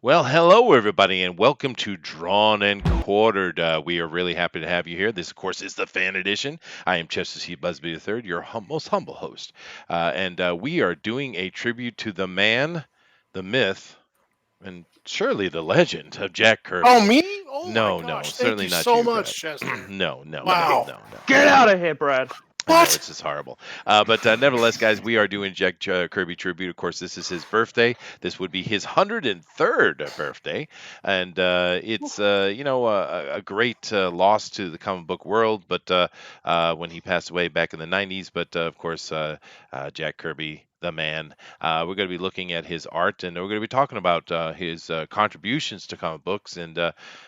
Well, hello everybody, and welcome to Drawn and Quartered. We are really happy to have you here. This, of course, is the fan edition. I am Chester C. Busby III, your most humble host, and we are doing a tribute to the man, the myth, and surely the legend of Jack Oh, Kirby. me? Oh my No, gosh! Thank certainly you not so you, Brad. much, Chester. No. Wow. Get out of here, Brad. I know What? it's just horrible, but nevertheless, guys, we are doing Jack Kirby tribute. Of course, this is his birthday. This would be his 103rd birthday, and it's a great loss to the comic book world. But when he passed away back in the 90s, but of course, Jack Kirby. The man. We're going to be looking at his art, and we're going to be talking about his contributions to comic books and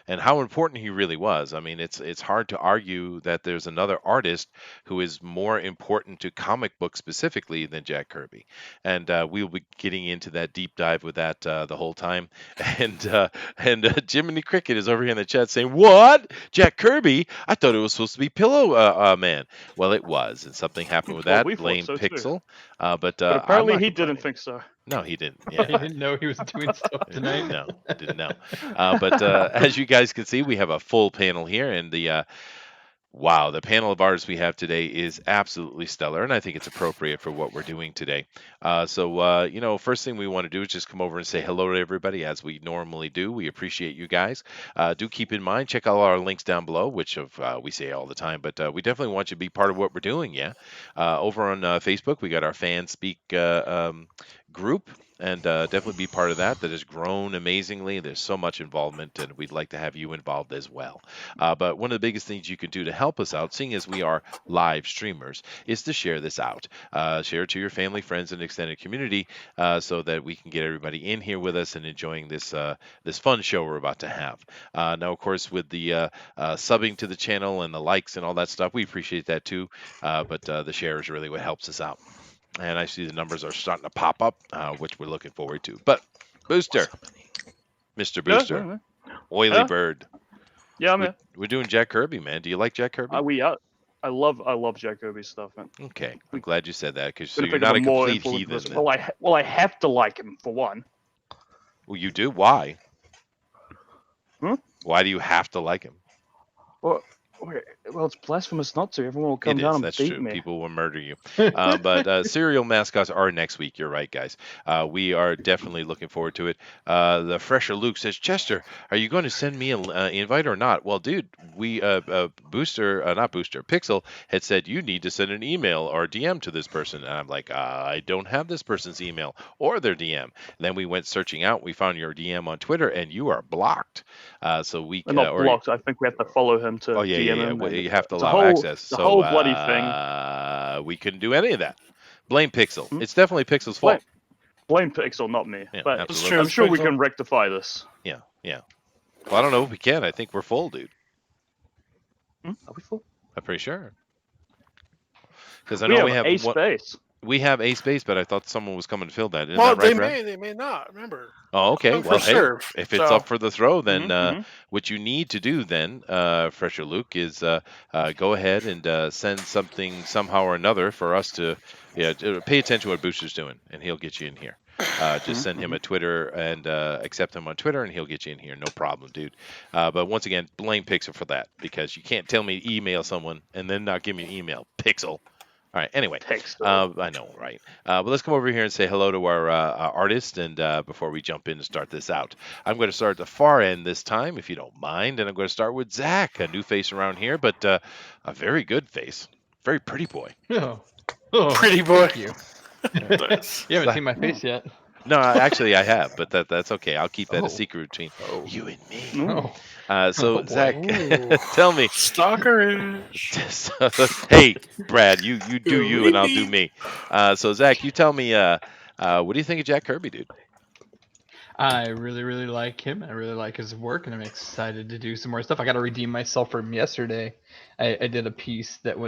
how important he really was. I mean, it's hard to argue that there's another artist who is more important to comic books specifically than Jack Kirby. And we'll be getting into that deep dive with that the whole time. And Jiminy Cricket is over here in the chat saying, "What? Jack Kirby? I thought it was supposed to be Pillow Man." Well, it was, and something happened with Well, that. we thought Blame so too. Pixel. But But I'm apparently not he didn't complaining. think so. No, he didn't. He Yeah, didn't know he was doing stuff tonight. no, didn't know. But as you guys can see, we have a full panel here, and wow, the panel of artists we have today is absolutely stellar, and I think it's appropriate for what we're doing today. First thing we want to do is just come over and say hello to everybody as we normally do. We appreciate you guys. Do keep in mind, check out our links down below, which we say all the time, but we definitely want you to be part of what we're doing. Yeah, over on Facebook, we got our fan speak group. And definitely be part of that. That has grown amazingly. There's so much involvement, and we'd like to have you involved as well. But one of the biggest things you can do to help us out, seeing as we are live streamers, is to share this out. Share it to your family, friends, and extended community, so that we can get everybody in here with us and enjoying this fun show we're about to have. Now, of course, with the subbing to the channel and the likes and all that stuff, we appreciate that too. But the share is really what helps us out. And I see the numbers are starting to pop up, which we're looking forward to. But Booster, Mr. Booster, Oily Yeah. Bird. Yeah, man. We're doing Jack Kirby, man. Do you like Jack Kirby? I love Jack Kirby's stuff, man. Okay, I'm glad you said that because Couldn't you're think of not a a more complete influential heathen. person. Well, I have to like him for one. Well, you do. Why? Why do you have to like him? Well, it's blasphemous not to. Everyone will come It down is. and That's beat true. me. People will murder you. But serial mascots are next week. You're right, guys. We are definitely looking forward to it. The fresher Luke says, Chester, are you going to send me an invite or not? Well, dude, we Pixel had said you need to send an email or DM to this person, and I'm like, I don't have this person's email or their DM. And then we went searching out. We found your DM on Twitter, and you are blocked. So we They're not blocked. I think we have to follow him to Oh yeah, DM yeah. him. Well, you have to It's a allow access. the whole bloody thing. We couldn't do any of that. Blame Pixel. It's definitely Pixel's fault. Blame Pixel, not me. Yeah, but absolutely. I'm sure we can rectify this. Yeah. Well, I don't know if we can. I think we're full, dude. Are we full? I'm pretty sure. Because I know we have a space. We have a space, but I thought someone was coming to fill that. Isn't Well, that right, Brad? they may not. Remember. Oh, okay. Well, hey, sure. if it's up for the throw, then what you need to do then, Fresher Luke, is go ahead and send something somehow or another for us to pay attention to what Booster's doing, and he'll get you in here. Just send him a Twitter and accept him on Twitter, and he'll get you in here. No problem, dude. But once again, blame Pixel for that, because you can't tell me to email someone and then not give me an email. Pixel. All right. Anyway, I know, right? But let's come over here and say hello to our artist. And before we jump in and start this out, I'm going to start at the far end this time, if you don't mind. And I'm going to start with Zach, a new face around here, but a very good face. Very pretty boy. Oh, pretty boy. Thank you. You haven't seen my face yet. No, actually I have, but that's okay. I'll keep that a secret between you and me. So Zach, tell me. Stalkerish. Hey, Brad, you do you and I'll do me. So Zach, you tell me, what do you think of Jack Kirby, dude? I really, really like him. I really like his work, and I'm excited to do some more stuff. I got to redeem myself from yesterday. I did a piece that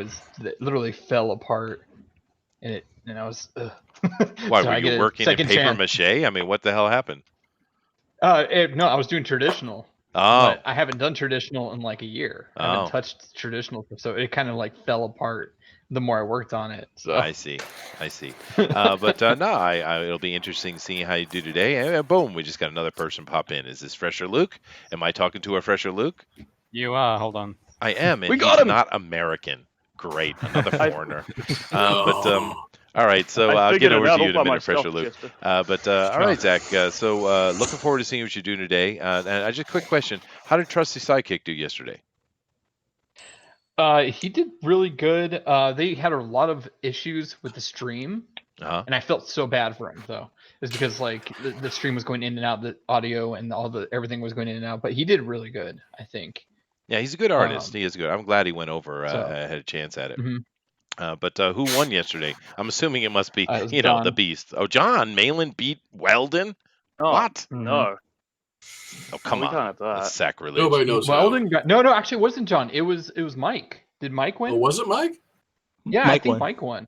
literally fell apart, and I was. Why so were you working in paper mache? I mean, what the hell happened? No, I was doing traditional. Oh. But I haven't done traditional in like a year. I haven't touched traditional, so it kind of like fell apart. the more I worked on it. So I see. But no, it'll be interesting seeing how you do today. And boom, we just got another person pop in. Is this Fresher Luke? Am I talking to a Fresher Luke? You are. Hold on. I am, and We got he's him! not American. Great, another I- foreigner. All right, so I I'll get figured it over to out you all in a by minute, Fresher myself, Luke. Chester. All right, Zach. So looking forward to seeing what you do today. And just a quick question: how did Trusty Sidekick do yesterday? he did really good. They had a lot of issues with the stream, Uh-huh. and I felt so bad for him though. It's because like the stream was going in and out, the audio and everything was going in and out. But he did really good, I think. Yeah, he's a good artist. Um, He is good. I'm glad he went over. so Had a chance at it. mhm. But who won yesterday? I'm assuming it must be, It was the John. Beast. Oh, John Malin beat Weldon. Oh, What? no. Oh, come we on. can't have that. That's sacrilege. Nobody knows Weldon got no. Actually, it wasn't John. It was Mike. Did Mike win? Oh, was it Mike? Yeah, Mike I think won. Mike won.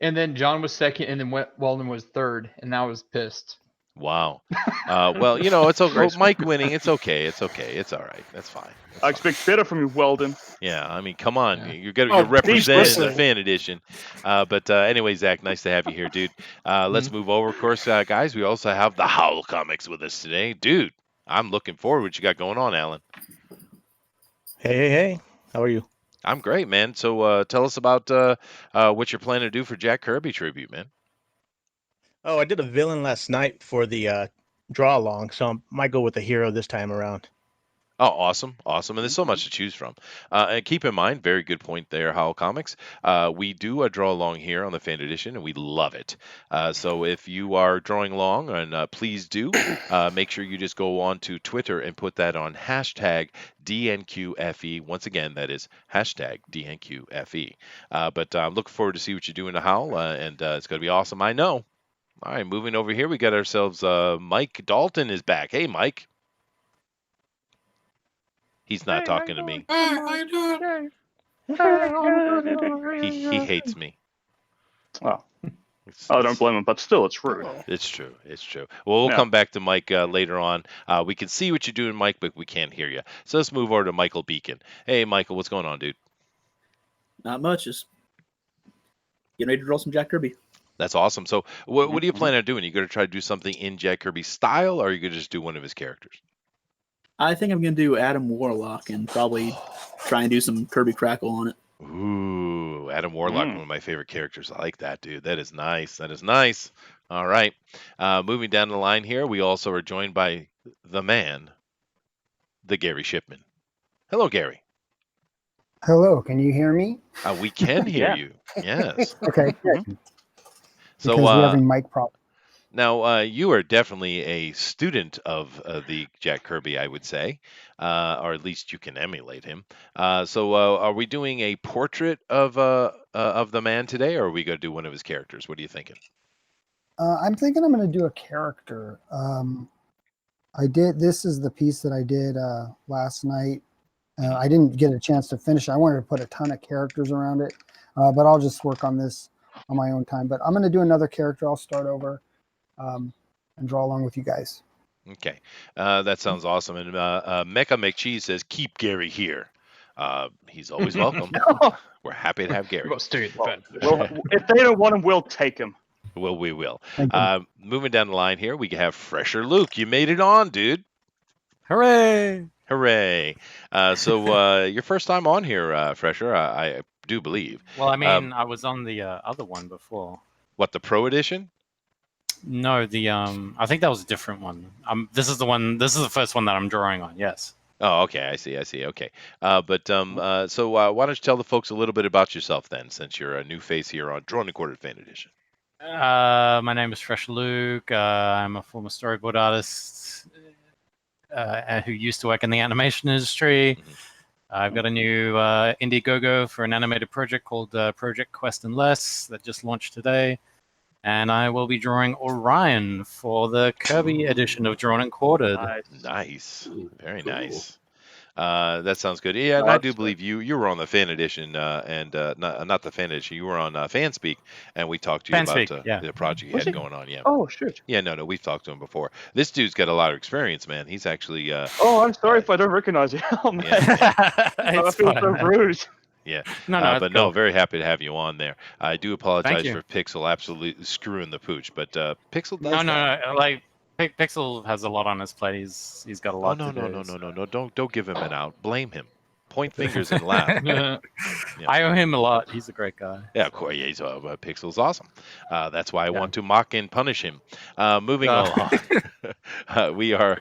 And then John was second, and then Weldon was third, and I was pissed. Wow. Well, it's okay. Graceful. Mike winning. It's okay. It's okay. It's all right. That's fine. I expect better from you, Weldon. Yeah, I mean, come on. Yeah. You're representing the listen. fan edition. But anyway, Zach, nice to have you here, dude. Let's move over. Of course, guys, we also have the Howl Comics with us today. Dude, I'm looking forward to what you got going on, Alan. Hey. How are you? I'm great, man. So tell us about what you're planning to do for Jack Kirby tribute, man. Oh, I did a villain last night for the draw along, so I might go with a hero this time around. Oh, awesome. And there's so much to choose from. And keep in mind, very good point there, Howl Comics. We do a draw along here on the fan edition, and we love it. So if you are drawing along, and please do, make sure you just go on to Twitter and put that on hashtag DNQFE. Once again, that is hashtag DNQFE. But I'm looking forward to see what you do in the Howl, and it's going to be awesome, I know. All right, moving over here, we got ourselves Mike Dalton is back. Hey, Mike. He's not talking to me. He hates me. Oh. I don't blame him, but still, it's rude. It's true. Well, we'll Yeah. come back to Mike later on. We can see what you're doing, Mike, but we can't hear you. So let's move over to Michael Beacon. Hey, Michael, what's going on, dude? Not much. Just getting ready to draw some Jack Kirby. That's awesome. So what do you plan on doing? You going to try to do something in Jack Kirby's style, or are you going to just do one of his characters? I think I'm going to do Adam Warlock and probably try and do some Kirby Crackle on it. Ooh, Adam Warlock, one of my favorite characters. I like that, dude. That is nice. All right. Moving down the line here, we also are joined by the man, the Gary Shipman. Hello, Gary. Hello, can you hear me? We can hear Yeah. you. Yes. Okay, good. So Because we're having mic problems. now you are definitely a student of the Jack Kirby, I would say, or at least you can emulate him. So are we doing a portrait of the man today, or are we going to do one of his characters? What are you thinking? I'm thinking I'm going to do a character. This is the piece that I did last night. I didn't get a chance to finish. I wanted to put a ton of characters around it, but I'll just work on this on my own time. But I'm going to do another character. I'll start over and draw along with you guys. Okay, that sounds awesome. And Mecha McCheese says, "Keep Gary here. He's always welcome. We're happy to have Gary." Go stay at the fence. Well, if they don't want him, we'll take him. Well, we will. Thank you. Moving down the line here, we have Fresher Luke. You made it on, dude. Hooray! Hooray! So your first time on here, Fresher, I do believe. Well, I mean, I was on the other one before. What, the Pro Edition? No, the I think that was a different one. This is the one. This is the first one that I'm drawing on. Yes. Oh, okay. I see. Okay. So why don't you tell the folks a little bit about yourself then, since you're a new face here on Drawn and Quartered Fan Edition. My name is Fresh Luke. I'm a former storyboard artist who used to work in the animation industry. I've got a new Indiegogo for an animated project called Project Quest and Less that just launched today. And I will be drawing Orion for the Kirby edition of Drawn and Quartered. Nice. Very nice. That sounds good. Yeah, and I do believe you were on the fan edition, and not the fan edition. You were on Fanspeak, and we talked to you about the project you had going on. Yeah. Oh, shoot. Yeah, no, we've talked to him before. This dude's got a lot of experience, man. He's actually. Oh, I'm sorry if I don't recognize you. Oh, man. I It's feel fine. so rude. Yeah. No, no, But it's no, cool. very happy to have you on there. I do apologize you. for Pixel absolutely screwing the pooch, but Pixel does No, no, that. no. Like Pixel has a lot on his plate. He's got a Oh lot no, to no, do. no, no, no, no! Don't give him an out. Blame him. Point fingers and laugh. Yeah. I owe him a lot. He's a great guy. Yeah, of course. Yeah, Pixel's awesome. That's why I Yeah. want to mock and punish him. Moving along, we are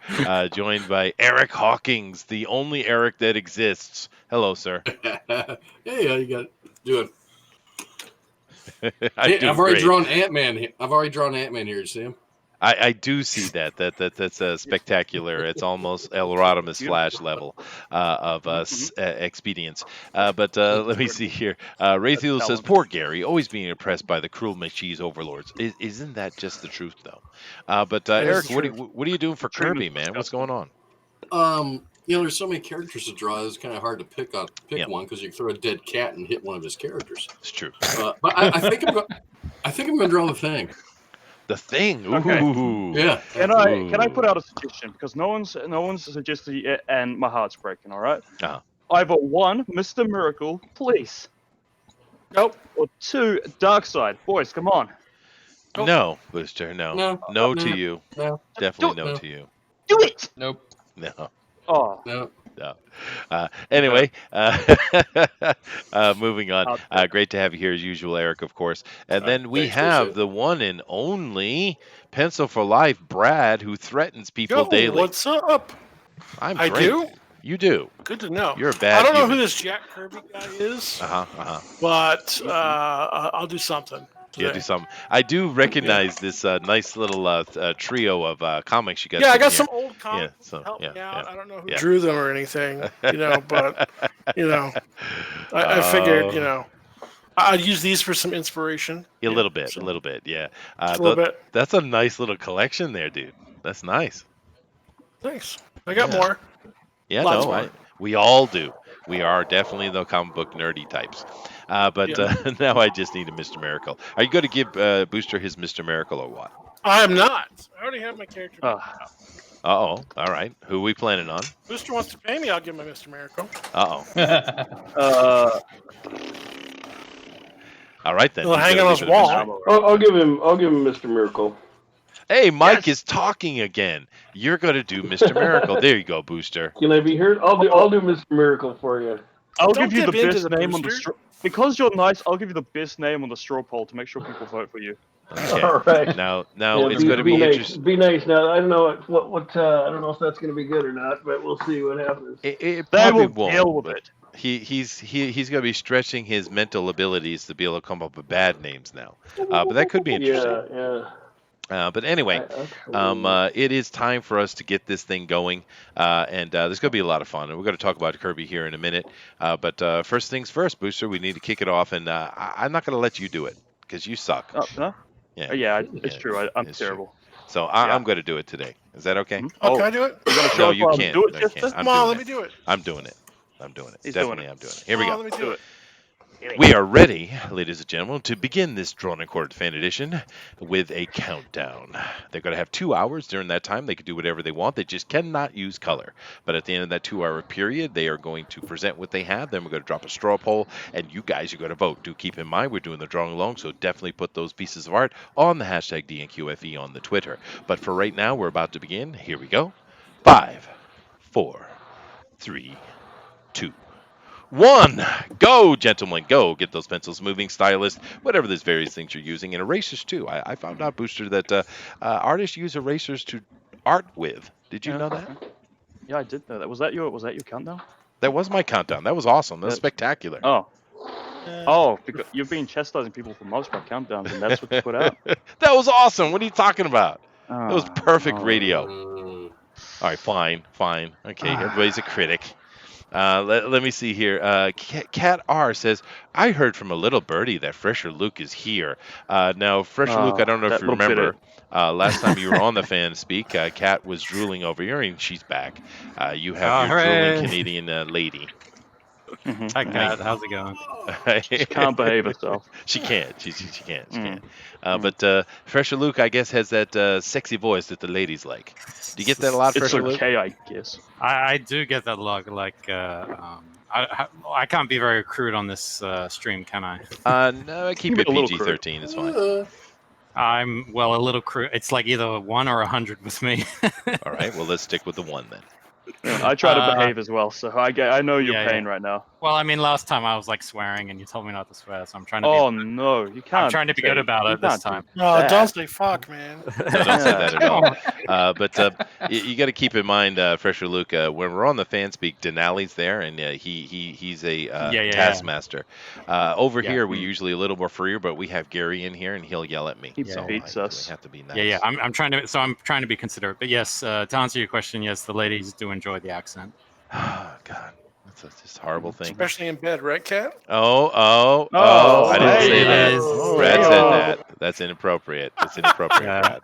joined by Eric Hawkins, the only Eric that exists. Hello, sir. Hey, how you got doing? I'm Hey, doing I've already great. drawn Ant-Man. I've already drawn Ant-Man here, you see him? I do see that. That's spectacular. It's almost El Rodimus Flash level of expedience. But let me see here. Rayfield says, "Poor Gary, always being impressed by the cruel McCheese overlords. Isn't that just the truth, though?" But Eric, what are you doing for Kirby, man? What's going on? There's so many characters to draw. It's kind of hard to pick Yep. one because you can throw a dead cat and hit one of his characters. It's true. But I think I'm going to draw the Thing. The Thing. Ooh. Okay. Yeah. Can I put out a suggestion, because no one's suggested it, and my heart's breaking. All right. Uh-huh. Either one, Mr. Miracle, please. Nope. Or two, Darkseid. Boys, come on. Nope. No, Booster. No. No. No to you. No. Definitely no No. to you. Do it. Nope. No. Oh. No. No. Anyway, moving on. Great to have you here as usual, Eric, of course. And then we Thanks, have Booster. the one and only Pencil for Life, Brad, who threatens people daily. What's up? I'm I great. do? You do. Good to know. You're a bad I don't know human. who this Jack Kirby guy is, Uh-huh. but I'll do something today. Yeah, do something. I do recognize this nice little trio of comics you got. Yeah, I sitting got here. some old comics Yeah, so, to help yeah, me out. yeah, I don't know who yeah. drew them or anything, but I figured, I'd use these for some inspiration. A little bit, yeah. A little bit. That's a nice little collection there, dude. That's nice. Thanks. I got Yeah. more. Yeah, Lots no, more. we all do. We are definitely the comic book nerdy types. But now I just need a Mr. Miracle. Are you going to give Booster his Mr. Miracle or what? I am not. I already have my character. Uh-oh. All right. Who are we planning on? Booster wants to pay me, I'll give him my Mr. Miracle. Uh-oh. All right, then. He'll He's hang gonna on leave his it at Mr. wall. I'll give him Mr. Miracle. Hey, Mike is talking again. You're going to do Mr. Miracle. There you go, Booster. Can I be heard? I'll do Mr. Miracle for you. I'll Don't give you the dip into best the name on the booster. straw. Because you're nice, I'll give you the best name on the straw poll to make sure people vote for you. Okay. All right. Now Yeah, it's going to be nice. interesting. Be nice. Now I don't know what I don't know if that's going to be good or not, but we'll see what happens. It They probably will won't. deal with but it. He's going to be stretching his mental abilities to be able to come up with bad names now. But that could be interesting. Yeah. But anyway, it is time for us to get this thing going, and there's going to be a lot of fun. And we're going to talk about Kirby here in a minute. But first things first, Booster, we need to kick it off, and I'm not going to let you do it because you suck. No? Yeah, it's true. I'm it's terrible. True. So I'm going to do it today. Is that okay? Oh, can I do it? No, you can't. Do it, No, you Chester? can't. Come on, let me do it. I'm doing it. He's Definitely, doing it. I'm doing it. Here we Come go. on, let me do it. We are ready, ladies and gentlemen, to begin this Drawn and Quartered Fan Edition with a countdown. They're going to have 2 hours. During that time, they can do whatever they want. They just cannot use color. But at the end of that 2-hour period, they are going to present what they have. Then we're going to drop a straw poll, and you guys are going to vote. Do keep in mind, we're doing the drawing along, so definitely put those pieces of art on the hashtag DNQFE on the Twitter. But for right now, we're about to begin. Here we go. 5, 4, 3, 2, 1. Go, gentlemen, go. Get those pencils moving, stylist, whatever those various things you're using, and erasers too. I found out, Booster, that artists use erasers to art with. Did you know that? Yeah, I did know that. Was that your countdown? That was my countdown. That was awesome. That was spectacular. Oh, because you've been chastising people for most of my countdowns, and that's what you put out. That was awesome. What are you talking about? That was perfect radio. All right, fine. Okay, everybody's a critic. Let me see here. Cat R says, I heard from a little birdie that Fresher Luke is here. Now, Fresher Luke, I don't know if you remember, last time you were on the Fan Speak, Kat was drooling over here, and she's back. You have your drooling Canadian lady. Hi, Kat. How's it going? She can't behave herself. She can't. She can't. But Fresher Luke, I guess, has that sexy voice that the ladies like. Do you get that a lot, It's Fresher Luke? okay, I guess. I do get that look. Like, I can't be very crude on this stream, can I? No, keep Keep it it a little PG-13. It's fine. I'm a little crude. It's like either 1 or 100 with me. All right. Well, let's stick with the 1 then. I try to behave as well, so I know your yeah, pain yeah. right now. Well, I mean, last time I was like swearing, and you told me not to swear, so I'm trying to. Oh no, you can't. I'm trying to be good about it this time. No, don't say fuck, man. No, don't say that at all. But you got to keep in mind, Fresher Luke, when we're on the fan speak, Dinale's there, and he's a taskmaster. Over here, we're usually a little more freer, but we have Gary in here, and he'll yell at me. So beats us. We have to be nice. Yeah. I'm trying to be considerate. But yes, to answer your question, yes, the ladies do enjoy the accent. Oh God, that's just a horrible thing. Especially in bed, right, Cat? Oh! I didn't say that. Brad said that. That's inappropriate. It's inappropriate, Brad.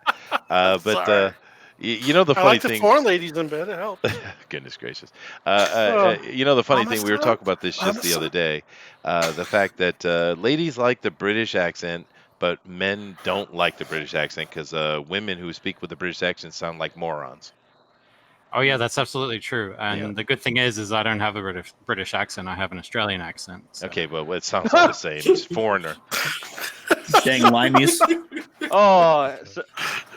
But you know the funny I like the thing. foreign ladies in bed. It helps. Goodness gracious. You know the funny thing. We were talking about this just the other day. The fact that ladies like the British accent, but men don't like the British accent because women who speak with the British accent sound like morons. Oh yeah, that's absolutely true. And the good thing is I don't have a British accent. I have an Australian accent. So. Okay, well it sounds all the same. It's foreigner. Dang limeys. Oh, so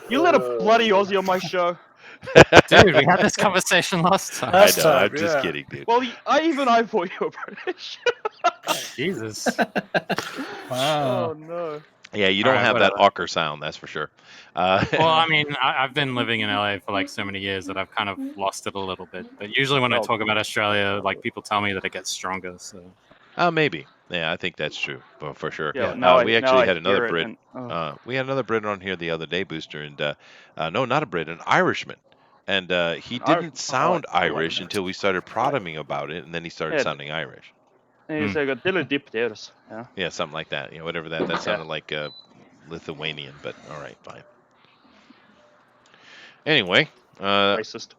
you let a bloody Aussie on my show. Dude, we had this conversation last time. I know. I'm just kidding, dude. Well, I thought you were British. Jesus. Wow. Oh no. Yeah, you don't have that awker sound, that's for sure. Well, I mean, I've been living in LA for like so many years that I've kind of lost it a little bit. But usually when I talk about Australia, like people tell me that it gets stronger. So. Maybe. Yeah, I think that's true, well, for sure. Yeah, we actually had another Brit. And, we had another Brit on here the other day, Booster, and no, not a Brit, an Irishman. And he didn't sound Irish until we started prodding him about it, and then he started sounding Irish. and he's like a dilly dip there's. Yeah, something like that. Whatever that sounded like Lithuanian, but all right, fine. Anyway, racist.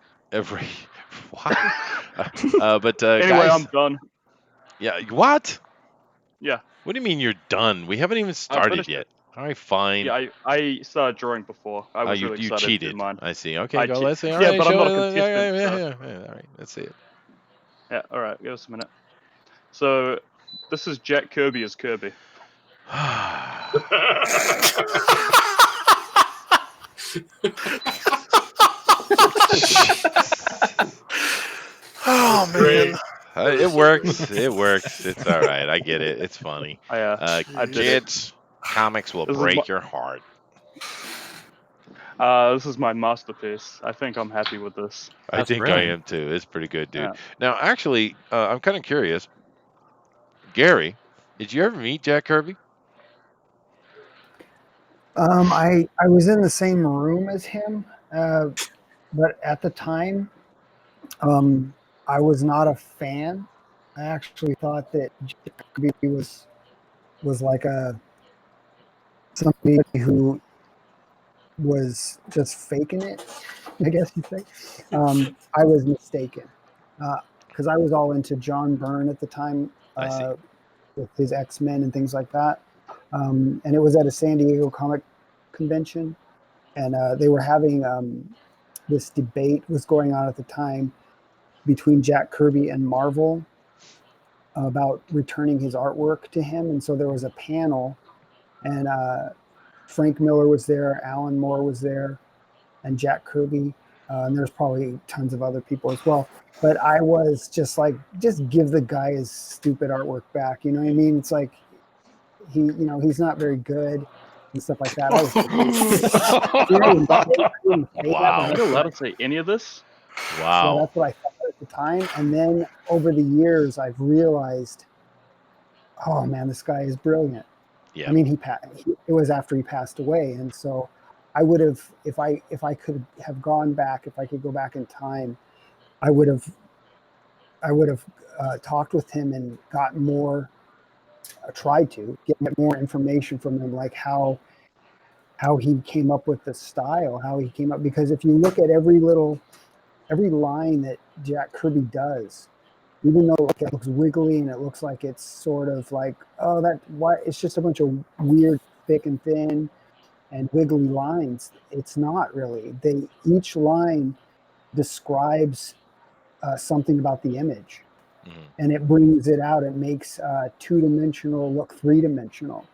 What? But Anyway, guys, I'm done. Yeah, what? Yeah. What do you mean you're done? We haven't even started yet. All right, fine. Yeah, I started drawing before. I was you really excited cheated. to do mine. I see. Okay, go. Let's see. All yeah, right, but I'm not a show- consistent. yeah. All right, let's see it. Yeah, all right, give us a minute. So, this is Jack Kirby as Kirby. Oh man. It works. It works. It's all right. I get it. It's funny. I did Kids, comics will break your heart. This is my masterpiece. I think I'm happy with this. I think I am too. It's pretty good, dude. Yeah. Now, actually, I'm kind of curious. Gary, did you ever meet Jack Kirby? I was in the same room as him, but at the time, I was not a fan. I actually thought that Jack Kirby was like somebody who was just faking it, I guess you'd say. I was mistaken because I was all into John Byrne at the time with his X-Men and things like that. And it was at a San Diego comic convention, and they were having this debate was going on at the time between Jack Kirby and Marvel about returning his artwork to him. And so there was a panel, and Frank Miller was there, Alan Moore was there, and Jack Kirby. And there's probably tons of other people as well. But I was just like, just give the guy his stupid artwork back. You know what I mean? It's like, he's not very good and stuff like that. Wow. Are you allowed to say any of this? Wow. So that's what I thought at the time. And then over the years, I've realized, oh man, this guy is brilliant. Yeah. I mean, it was after he passed away. And so I would have, if I could have gone back, if I could go back in time, I would have talked with him and got more, tried to get more information from him, like how he came up with the style, how he came up, because if you look at every line that Jack Kirby does, even though it looks wiggly and it looks like it's sort of like, it's just a bunch of weird, thick and thin and wiggly lines. It's not really. Each line describes something about the image. and it brings it out. It makes two-dimensional look three-dimensional.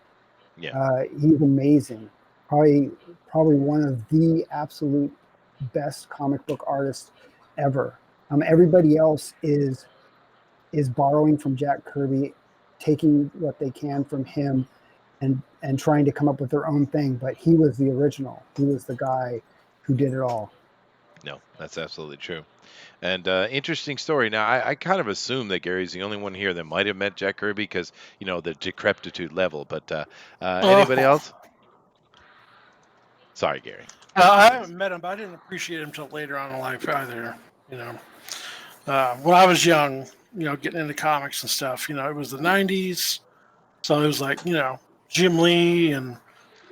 Yeah. He's amazing. Probably one of the absolute best comic book artists ever. Everybody else is borrowing from Jack Kirby, taking what they can from him, and trying to come up with their own thing. But he was the original. He was the guy who did it all. No, that's absolutely true. And interesting story. Now, I kind of assume that Gary's the only one here that might have met Jack Kirby because, the decrepitude level. But anybody else? Sorry, Gary. I haven't met him, but I didn't appreciate him until later on in life either. When I was young, getting into comics and stuff, it was the 90s. So it was like, Jim Lee and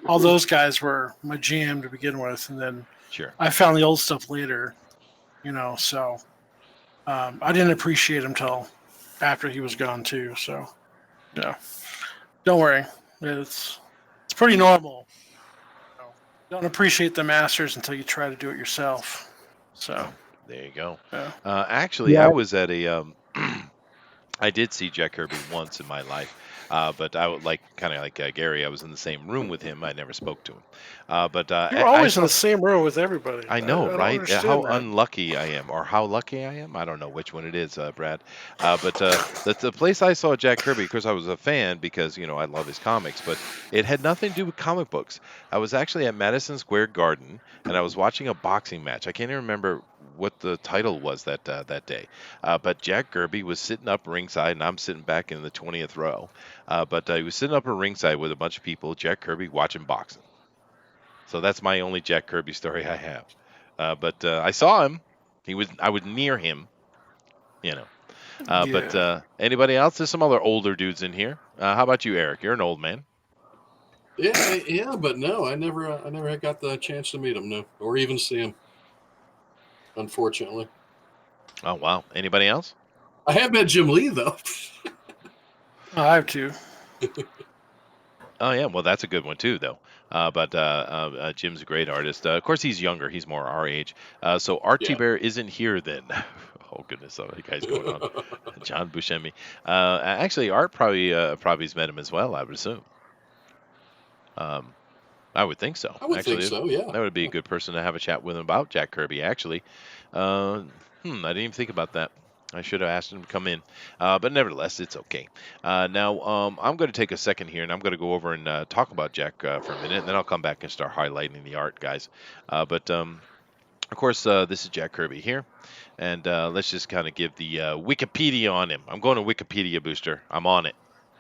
all those guys were my jam to begin with. And then Sure. I found the old stuff later, so I didn't appreciate him till after he was gone too. So, don't worry. It's pretty normal. Don't appreciate the masters until you try to do it yourself. So there you go. Yeah. Actually, I was at a. I did see Jack Kirby once in my life, but I would kind of like Gary. I was in the same room with him. I never spoke to him. But you're always in the same room with everybody. I know, I right? How that. unlucky I am, or how lucky I am. I don't know which one it is, Brad. But the place I saw Jack Kirby, because I was a fan, because I love his comics, but it had nothing to do with comic books. I was actually at Madison Square Garden, and I was watching a boxing match. I can't even remember what the title was that day. But Jack Kirby was sitting up ringside, and I'm sitting back in the 20th row. But he was sitting up at ringside with a bunch of people. Jack Kirby watching boxing. So that's my only Jack Kirby story I have. But I saw him. I was near him. But anybody else? There's some other older dudes in here. How about you, Eric? You're an old man. Yeah, but no, I never got the chance to meet him, no, or even see him. Unfortunately. Oh wow. Anybody else? I have met Jim Lee though. I have too. Oh yeah, well that's a good one too, though. But Jim's a great artist. Of course, he's younger. He's more our age. So Art T. Bear isn't here then. Oh goodness, what guys going on? John Buscemi. Actually, Art probably's met him as well. I would assume. I would think so. I would think so. Yeah, that would be a good person to have a chat with him about Jack Kirby. Actually, I didn't even think about that. I should have asked him to come in, but nevertheless, it's okay. Now, I'm going to take a second here, and I'm going to go over and talk about Jack for a minute, and then I'll come back and start highlighting the art, guys. But of course, this is Jack Kirby here, and let's just kind of give the Wikipedia on him. I'm going to Wikipedia Booster. I'm on it.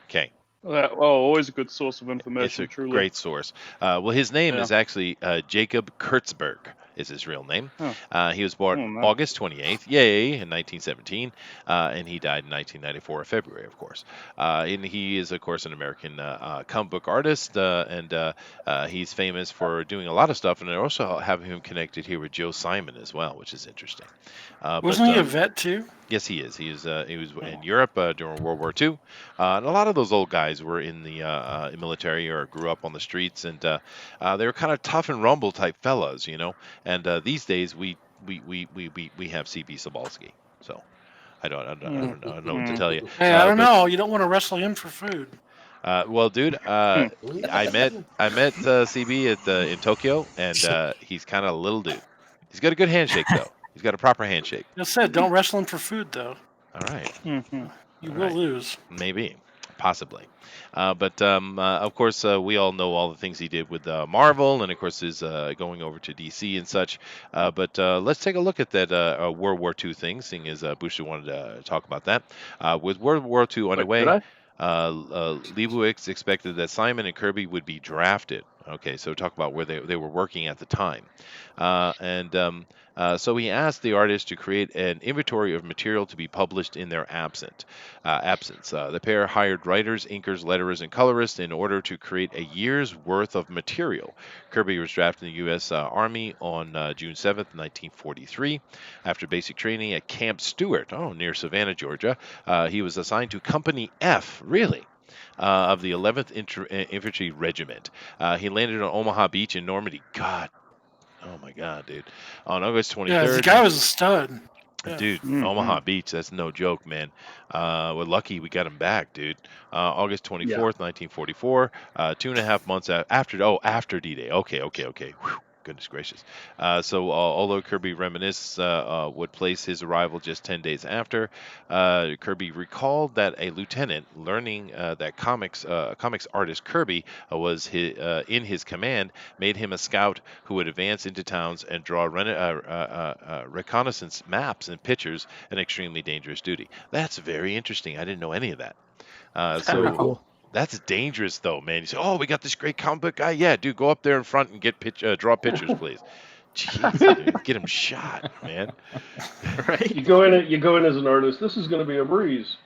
Okay. Always a good source of information. It's a truly. great source. Well, his name is actually Jacob Kurtzberg. Is his real name. He was born August 28th, in 1917, and he died in 1994 of February, of course. And he is, of course, an American comic book artist, and he's famous for doing a lot of stuff, and I also have him connected here with Joe Simon as well, which is interesting. Wasn't he a vet too? Yes, he is. He was in Europe during World War II, and a lot of those old guys were in the military or grew up on the streets, and they were kind of tough and rumble type fellas, And these days we have CB Sobalski, so I don't know what to tell you. Hey, I don't know. You don't want to wrestle him for food. Well, dude, I met CB in Tokyo, and he's kind of a little dude. He's got a good handshake though. He's got a proper handshake. I said, don't wrestle him for food, though. All right. You will lose. Maybe. Possibly. But of course, we all know all the things he did with Marvel, and of course his going over to DC and such. But let's take a look at that World War II thing, seeing as Boucher wanted to talk about that. With World War II underway, Leibowitz expected that Simon and Kirby would be drafted. Okay, so talk about where they were working at the time. So he asked the artist to create an inventory of material to be published in their absence. The pair hired writers, inkers, letterers, and colorists in order to create a year's worth of material. Kirby was drafted in the U.S. Army on June 7th, 1943. After basic training at Camp Stewart, near Savannah, Georgia, he was assigned to Company F, really? Of the 11th Infantry Regiment. He landed on Omaha Beach in Normandy. God. Oh my God, dude! On August 23rd. Yeah, the guy was a stud. Yeah. Dude, Omaha Beach, that's no joke, man. We're lucky we got him back, dude. August 24th, 1944, 2.5 months after D-Day. Okay. Whew, goodness gracious. Although Kirby reminisces would place his arrival just 10 days after, Kirby recalled that a lieutenant learning that comics artist Kirby in his command made him a scout who would advance into towns and draw reconnaissance maps and pictures, an extremely dangerous duty. That's very interesting. I didn't know any of that. Very cool. That's dangerous, though, man. You say, "Oh, we got this great comic book guy." Yeah, dude, go up there in front and draw pictures, please. Jeez, dude, get him shot, man. Right? You go in as an artist. This is going to be a breeze.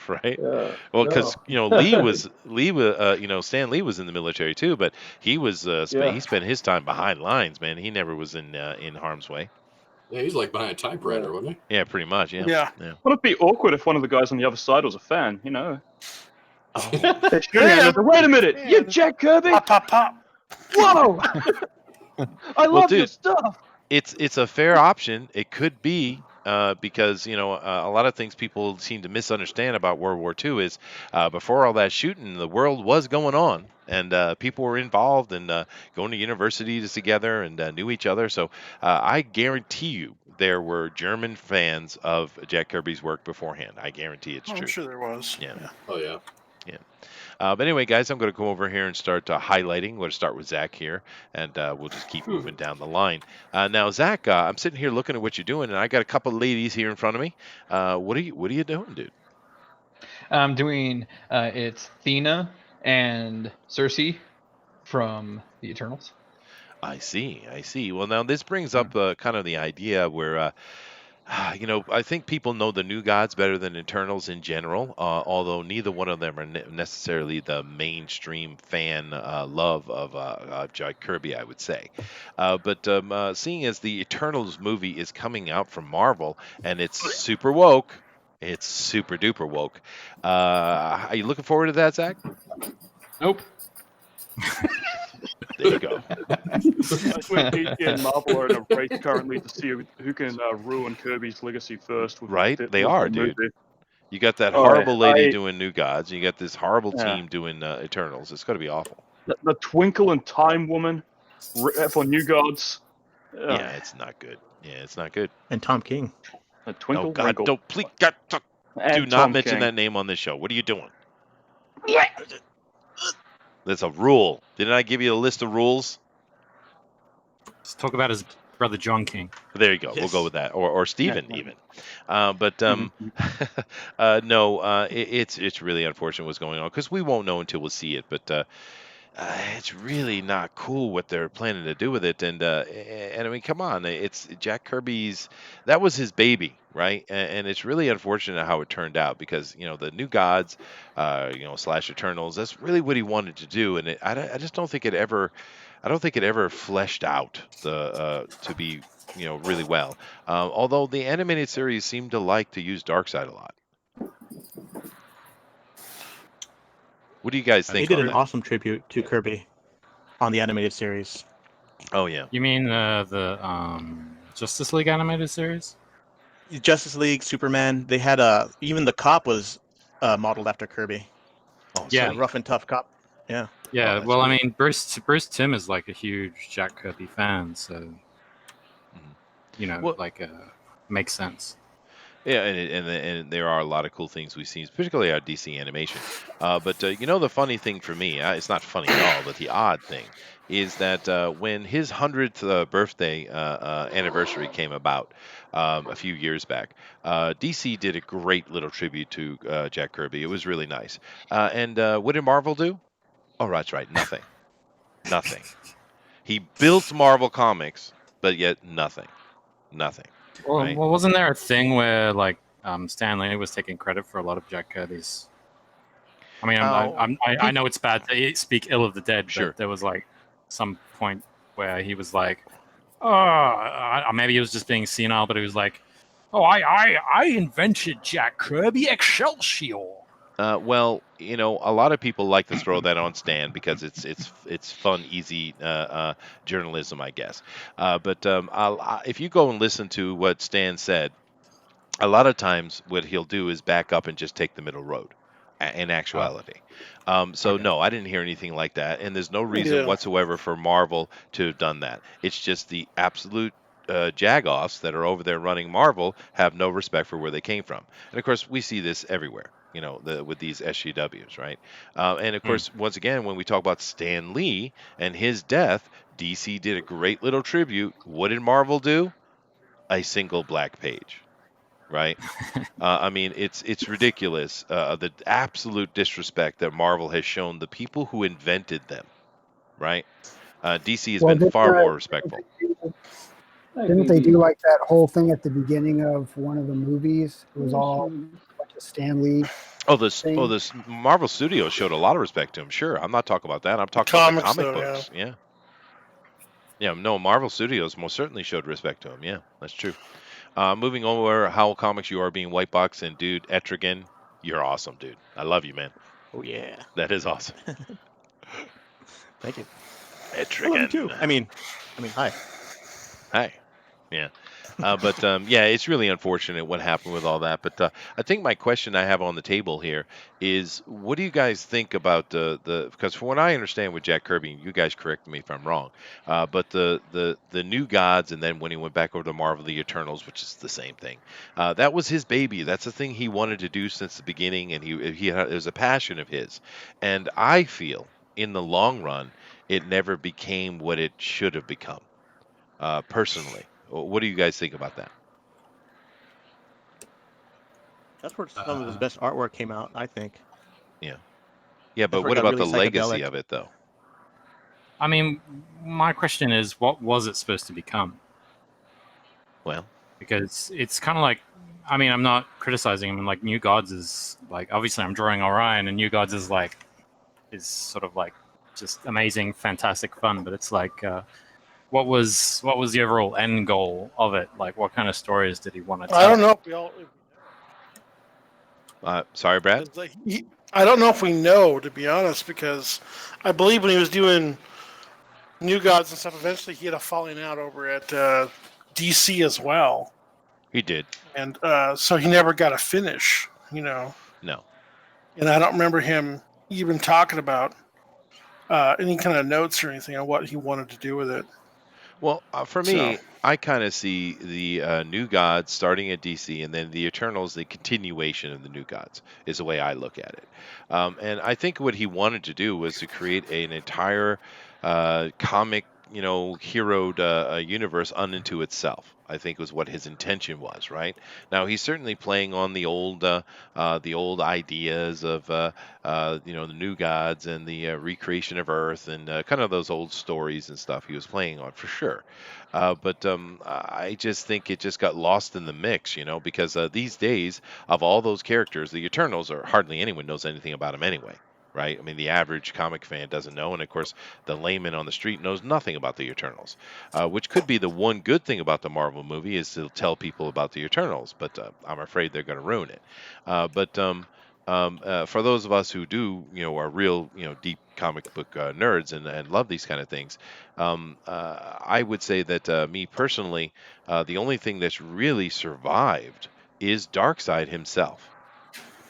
Right. Yeah. Well, because Stan Lee was in the military too, but he was he spent his time behind lines, man. He never was in harm's way. Yeah, he's like behind a typewriter, wasn't he? Yeah, pretty much. Yeah. Yeah. Wouldn't it be awkward if one of the guys on the other side was a fan? You know. Oh, They're shooting at us. Wait a minute, you Jack Kirby? Pop, pop, pop. Whoa! I love your dude, stuff. it's a fair option. It could be because a lot of things people seem to misunderstand about World War II is before all that shooting, the world was going on, and people were involved and going to universities together and knew each other. So I guarantee you there were German fans of Jack Kirby's work beforehand. I guarantee it's true. I'm sure there was. Yeah. Oh yeah. But anyway, guys, I'm going to come over here and start highlighting. We're going to start with Zach here, and we'll just keep moving down the line. Now, Zach, I'm sitting here looking at what you're doing, and I got a couple of ladies here in front of me. What are you doing, dude? I'm doing it's Thena and Cersei from the Eternals. I see. Well, now this brings up kind of the idea where I think people know the New Gods better than Eternals in general, although neither one of them are necessarily the mainstream fan love of Jack Kirby, I would say. But seeing as the Eternals movie is coming out from Marvel and it's super woke, it's super duper woke. Are you looking forward to that, Zach? Nope. There you go. That's where DC and Marvel are in a race currently to see who can ruin Kirby's legacy first. Right? They with are, the dude. movie. You got that horrible lady doing New Gods. You got this horrible team doing Eternals. It's going to be awful. The Twinkle and Time Woman for New Gods. Yeah, it's not good. And Tom King. The Twinkle Oh God! Wrinkle. Don't please, do not Tom mention King. that name on this show. What are you doing? That's a rule. Didn't I give you a list of rules? Let's talk about his brother John King. There you go. We'll go with that, or Stephen even. It's really unfortunate what's going on because we won't know until we see it. But it's really not cool what they're planning to do with it. And I mean, come on, it's Jack Kirby's. That was his baby, right? And it's really unfortunate how it turned out because the New Gods, / Eternals. That's really what he wanted to do, and I just don't think it ever. I don't think it ever fleshed out to be really well. Although the animated series seemed to like to use Darkseid a lot. What do you guys think? They did an awesome tribute to Kirby on the animated series. Oh yeah. You mean the Justice League animated series? Justice League, Superman. They had even the cop was modeled after Kirby. Oh, yeah, rough and tough cop. Yeah. Yeah. Well, I mean, Bruce Timm is like a huge Jack Kirby fan, so makes sense. Yeah, and there are a lot of cool things we've seen, particularly our DC animation. But the funny thing for me, it's not funny at all, but the odd thing is that when his 100th birthday anniversary came about a few years back, DC did a great little tribute to Jack Kirby. It was really nice. And what did Marvel do? Oh, that's right, nothing. Nothing. He built Marvel Comics, but yet nothing. Well, right? well, wasn't there a thing where Stan Lee was taking credit for a lot of Jack Kirby's? I mean, I know it's bad to speak ill of the dead, Sure. but there was some point where he was like, "Oh," maybe he was just being senile, but he was like, "Oh, I invented Jack Kirby Excelsior." Well, a lot of people like to throw that on Stan because it's fun, easy journalism, I guess. But if you go and listen to what Stan said a lot of times what he'll do is back up and just take the middle road in actuality. So Okay. no, I didn't hear anything like that, and there's no reason Yeah. whatsoever for Marvel to have done that. It's just the absolute jagoffs that are over there running Marvel have no respect for where they came from, and of course we see this everywhere. With these SJWs, right? And of course, once again, when we talk about Stan Lee and his death, DC did a great little tribute. What did Marvel do? A single black page, right? I mean, it's ridiculous, the absolute disrespect that Marvel has shown the people who invented them, right? DC has Well, been far more respectful. didn't they do like that whole thing at the beginning of one of the movies? It was all like a Stan Lee thing. This Marvel Studios showed a lot of respect to him. Sure, I'm not talking about that. I'm talking about the Comics, comic though, books. Yeah. Yeah, no, Marvel Studios most certainly showed respect to him. Yeah, that's true. Moving over, Howl Comics, you are being white box, and dude, Etrigan, you're awesome, dude. I love you, man. Oh yeah. That is awesome. Thank you. I love you Etrigan. too. I mean, hi. Hi. Yeah. But yeah, it's really unfortunate what happened with all that. But I think my question I have on the table here is, what do you guys think about the? Because from what I understand with Jack Kirby, and you guys correct me if I'm wrong, but the New Gods, and then when he went back over to Marvel, the Eternals, which is the same thing, that was his baby. That's the thing he wanted to do since the beginning, and it was a passion of his. And I feel in the long run, it never became what it should have become. Personally, what do you guys think about that? That's where some of his best artwork came out, I think. Yeah. Yeah, That's but where it what got about really the legacy psychedelic. of it, though? I mean, my question is, what was it supposed to become? Well, Because it's kind of like, I mean, I'm not criticizing him. Like, New Gods is like, obviously, I'm drawing Orion, and New Gods is like, is sort of like just amazing, fantastic fun. But it's like, what was the overall end goal of it? Like, what kind of stories did he want to tell? I don't know if we all. sorry, Brad. It's like I don't know if we know, to be honest, because I believe when he was doing New Gods and stuff, eventually he had a falling out over at DC as well, He did. and so he never got a finish, No. And I don't remember him even talking about any kind of notes or anything on what he wanted to do with it. Well, for me, I kind of see the New Gods starting at DC, and then the Eternals, the continuation of the New Gods, is the way I look at it. And I think what he wanted to do was to create an entire comic, heroed universe unto itself. I think was what his intention was. Right now, he's certainly playing on the old ideas of the New Gods and the recreation of Earth and kind of those old stories and stuff he was playing on for sure. But I just think it just got lost in the mix, because these days of all those characters, the Eternals are hardly anyone knows anything about them anyway. Right? I mean, the average comic fan doesn't know, and of course, the layman on the street knows nothing about the Eternals, which could be the one good thing about the Marvel movie is to tell people about the Eternals. But I'm afraid they're going to ruin it. For those of us who do, are real, deep comic book nerds and love these kind of things, I would say that me personally, the only thing that's really survived is Darkseid himself.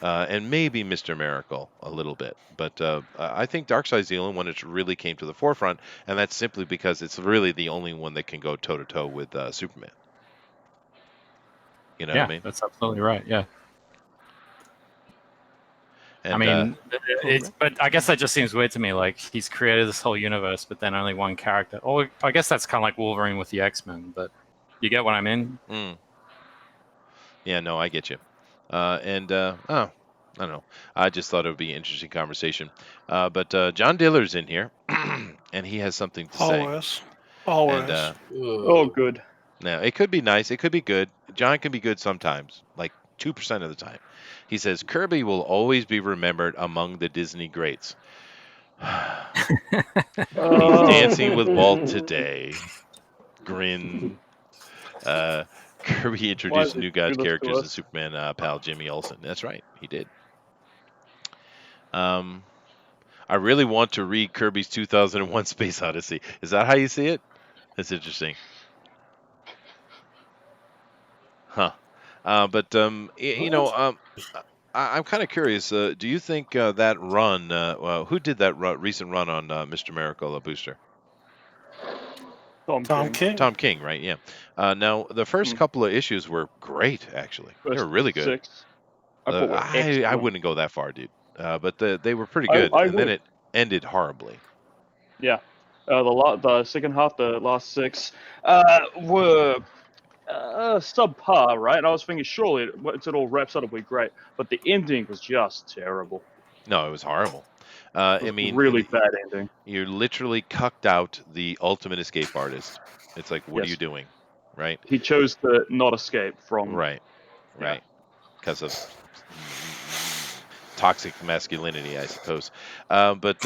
And maybe Mr. Miracle a little bit, but I think Darkseid's the only one that really came to the forefront, and that's simply because it's really the only one that can go toe to toe with Superman. You know what I mean? That's absolutely right. Yeah. And, I mean, but I guess that just seems weird to me. Like, he's created this whole universe, but then only one character. Or I guess that's kind of like Wolverine with the X-Men, but you get what I mean? Yeah, no, I get you. I don't know. I just thought it would be an interesting conversation. But John Diller's in here, and he has something to say. Always. And, oh, good. Now, it could be nice. It could be good. John can be good sometimes, like 2% of the time. He says, Kirby will always be remembered among the Disney greats. He's dancing with Walt today. Grin. Kirby introduced New Gods characters and Superman pal Jimmy Olsen. That's right, he did. I really want to read Kirby's 2001 Space Odyssey. Is that how you see it? That's interesting. Huh. But I'm kind of curious. Do you think that run? Who did that recent run on Mr. Miracle, Booster? Tom Tom King. King. Tom King, right? Yeah. Now the first couple of issues were great. Actually, they First were really good. 6, I thought were I excellent. wouldn't go that far, dude. But they were pretty I good, and then would. it ended horribly. Yeah. The second half, the last 6, were subpar, right? And I was thinking, surely once it all wraps up, it'll be great. But the ending was just terrible. No, it was horrible. It I was mean, really bad ending. you literally cucked out the ultimate escape artist. It's like, what are you Yes. doing, right? He chose to not escape from. Right, right, because of toxic masculinity, I suppose. But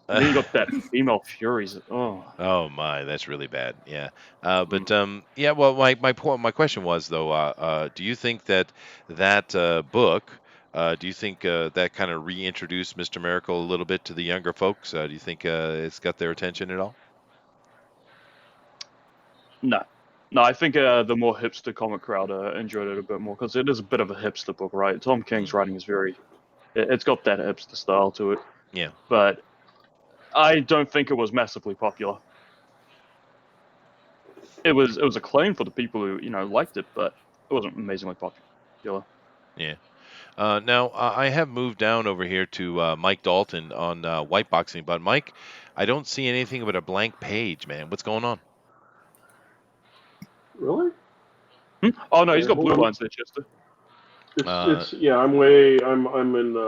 And then you got that female furies. oh my, that's really bad. Yeah. But yeah. Well, my question was though, do you think that book? Do you think that kind of reintroduced Mr. Miracle a little bit to the younger folks? Do you think it's got their attention at all? No. No, I think the more hipster comic crowd enjoyed it a bit more because it is a bit of a hipster book, right? Tom King's writing is it's got that hipster style to it. Yeah. But I don't think it was massively popular. It was acclaimed for the people who liked it, but it wasn't amazingly popular. Yeah. Now I have moved down over here to Mike Dalton on White Boxing, but Mike, I don't see anything but a blank page, man. What's going on? Really? Oh no, he's got Hold blue on. lines there, Chester. It's yeah. I'm in.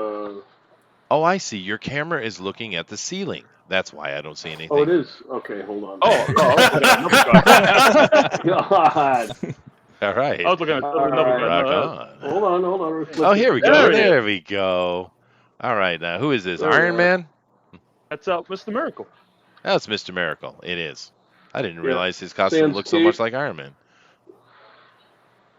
Oh, I see. Your camera is looking at the ceiling. That's why I don't see anything. Oh, it is. Okay, hold on. Oh, God. All right. I was looking at another guy. Rock No, on. Hold on. Oh, here we go. There it is. There we go. All right. Now, who is this? There we Iron are. Man? That's Mr. Miracle. That's Mr. Miracle. It is. I didn't Yeah. realize his costume Sans looked so cape. much like Iron Man.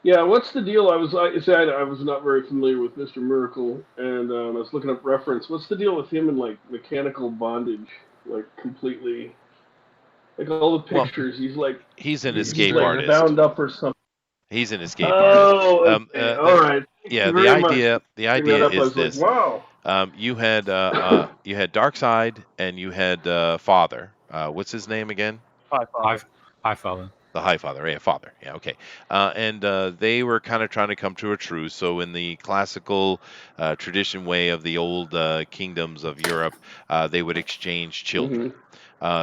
Yeah, what's the deal? I was not very familiar with Mr. Miracle, and I was looking up reference. What's the deal with him in like mechanical bondage, like completely, like all the pictures? He's an he's escape like artist. bound up or something. He's an escape artist. Okay. All right. Yeah, Thank you very much. the idea I is was this. like, wow. You had Darkseid and you had Father. What's his name again? High Father. The High Father, yeah, Father, yeah, okay. And they were kind of trying to come to a truce. So in the classical tradition way of the old kingdoms of Europe, they would exchange children.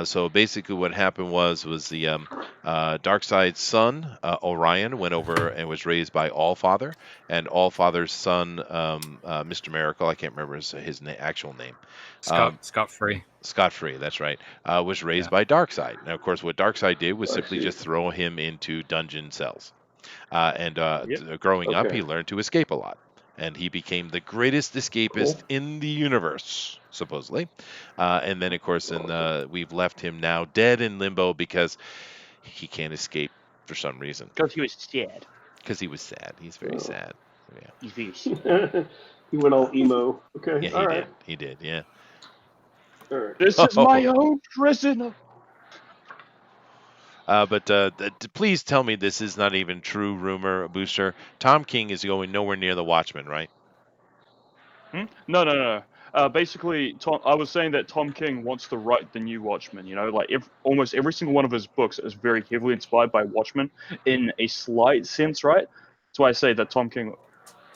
So basically, what happened was the Darkseid's son Orion went over and was raised by Allfather, and Allfather's son Mr. Miracle, I can't remember his actual name. Scott Free. Scott Free, that's right, was raised by Darkseid. Now, of course, what Darkseid did was simply just throw him into dungeon cells. Growing up, he learned to escape a lot. And he became the greatest escapist in the universe, supposedly. And then, of course, we've left him now dead in limbo because he can't escape for some reason. Because he was sad. Because he was sad. He's very sad. Yeah. He's very sad. He went all emo. Okay. Yeah, all right. He did. Yeah. All right. This is my own prison. But please tell me this is not even true rumor, Booster. Tom King is going nowhere near the Watchmen, right? No. Basically, I was saying that Tom King wants to write the new Watchmen. Like almost every single one of his books is very heavily inspired by Watchmen in a slight sense, right? That's why I say that Tom King,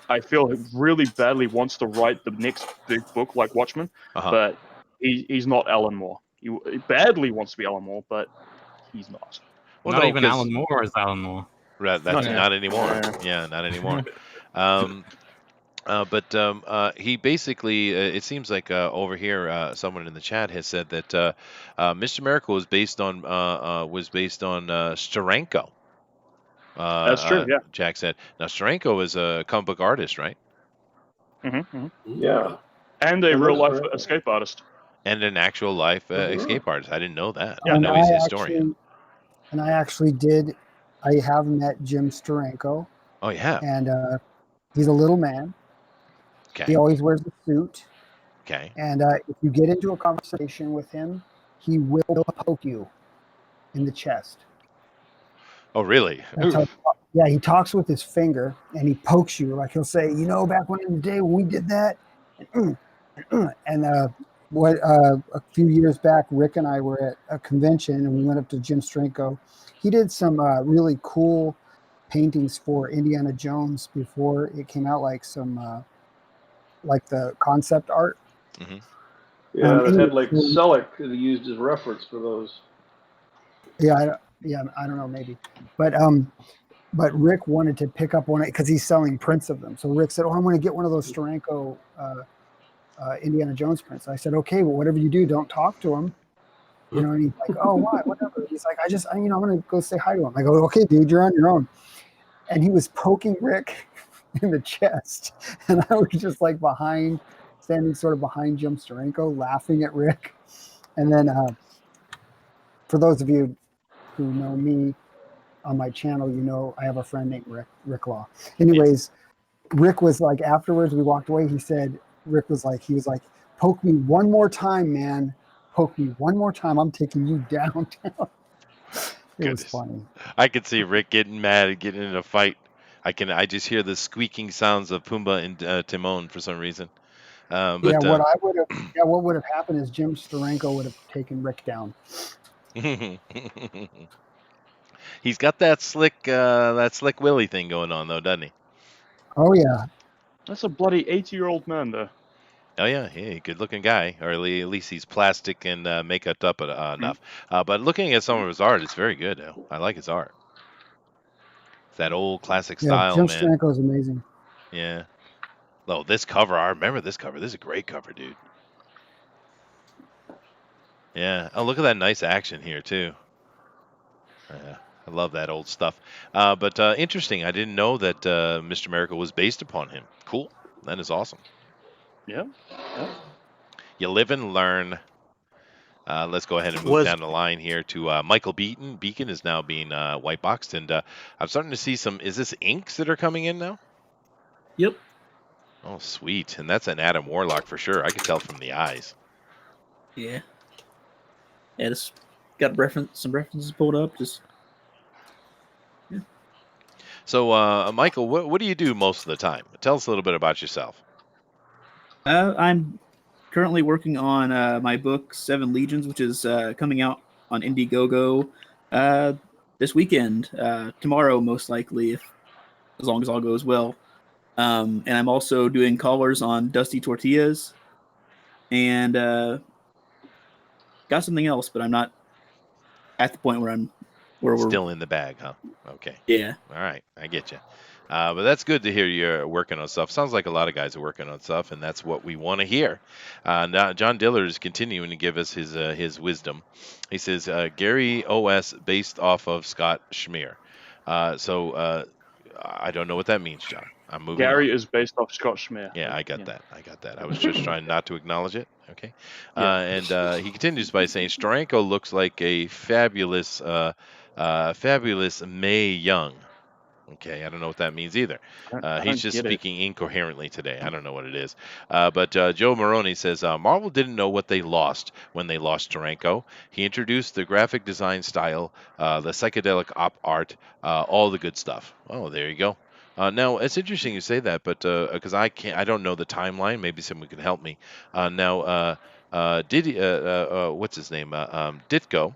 I feel, really badly wants to write the next big book like Watchmen, but he's not Alan Moore. He badly wants to be Alan Moore, but he's not. Well, not even Alan Moore is Alan Moore. Right, that's not anymore. Yeah, not anymore. But he basically, it seems like over here, someone in the chat has said that Mr. Miracle was based on Steranko. That's true. Yeah. Jack said. Now Steranko is a comic book artist, right? Yeah. And a real life escape artist. And an actual life escape artist. I didn't know that. Yeah, I know he's a historian. I have met Jim Steranko. Oh, yeah. And he's a little man. Okay. He always wears a suit. Okay. And if you get into a conversation with him, he will poke you in the chest. Oh, really? That's how, Oof. yeah, he talks with his finger and he pokes you. Like he'll say, back when in the day when we did that, and a few years back, Rick and I were at a convention and we went up to Jim Strenko. He did some really cool paintings for Indiana Jones before it came out, like some like the concept art. Hmm. Yeah, that had like Anyway, Selleck that he used as reference for those. yeah, I don't know, maybe, but Rick wanted to pick up one because he's selling prints of them. So Rick said, "Oh, I'm going to get one of those Steranko Indiana Jones prints." I said, "Okay, well, whatever you do, don't talk to him." And he's like, "Oh, why? Whatever." He's like, I'm going to go say hi to him." I go, "Okay, dude, you're on your own." And he was poking Rick in the chest, and I was just like standing sort of behind Jim Steranko, laughing at Rick. And then, for those of you who know me on my channel, I have a friend named Rick Law. Anyways, Rick was like, afterwards we walked away, Rick was like, "Poke me one more time, man. Poke me one more time. I'm taking you downtown." It was funny. I could see Rick getting mad and getting in a fight. I just hear the squeaking sounds of Pumbaa and Timon for some reason. Yeah, But what would have happened is Jim Steranko would have taken Rick down. he's got that slick Willie thing going on though, doesn't he? Oh yeah. That's a bloody 80-year-old man there. Oh yeah, good looking guy, or at least he's plastic and makeup up enough. But looking at some of his art, it's very good. I like his art. It's that old classic Yeah, style, Jim man. Steranko is amazing. Yeah. Oh, this cover, I remember this cover. This is a great cover, dude. Yeah. Oh, look at that nice action here too. I love that old stuff. But interesting. I didn't know that Mr. Miracle was based upon him. Cool. That is awesome. Yeah. You live and learn. Let's go ahead and move down the line here to Michael Beacon. Beacon is now being white boxed, and I'm starting to see some. Is this inks that are coming in now? Yep. Oh, sweet. And that's an Adam Warlock for sure. I could tell from the eyes. Yeah. Yeah, just got some references pulled up. Just yeah. So, Michael, what do you do most of the time? Tell us a little bit about yourself. I'm currently working on my book Seven Legions, which is coming out on Indiegogo this weekend, tomorrow most likely, as long as all goes well. And I'm also doing callers on Dusty Tortillas, and got something else, but I'm not at the point where we're Still in the bag, huh? Okay. Yeah. All right, I get you. But that's good to hear you're working on stuff. Sounds like a lot of guys are working on stuff, and that's what we want to hear. Now, John Dillard is continuing to give us his wisdom. He says Gary OS based off of Scott Schmier. So I don't know what that means, John. I'm moving Gary on. is based off Scott Schmier. Yeah, I got that. I was just trying not to acknowledge it. Okay. Yeah. And he continues by saying Steranko looks like a fabulous Mae Young. Okay, I don't know what that means either. He's just speaking incoherently today. I don't know what it is. But Joe Maroney says Marvel didn't know what they lost when they lost Steranko. He introduced the graphic design style, the psychedelic op art, all the good stuff. Oh, there you go. Now it's interesting you say that, but because I don't know the timeline. Maybe someone can help me. What's his name? Ditko.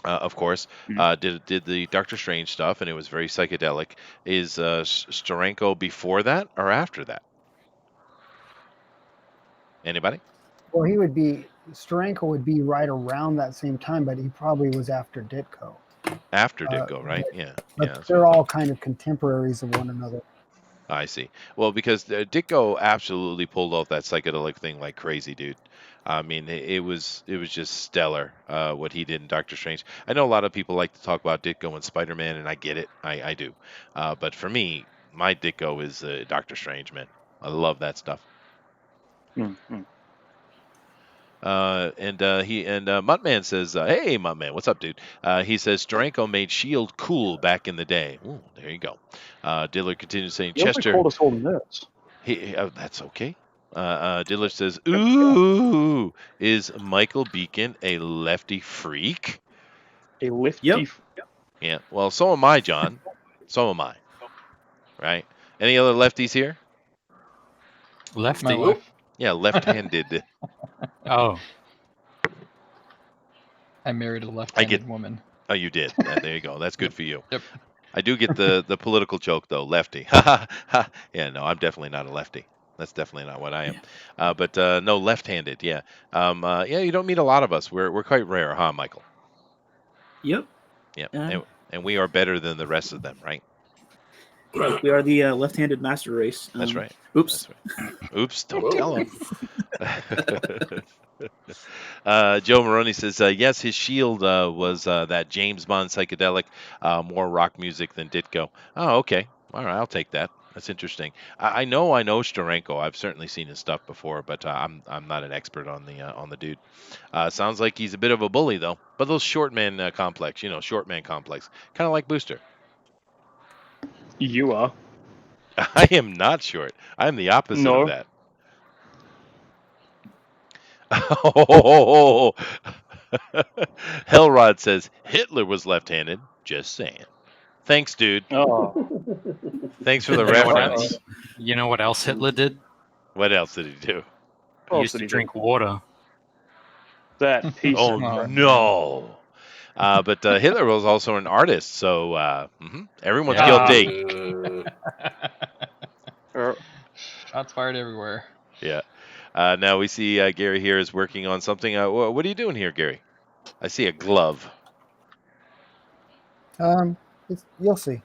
Of course, did the Doctor Strange stuff, and it was very psychedelic. Is Steranko before that or after that? Anybody? Well, Steranko would be right around that same time, but he probably was after Ditko. After Ditko, right? But they're all kind of contemporaries of one another. I see. Well, because Ditko absolutely pulled off that psychedelic thing like crazy, dude. I mean, it was just stellar what he did in Doctor Strange. I know a lot of people like to talk about Ditko and Spider-Man, and I get it. I do. But for me, my Ditko is Doctor Strange, man. I love that stuff. Mm-hmm. Muttman says, "Hey, Muttman, what's up, dude?" He says Steranko made Shield cool back in the day. Ooh, there you go. Dillard continues saying, "Chester." Called us all nerds. That's okay. Dillard says, "Ooh, is Michael Beacon a lefty freak?" A lefty. Yep. Yeah. Well, so am I, John. So am I. Right. Any other lefties here? My Lefty. wife. Yeah, left-handed. Oh, I married a I left-handed get. woman. Oh, you did. There you go. That's good for you. Yep. I do get the political joke though, lefty. Ha ha ha. Yeah, no, I'm definitely not a lefty. That's definitely not what I am. But no, left-handed. Yeah. Yeah, you don't meet a lot of us. We're quite rare, huh, Michael? Yep. Yeah. Uh, And we are better than the rest of them, right? right. We are the left-handed master race. That's right. Oops. That's right. Oops! Don't Whoa. tell him. Joe Maroney says, yes, his shield was that James Bond psychedelic, more rock music than Ditko. Oh, okay. All right, I'll take that. That's interesting. I know Steranko. I've certainly seen his stuff before, but I'm not an expert on the dude. Sounds like he's a bit of a bully though. But those short man complex, short man complex, kind of like Booster. You are. I am not short. I'm the opposite of No. that. Oh, Hellrod says Hitler was left-handed. Just saying. Thanks, dude. Oh. Thanks for the You know what reference. else? You know what else Hitler did? What else did he do? He used to drink water. That piece Oh of crap. no! But Hitler was also an artist, so everyone's Yeah. guilty. Shots fired everywhere. Yeah. Now we see Gary here is working on something. What are you doing here, Gary? I see a glove. You'll see.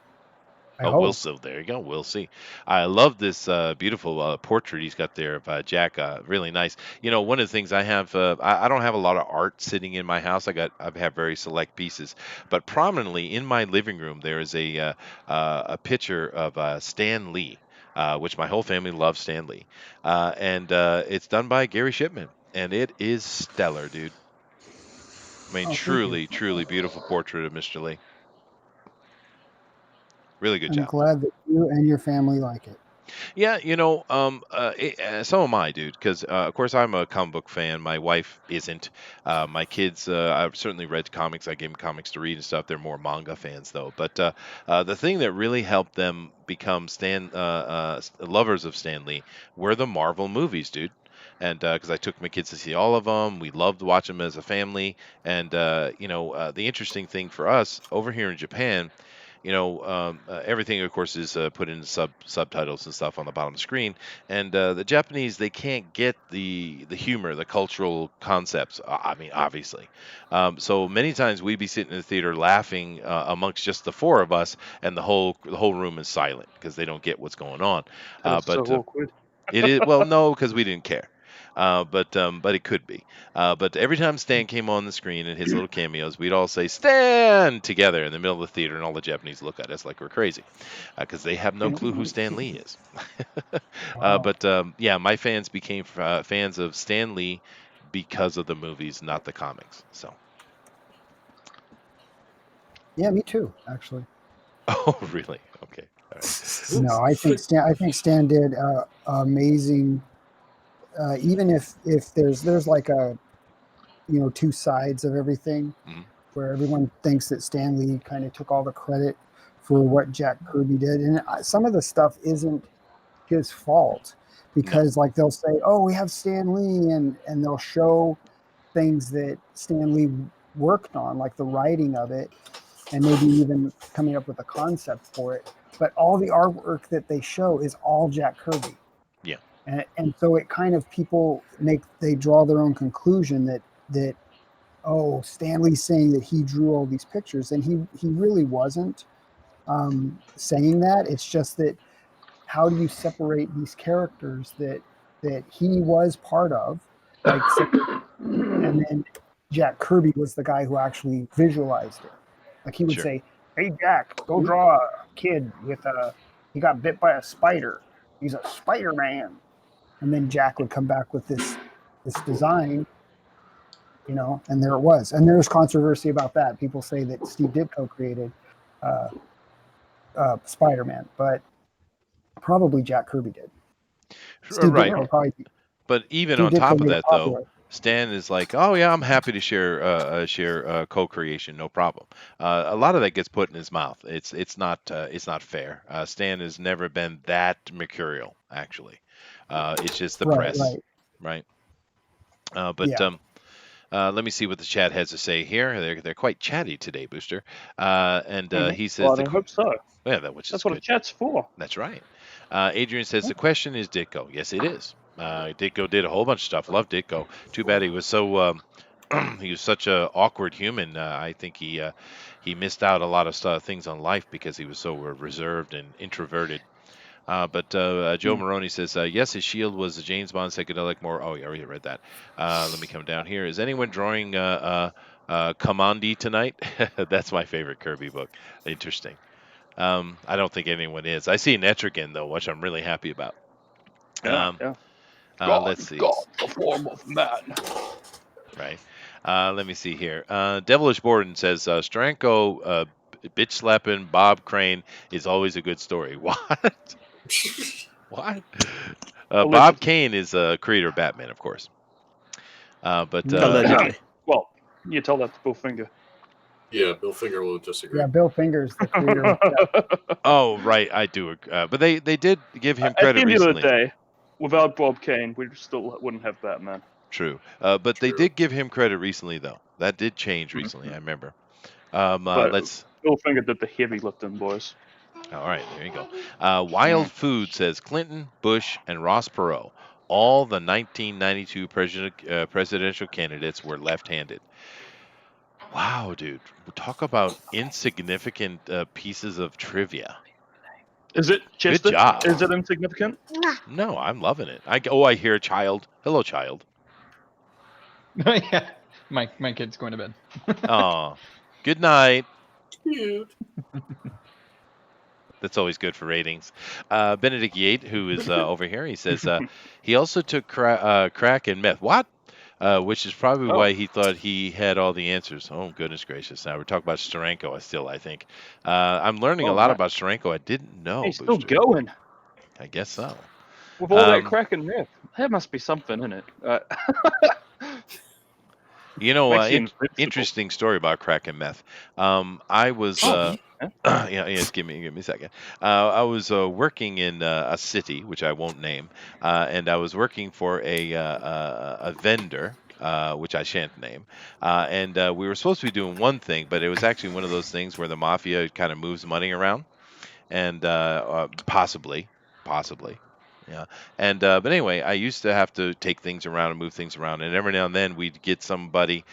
I Oh, hope. we'll see. There you go. We'll see. I love this beautiful portrait he's got there of Jack. Really nice. One of the things I have, I don't have a lot of art sitting in my house. I have very select pieces, but prominently in my living room there is a picture of Stan Lee, which my whole family loves Stan Lee, and it's done by Gary Shipman, and it is stellar, dude. I mean, Oh, thank you. truly, truly beautiful portrait of Mr. Lee. Really good I'm job. glad that you and your family like it. Yeah, so am I, dude. Because of course I'm a comic book fan. My wife isn't. My kids, I've certainly read comics. I gave them comics to read and stuff. They're more manga fans though. But the thing that really helped them become lovers of Stan Lee were the Marvel movies, dude. And because I took my kids to see all of them, we loved watching them as a family. And the interesting thing for us over here in Japan, everything of course is put in subtitles and stuff on the bottom of the screen, and the Japanese, they can't get the humor, the cultural concepts. I mean, obviously, so many times we'd be sitting in the theater laughing amongst just the four of us, and the whole room is silent because they don't get what's going on. That's But so awkward. it is, well, no, because we didn't care. But it could be. But every time Stan came on the screen in his little cameos, we'd all say "Stan" together in the middle of the theater, and all the Japanese look at us like we're crazy because they have no clue who Stan Lee is. But yeah, my fans became fans of Stan Lee because of the movies, not the comics. So. Yeah, me too, actually. Oh, really? Okay. All right. No, I think Stan did amazing. Even if there's like a two sides of everything, Mhm. where everyone thinks that Stan Lee kind of took all the credit for what Jack Kirby did, and some of the stuff isn't his fault because like they'll say, oh, we have Stan Lee, and they'll show things that Stan Lee worked on, like the writing of it, and maybe even coming up with a concept for it. But all the artwork that they show is all Jack Kirby. Yeah. And so it kind of they draw their own conclusion that oh, Stanley's saying that he drew all these pictures, and he really wasn't saying that. It's just that how do you separate these characters that he was part of, like, and then Jack Kirby was the guy who actually visualized it. Like he would Sure. say, "Hey Jack, go draw a kid with he got bit by a spider. He's a Spider-Man." And then Jack would come back with this design, and there it was. And there's controversy about that. People say that Steve Ditko created Spider-Man, but probably Jack Kirby did. Right. But even Steve on top Ditko of made it that, though, popular. Stan is like, oh yeah, I'm happy to share co-creation, no problem. A lot of that gets put in his mouth. It's not fair. Stan has never been that mercurial, actually. It's just the Right, press, right. right? But Yeah. let me see what the chat has to say here. They're quite chatty today, Booster. And he says Well, I hope so. yeah, which is That's what a good. chat's for. That's right. Adrian says the question is Ditko. Yes, it is. Ditko did a whole bunch of stuff. Love Ditko. Too bad he was so he was such a awkward human. I think he missed out a lot of things on life because he was so reserved and introverted. But Joe Maroney says yes, his shield was a James Bond psychedelic. More. Oh, yeah, I already read that. Let me come down here. Is anyone drawing Kamandi tonight? That's my favorite Kirby book. Interesting. I don't think anyone is. I see an Etrigan though, which I'm really happy about. Yeah, yeah. Let's see. God, the form of man. Right. Let me see here. Devilish Borden says Stranko bitch slapping Bob Crane is always a good story. What? What? Bob Kane is a creator of Batman, of course. But Allegedly. Well, you tell that to Bill Finger. Yeah, Bill Finger will disagree. Yeah, Bill Finger's the creator. Of that. Oh, right, I do. But they did give him At credit the end recently. of the day, without Bob Kane, we still wouldn't have Batman. True. But they True. did give him credit recently, though. That did change recently, I remember. Let's. Bill Finger did the heavy lifting, boys. All right, there you go. Wild Food says Clinton, Bush, and Ross Perot, all the 1992 presidential candidates were left-handed. Wow, dude. Talk about insignificant pieces of trivia. Is it, Chester? Good job. Is it insignificant? No, I'm loving it. I hear a child. Hello, child. Yeah, my kid's going to bed. Aw. Good night. Cute. That's always good for ratings. Benedict Yate, who is over here, he says he also took crack and meth. What? Which is probably why he thought he had all the answers. Oh, goodness gracious. Now we're talking about Steranko I think. I'm learning a lot about Steranko I didn't know. He's Booster. still going. I guess so. With all that crack and meth. There must be something in it. You know, interesting story about crack and meth. I was, give me a second. I was working in a city, which I won't name, and I was working for a vendor, which I shan't name, and we were supposed to be doing one thing, but it was actually one of those things where the mafia kind of moves money around, and possibly. Yeah. And but anyway, I used to have to take things around and move things around, and every now and then we'd get somebody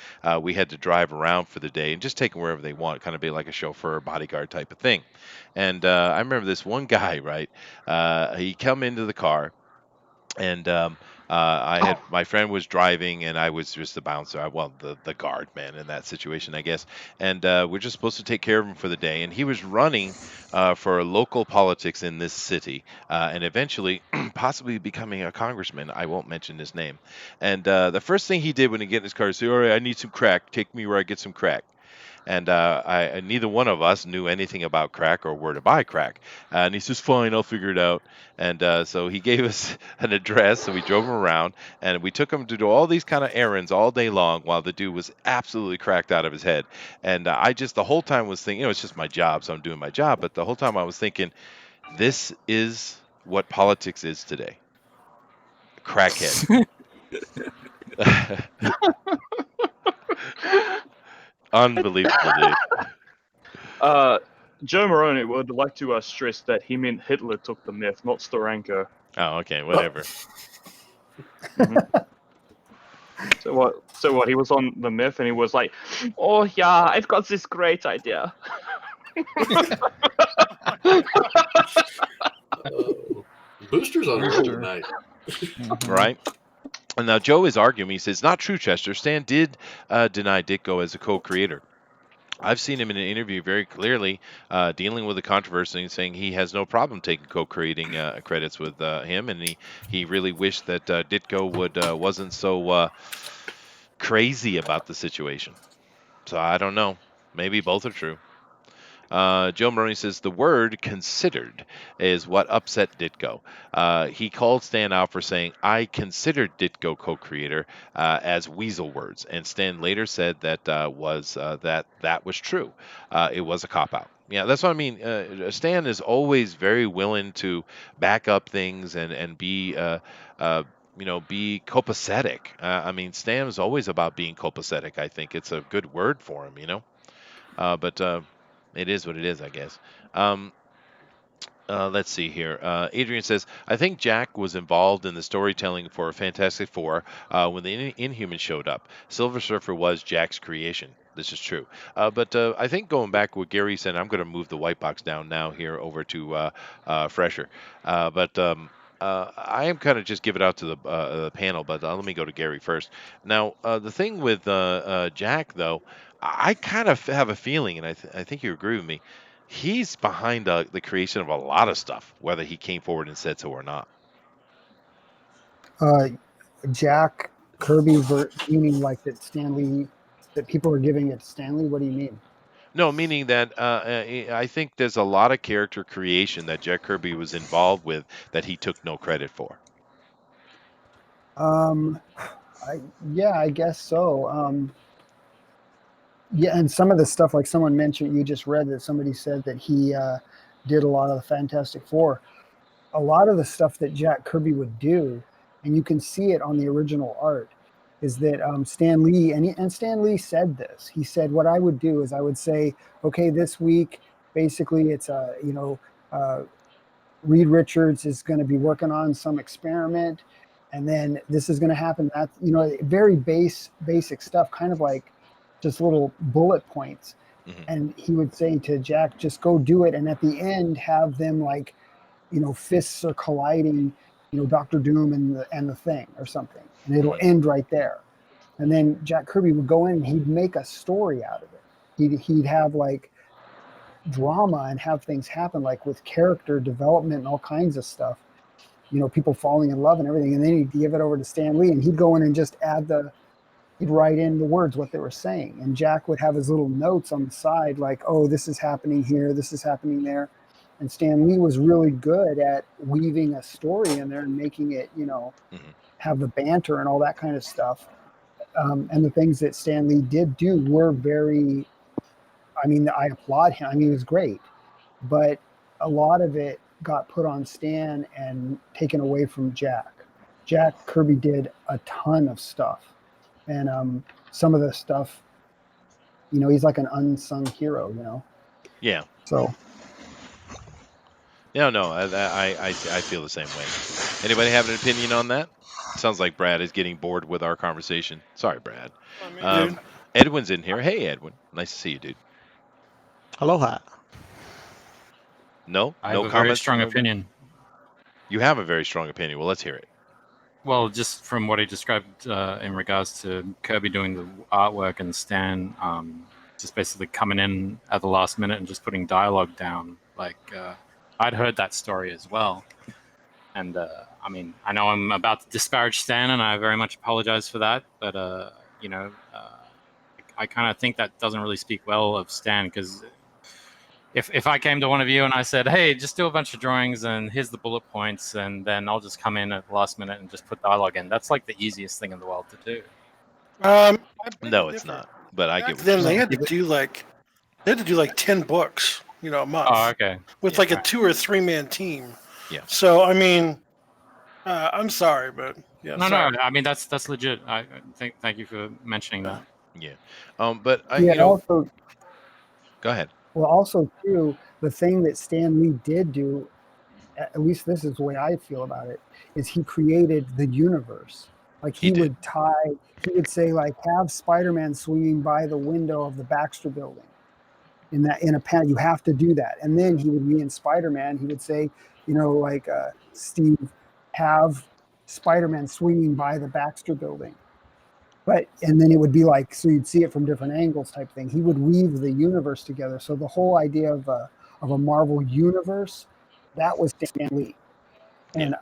we had to drive around for the day and just take them wherever they want, kind of be like a chauffeur or bodyguard type of thing. And I remember this one guy, right? He come into the car, and my friend was driving, and I was just the bouncer. The guard man in that situation, I guess. And we're just supposed to take care of him for the day. And he was running for local politics in this city, and eventually possibly becoming a congressman. I won't mention his name. And the first thing he did when he get in his car is say, "All right, I need some crack. Take me where I get some crack." And neither one of us knew anything about crack or where to buy crack. And he says, "Fine, I'll figure it out." And so he gave us an address, so we drove him around, and we took him to do all these kind of errands all day long while the dude was absolutely cracked out of his head. And I just the whole time was thinking, it's just my job, so I'm doing my job. But the whole time I was thinking, this is what politics is today. Crackhead. Unbelievable, dude. Joe Moroni would like to stress that he meant Hitler took the meth, not Steranko. Oh, okay, whatever. So what? He was on the meth and he was like, "Oh yeah, I've got this great idea." Booster's on roll tonight. Right. And now Joe is arguing. He says, "Not true, Chester. Stan did deny Ditko as a co-creator. I've seen him in an interview very clearly dealing with the controversy and saying he has no problem taking co-creating credits with him, and he really wished that Ditko wasn't so crazy about the situation. So I don't know. Maybe both are true. Joe Maroney says the word "considered" is what upset Ditko. He called Stan out for saying, "I considered Ditko co-creator," as weasel words, and Stan later said that that was true. It was a cop out. Yeah, that's what I mean. Stan is always very willing to back up things and be uh, be copacetic. I mean, Stan is always about being copacetic. I think it's a good word for him. But it is what it is, I guess. Um, let's see here. Adrian says, I think Jack was involved in the storytelling for Fantastic Four when the Inhumans showed up. Silver Surfer was Jack's creation. This is true. But I think going back what Gary said, I'm going to move the white box down now here over to Fresher. But I am kind of just give it out to the panel, but let me go to Gary first. Now, the thing with Jack, though, I kind of have a feeling, and I think you agree with me, he's behind the creation of a lot of stuff, whether he came forward and said so or not. Jack Kirby, meaning like that Stanley, that people are giving it to Stanley. What do you mean? No, meaning that I think there's a lot of character creation that Jack Kirby was involved with that he took no credit for. Yeah, I guess so. Yeah, and some of the stuff, like someone mentioned, you just read that somebody said that he did a lot of the Fantastic Four. A lot of the stuff that Jack Kirby would do, and you can see it on the original art, is that Stan Lee, and Stan Lee said this. He said, what I would do is I would say, okay, this week, basically it's Reed Richards is going to be working on some experiment, and then this is going to happen. That very basic stuff, kind of like just little bullet points. Mm-hmm. And he would say to Jack, just go do it, and at the end have them like, fists are colliding, Dr. Doom and the Thing or something, and it'll end right there. And then Jack Kirby would go in and he'd make a story out of it. He'd have like drama and have things happen, like with character development and all kinds of stuff, people falling in love and everything. And then he'd give it over to Stan Lee and he'd go in and just he'd write in the words, what they were saying. And Jack would have his little notes on the side, like, oh, this is happening here, this is happening there. And Stan Lee was really good at weaving a story in there and making it, have the banter and all that kind of stuff. And the things that Stan Lee did do were very, I applaud him. He was great. But a lot of it got put on Stan and taken away from Jack. Jack Kirby did a ton of stuff. And some of the stuff, he's like an unsung hero, Yeah. So. Yeah, no, I feel the same way. Anybody have an opinion on that? Sounds like Brad is getting bored with our conversation. Sorry, Brad. Edwin's in here. Hey, Edwin. Nice to see you, dude. Aloha. No? I no have a comments? very strong opinion. You have a very strong opinion. Well, let's hear it. Well, just from what he described in regards to Kirby doing the artwork and Stan just basically coming in at the last minute and just putting dialogue down. Like, I'd heard that story as well. And, I know I'm about to disparage Stan, and I very much apologize for that. But, I kind of think that doesn't really speak well of Stan, because if I came to one of you and I said, hey, just do a bunch of drawings and here's the bullet points, and then I'll just come in at the last minute and just put dialogue in, that's like the easiest thing in the world to do. No, it's not. But I get what then you're they saying. had to do like 10 books, a month. Oh, okay. With like a 2 or 3 man team. Yeah. So I'm sorry, but yeah. No, sorry. no. That's legit. I thank you for mentioning that. Yeah. But Also, go ahead. Well, also too, the thing that Stan Lee did do, at least this is the way I feel about it, is he created the universe. Like he would say like, have Spider-Man swinging by the window of the Baxter building in a panel. You have to do that. And then he would be in Spider-Man. He would say, Steve, have Spider-Man swinging by the Baxter building. And then it would be like, so you'd see it from different angles type thing. He would weave the universe together. So the whole idea of a Marvel universe, that was Stan Lee. And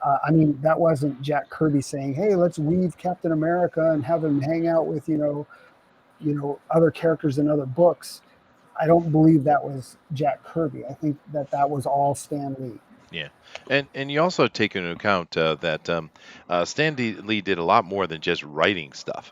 that wasn't Jack Kirby saying, hey, let's weave Captain America and have him hang out with, other characters in other books. I don't believe that was Jack Kirby. I think that was all Stan Lee. Yeah, and you also take into account that Stan Lee did a lot more than just writing stuff.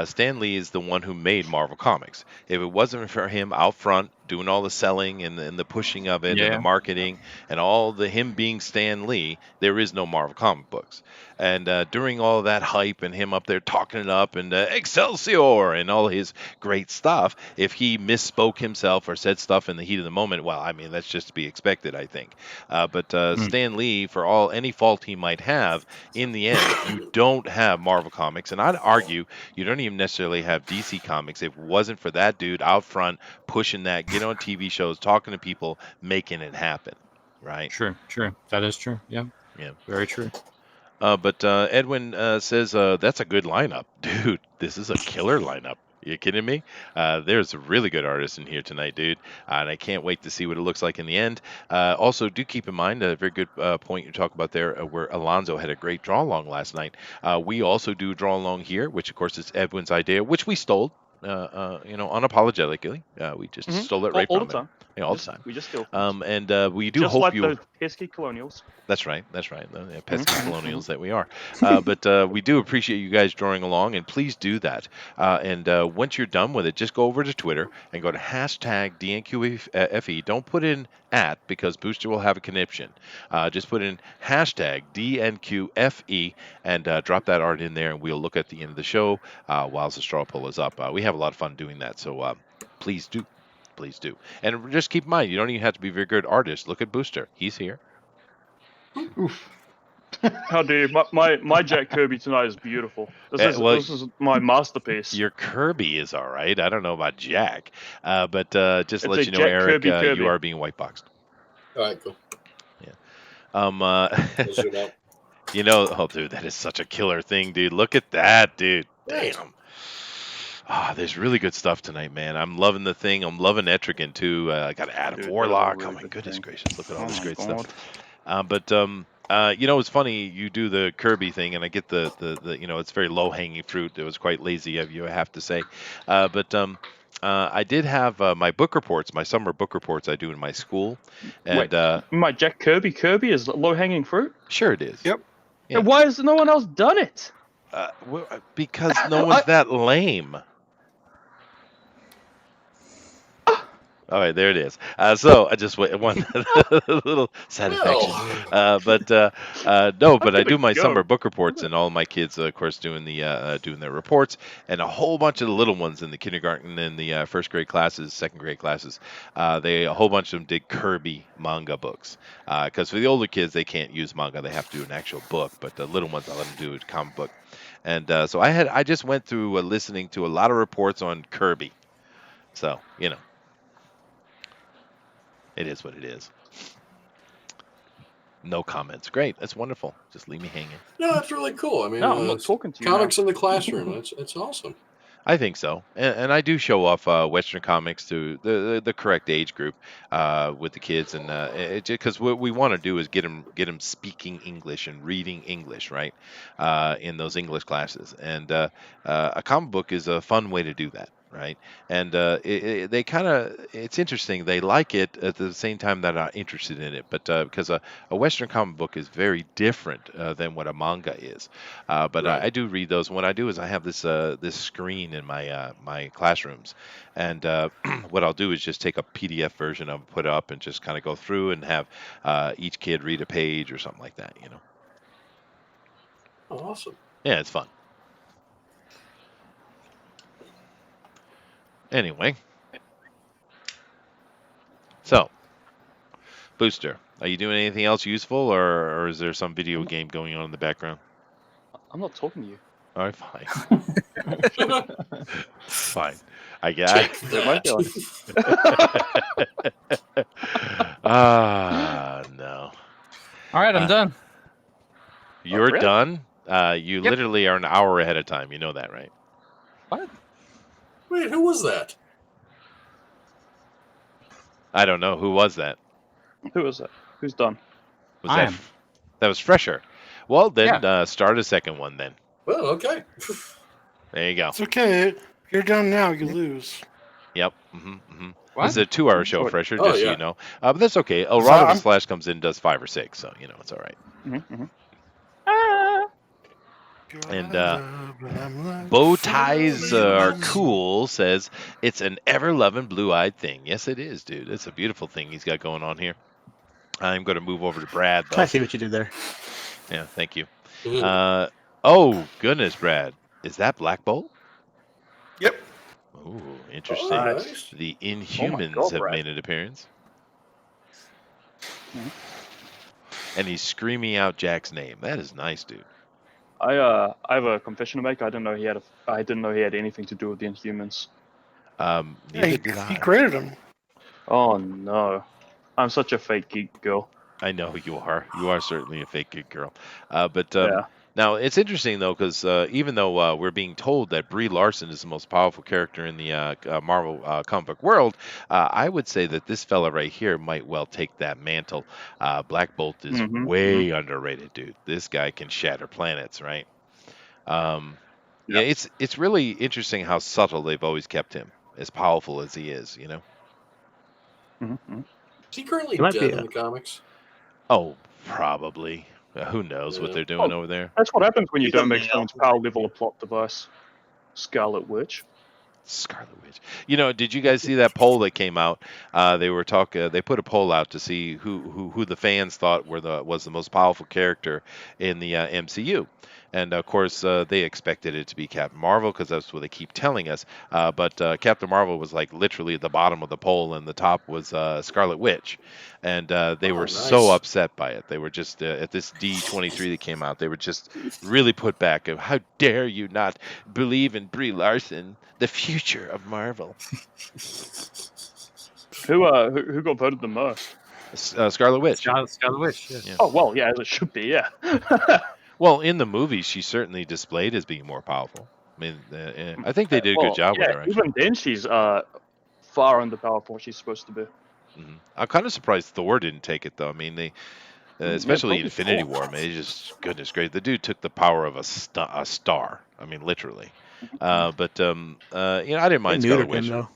Stan Lee is the one who made Marvel Comics. If it wasn't for him out front doing all the selling and the pushing of it and the Yeah. marketing and all the him being Stan Lee, there is no Marvel comic books. And during all that hype and him up there talking it up and Excelsior and all his great stuff, if he misspoke himself or said stuff in the heat of the moment, well, I mean, that's just to be expected, I think. But Stan Lee, for all any fault he might have, in the end, you don't have Marvel Comics, and I'd argue you don't even necessarily have DC Comics if it wasn't for that dude out front pushing that, get on TV shows, talking to people, making it happen, right? True. That is true. Yeah. Yeah. Very true. But Edwin says that's a good lineup, dude. This is a killer lineup. You kidding me? There's a really good artist in here tonight, dude, and I can't wait to see what it looks like in the end. Also, do keep in mind a very good point you talk about there, where Alonzo had a great draw along last night. We also do draw along here, which of course is Edwin's idea, which we stole. Unapologetically, we just stole it right all from the him. time. Yeah, all the time. We just steal. And we do Just hope like you. those pesky colonials. That's right. The pesky colonials that we are. But we do appreciate you guys drawing along, and please do that. And once you're done with it, just go over to Twitter and go to hashtag DNQFE. Don't put in @ because Booster will have a conniption. Just put in hashtag DNQFE and drop that art in there, and we'll look at the end of the show while the straw poll is up. We have a lot of fun doing that, so please do. Please do. And just keep in mind, you don't even have to be a very good artist. Look at Booster. He's here. Oof. How dare you? My Jack Kirby tonight is beautiful. This is my masterpiece. Your Kirby is all right. I don't know about Jack, but just to It's let a you know, Jack Eric, Kirby. you are being white boxed. All right, cool. Yeah. Zoom out. Oh, dude, that is such a killer thing, dude. Look at that, dude. Damn. There's really good stuff tonight, man. I'm loving the thing. I'm loving Etrigan too. I got Adam Dude, Warlock. really Oh my good goodness thing. gracious! Look at all Oh this my great God. stuff. It's funny you do the Kirby thing, and I get the it's very low hanging fruit. It was quite lazy of you, I have to say. But I did have my book reports, my summer book reports I do in my school, and Wait, my Jack Kirby is low hanging fruit. sure it is. Yep. Yeah. And why has no one else done it? Because no one's that lame. All right, there it is. So I just one little satisfaction. Well. But I do my go. summer book reports, and all my kids, of course, doing their reports, and a whole bunch of the little ones in the kindergarten and the first grade classes, second grade classes. A whole bunch of them did Kirby manga books, because for the older kids they can't use manga; they have to do an actual book. But the little ones, I let them do a comic book. And so I just went through listening to a lot of reports on Kirby. So it is what it is. No comments. Great. That's wonderful. Just leave me hanging. No, that's really cool. I mean, No, I'm not talking to you. comics in the classroom. It's awesome. I think so, and I do show off Western comics to the correct age group with the kids, and because what we want to do is get them speaking English and reading English, right, in those English classes, and a comic book is a fun way to do that, right? And they kind of, it's interesting. They like it at the same time that are interested in it, but because a Western comic book is very different than what a manga is. But Right. I do read those. And what I do is I have this screen in my classrooms, and what I'll do is just take a PDF version of it, put it up, and just kind of go through and have each kid read a page or something like that. Awesome. Yeah, it's fun. Anyway, so Booster, are you doing anything else useful, or is there some video game going on in the background? I'm not talking to you. All right, fine. Fine. I guess. Check It might be that. No. All right, I'm done. You're really? done? You Yep. literally are an hour ahead of time. You know that, right? What? Wait, who was that? I don't know. Who was that? Who is it? Who's done? Was I that am. that was Fresher? Well, then start a second one then. Well, okay. There you go. It's okay. If you're done now, you lose. Yep. This What? is a 2-hour show, Sure. Fresher, Oh, just so yeah. you know. But that's okay. So Erotimus I'm Flash comes in and does 5 or 6, so, it's all right. And Bow ties are cool, says it's an ever-loving blue-eyed thing. Yes, it is, dude. It's a beautiful thing he's got going on here. I'm going to move over to Brad, I though. see what you did there. Yeah, thank you. Ugh. Oh, goodness, Brad. Is that Black Bolt? Yep. Ooh, Oh, interesting. nice. The Oh my Inhumans God, have Brad. made an appearance. Mhm. And he's screaming out Jack's name. That is nice, dude. I have a confession to make. I didn't know he had anything to do with the Inhumans. Yeah, Neither did he I. created him. Oh no, I'm such a fake geek girl. I know you are. You are certainly a fake good girl. But Yeah. now it's interesting though, because even though we're being told that Brie Larson is the most powerful character in the Marvel comic book world, I would say that this fella right here might well take that mantle. Black Bolt is way underrated, dude. This guy can shatter planets, right? Yeah, Yeah. it's really interesting how subtle they've always kept him, as powerful as he is. Mhm. Is he currently He might be dead in a the comics? Oh, probably. Who knows what Yeah. they're doing Oh, over there? that's what happens when you He's a don't make male. someone's power level a plot device. Scarlet Witch. Scarlet Witch. Did you guys see that poll that came out? They were talking. They put a poll out to see who the fans thought was the most powerful character in the MCU, and of course they expected it to be Captain Marvel because that's what they keep telling us. But Captain Marvel was like literally at the bottom of the poll, and the top was Scarlet Witch, and they were Oh, so nice. upset by it. They were just at this D23 that came out. They were just really put back of how dare you not believe in Brie Larson, the future of Marvel. Who got voted the most? Scarlet Witch. Scarlet Witch. Yeah. Yeah. Oh well, yeah, as it should be. Yeah. Well, in the movie, she certainly displayed as being more powerful. I mean, I think they did a good Well, job with yeah. her, actually. Even then, she's far underpowered for what she's supposed to be. I'm kind of surprised Thor didn't take it, though. I mean, they, especially probably Infinity Thor. War. I mean, it's just goodness gracious. The dude took the power of a star. I mean, literally. But I didn't They mind Scarlet neutered him Witch. though.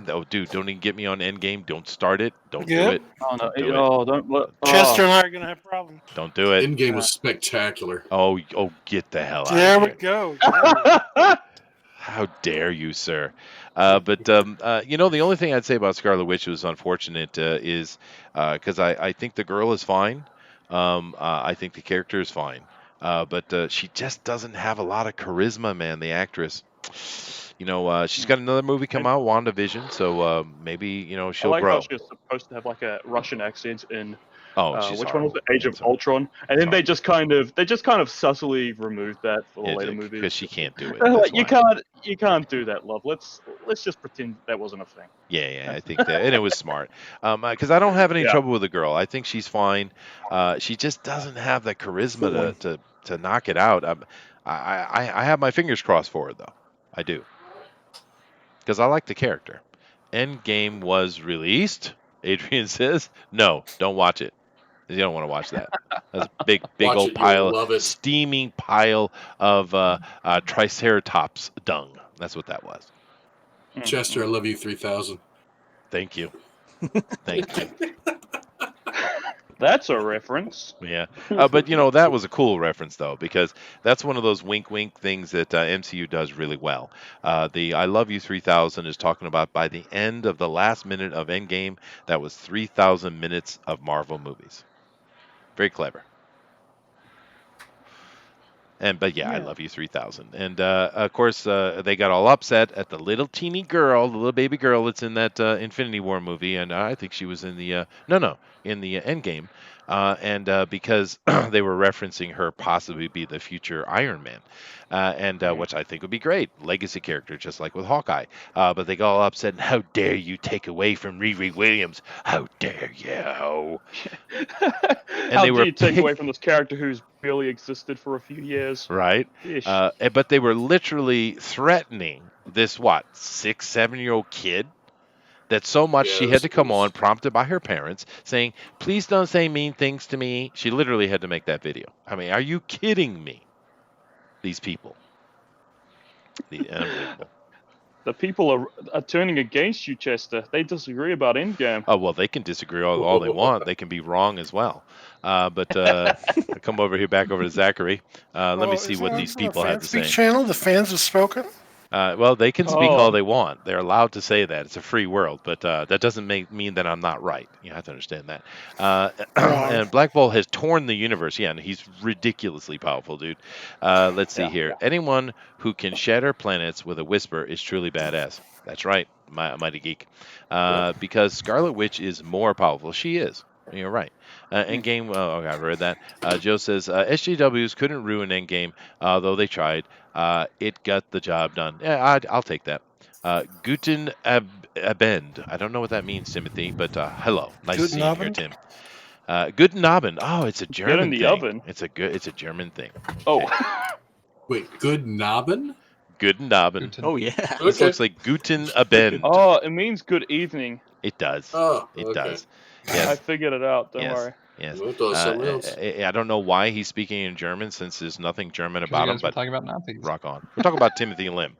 No, dude, don't even get me on Endgame. Don't start it. Don't do Yep. it. Oh no! Don't do it. Oh, don't let. Chester Oh, and I are gonna have problems. Don't do it. Endgame was spectacular. Oh, get the hell out There of we here. go. Yeah. How dare you, sir? But the only thing I'd say about Scarlet Witch was unfortunate is because I think the girl is fine. I think the character is fine. But she just doesn't have a lot of charisma, man. The actress. She's got another movie come out, WandaVision. So maybe I she'll like how grow. she's supposed to have like a Russian accent in Oh, she's which one was horrible. it? Age of It's horrible. Ultron, and then they just kind of subtly removed that for the later movies because she can't do it. They're That's like, you why. can't do that, love. Let's just pretend that wasn't a thing. Yeah, I think that, and it was smart. Because I don't have any Yeah. trouble with the girl. I think she's fine. She just doesn't have the charisma to knock it out. I have my fingers crossed for her though. I do, because I like the character. Endgame was released. Adrian says, "No, don't watch it. You don't want to watch that. That's a big Watch old it, you'll pile, love it. steaming pile of Triceratops dung. That's what that was. Chester, I love you 3000. Thank you. Thank you. That's a reference. Yeah, but that was a cool reference though, because that's one of those wink things that MCU does really well. The I Love You 3000 is talking about by the end of the last minute of Endgame, that was 3,000 minutes of Marvel movies. Very clever. But yeah, I Love You 3000. And of course, they got all upset at the little teeny girl, the little baby girl that's in that Infinity War movie, and I think she was in the in the Endgame, and because they were referencing her possibly be the future Iron Man, and which I think would be great, legacy character, just like with Hawkeye. But they got all upset. And how dare you take away from Riri Williams? How dare you? And How they do were you take away from this character who's barely existed for a few years? right? Ish. But they were literally threatening this 6, 7-year-old kid that so much Yeah, she had to come on, prompted by her parents, saying, "Please don't say mean things to me." She literally had to make that video. I mean, are you kidding me? These people, unbelievable. The people are turning against you, Chester. They disagree about Endgame. Oh, well, they can disagree all they want. They can be wrong as well. But I come over here, back over to Zachary. Let me see isn't what it these from the people have to Fanspeak say. channel? The fans have spoken. Well, they can speak all Oh. they want. They're allowed to say that. It's a free world, but that doesn't mean that I'm not right. You have to understand that. Wrong. And Black Bolt has torn the universe. Yeah, and he's ridiculously powerful, dude. Let's see Yeah, here. yeah. Anyone who can shatter planets with a whisper is truly badass. That's right, Mighty Geek. Because Scarlet Witch is more powerful. She is. You're right. Endgame. Oh, okay, I've read that. Joe says SJWs couldn't ruin Endgame, though they tried. It got the job done. Yeah, I'll take that. Guten Abend. I don't know what that means, Timothy, but hello. Nice Guten seeing you here, Abend? Tim. Guten Abend. Oh, it's a Get in German the thing. oven. It's a German thing. Oh. Okay. Wait, good nobbin? Guten Abend. Oh yeah. This Okay. looks like Guten Abend. Oh, it means good evening. It does. Oh, It okay. does. I Yes. figured it out. Don't Yes. worry. Yes. Well, it does something else. I don't know why he's speaking in German since there's nothing German Because you about him, guys were but talking about Nazis. rock on. We're talking about Timothy Lim.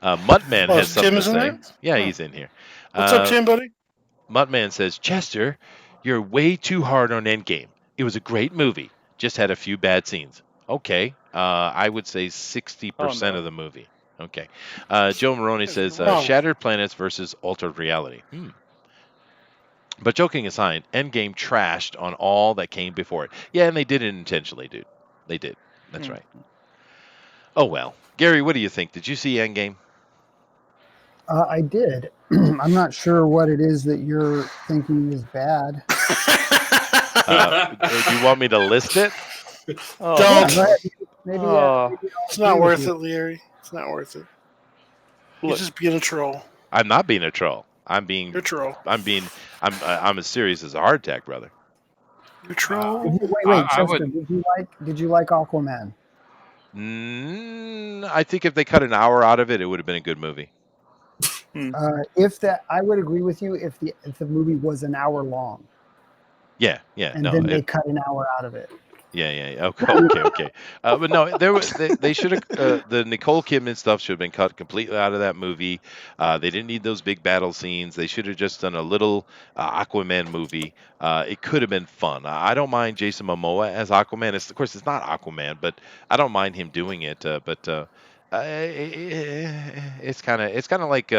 Muttman Oh, has something Tim to is in say. there? Yeah, Oh. he's in here. What's up, Tim, buddy? Muttman says, Chester, you're way too hard on Endgame. It was a great movie, just had a few bad scenes. Okay, I would say 60% of the movie. Okay. Joe Maroney Is says, wrong. Shattered Planets versus Altered Reality. But joking aside, Endgame trashed on all that came before it. Yeah, and they did it intentionally, dude. They did. That's right. Oh, well. Gary, what do you think? Did you see Endgame? I did. I'm not sure what it is that you're thinking is bad. Do you want me to list it? Oh, Don't. Yeah, go ahead. Maybe, Oh. maybe I'll It's not agree with worth you. it, Leary. It's not worth it. You're Look. just being a troll. I'm not being a troll. I'm You're a troll. I'm as serious as a heart attack, brother. You're a troll. Wait, I Chester, would- did you like Aquaman? I think if they cut an hour out of it, it would have been a good movie. I would agree with you if the movie was an hour long. Yeah. And then they cut an hour out of it. Yeah. Okay. But no, they should have the Nicole Kidman stuff should have been cut completely out of that movie. They didn't need those big battle scenes. They should have just done a little Aquaman movie. It could have been fun. I don't mind Jason Momoa as Aquaman. Of course, it's not Aquaman, but I don't mind him doing it. But it's kind of like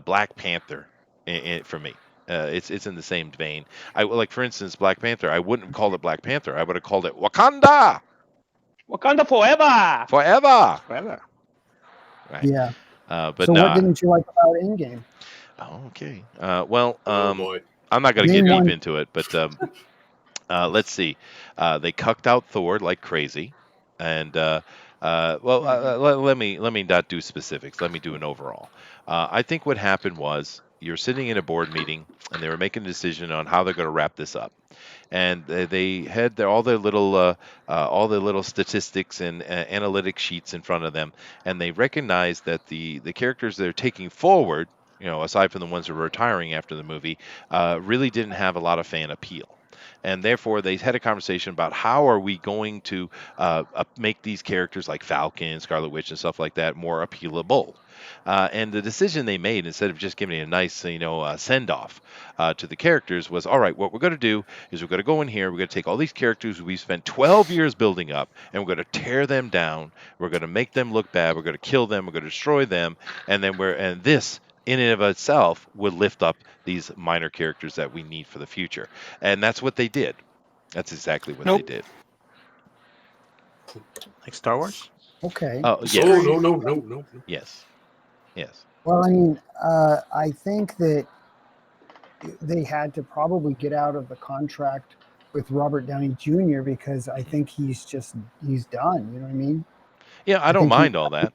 Black Panther for me. It's in the same vein. Like, for instance, Black Panther. I wouldn't have called it Black Panther. I would have called it Wakanda Wakanda forever. forever. Right. Yeah. But so no. what didn't you like about Endgame? Oh, okay. Oh boy. I'm not going to Name get one. deep into it, but let's see. They cucked out Thor like crazy, and let me not do specifics. Let me do an overall. I think what happened was you're sitting in a board meeting, and they were making a decision on how they're going to wrap this up, and they had all their little statistics and analytic sheets in front of them, and they recognized that the characters they're taking forward, aside from the ones who are retiring after the movie, really didn't have a lot of fan appeal. And therefore, they had a conversation about how are we going to make these characters like Falcon, Scarlet Witch, and stuff like that more appealable. And the decision they made, instead of just giving a nice, send-off to the characters, was, all right, what we're going to do is we're going to go in here, we're going to take all these characters we've spent 12 years building up, and we're going to tear them down, we're going to make them look bad, we're going to kill them, we're going to destroy them, and this in and of itself would lift up these minor characters that we need for the future. And that's what they did. That's exactly what they did. Like Star Wars? Okay. Oh, yes. Oh, no. Yes. Well, I mean, I think that they had to probably get out of the contract with Robert Downey Jr. because I think he's done. You know what I mean? Yeah, I don't mind all that.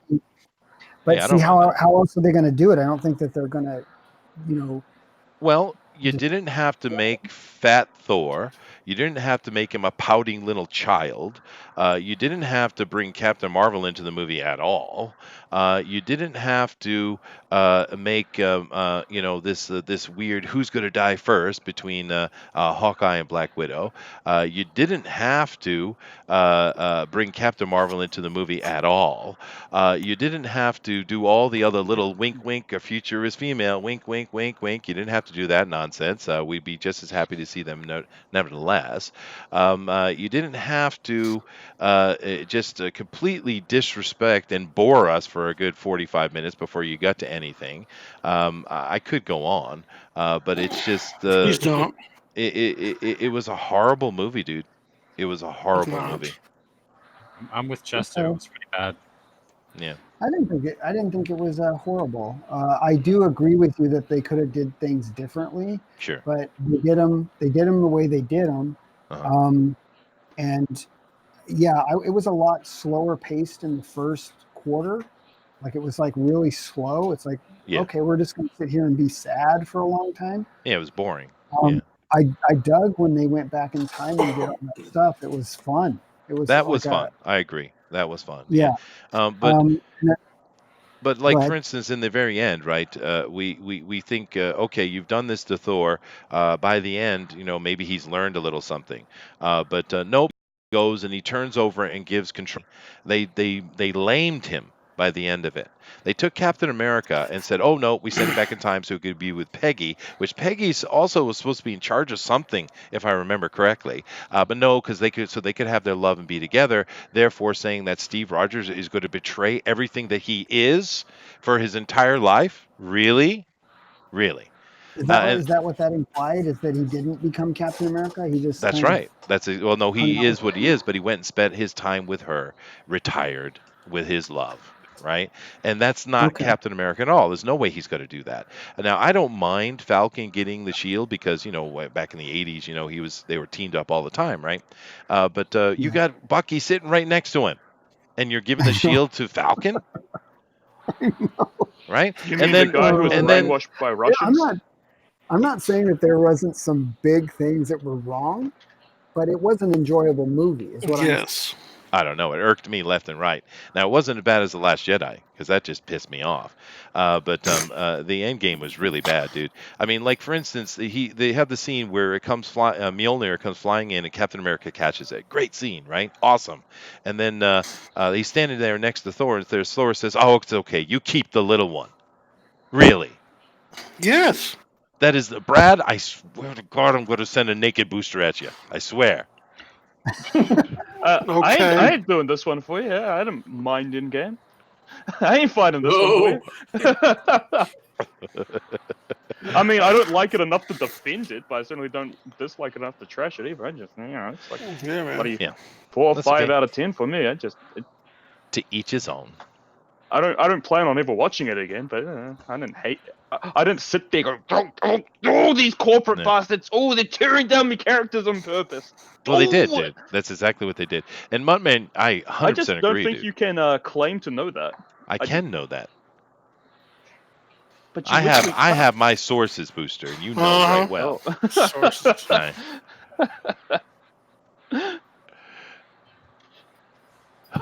But Yeah, I see, don't how mind else are they going to do it? I don't think that they're going to, Well, you didn't have to make Fat Thor. You didn't have to make him a pouting little child. You didn't have to bring Captain Marvel into the movie at all. You didn't have to make this weird who's going to die first between Hawkeye and Black Widow. You didn't have to bring Captain Marvel into the movie at all. You didn't have to do all the other little wink, wink, a future is female, wink, wink, wink, wink. You didn't have to do that nonsense. We'd be just as happy to see them nevertheless. You didn't have to just completely disrespect and bore us for a good 45 minutes before you got to anything. I could go on, but it's just Please don't. it was a horrible movie, dude. It was a horrible not. movie. I'm with Chester. It was pretty bad. Yeah. I didn't think it was horrible. I do agree with you that they could have did things differently, Sure. but they did them the way they did them. Uh-huh. And yeah, it was a lot slower paced in the first quarter. Like it was like really slow. It's like, Yeah. okay, we're just going to sit here and be sad for a long time. Yeah, it was boring. Um, I dug when they went back in time and did all that stuff. It was fun. It was That like was fun. I agree. That was fun. Yeah. But like for instance, in the very end, right? We think, okay, you've done this to Thor. By the end, maybe he's learned a little something. But nope, he goes and he turns over and gives control. They lamed him by the end of it. They took Captain America and said, "Oh no, we sent him back in time so he could be with Peggy," which Peggy's also was supposed to be in charge of something, if I remember correctly. But no, because they could have their love and be together. Therefore, saying that Steve Rogers is going to betray everything that he is for his entire life. Really? Is that what that implied? Is that he didn't become Captain America? He just That's right. Well, no, he is what he is, but he went and spent his time with her, retired with his love. Right, and that's not Captain America at all. There's no way he's going to do that. Now, I don't mind Falcon getting the shield because back in the '80s, they were teamed up all the time, right? But you got Bucky sitting right next to him, and you're giving the shield to Falcon, right? You mean the guy who was brainwashed by Russians? I'm not saying that there wasn't some big things that were wrong, but it was an enjoyable movie. Is what Yes. I don't know. It irked me left and right. Now, it wasn't as bad as The Last Jedi, because that just pissed me off. But the end game was really bad, dude. I mean, like, for instance, they have the scene where Mjolnir comes flying in and Captain America catches it. Great scene, right? Awesome. And then he's standing there next to Thor, and Thor says, "Oh, it's okay. You keep the little one." Really? Yes. That is Brad. I swear to God, I'm going to send a naked booster at you. I swear. I ain't doing this one for you. I didn't mind in game. I ain't fighting this one for you. I mean, I don't like it enough to defend it, but I certainly don't dislike it enough to trash it either. I just, it's like 4 or 5 out of 10 for me. To each his own. I don't plan on ever watching it again, but I didn't hate it. I didn't sit there going, oh, these corporate bastards, they're tearing down my characters on purpose. Well, they did, dude. That's exactly what they did. And Muttman, I 100% agree, I just don't think dude. you can claim to know that. I can know that. But I have my sources, Booster, and you know right well. Sources.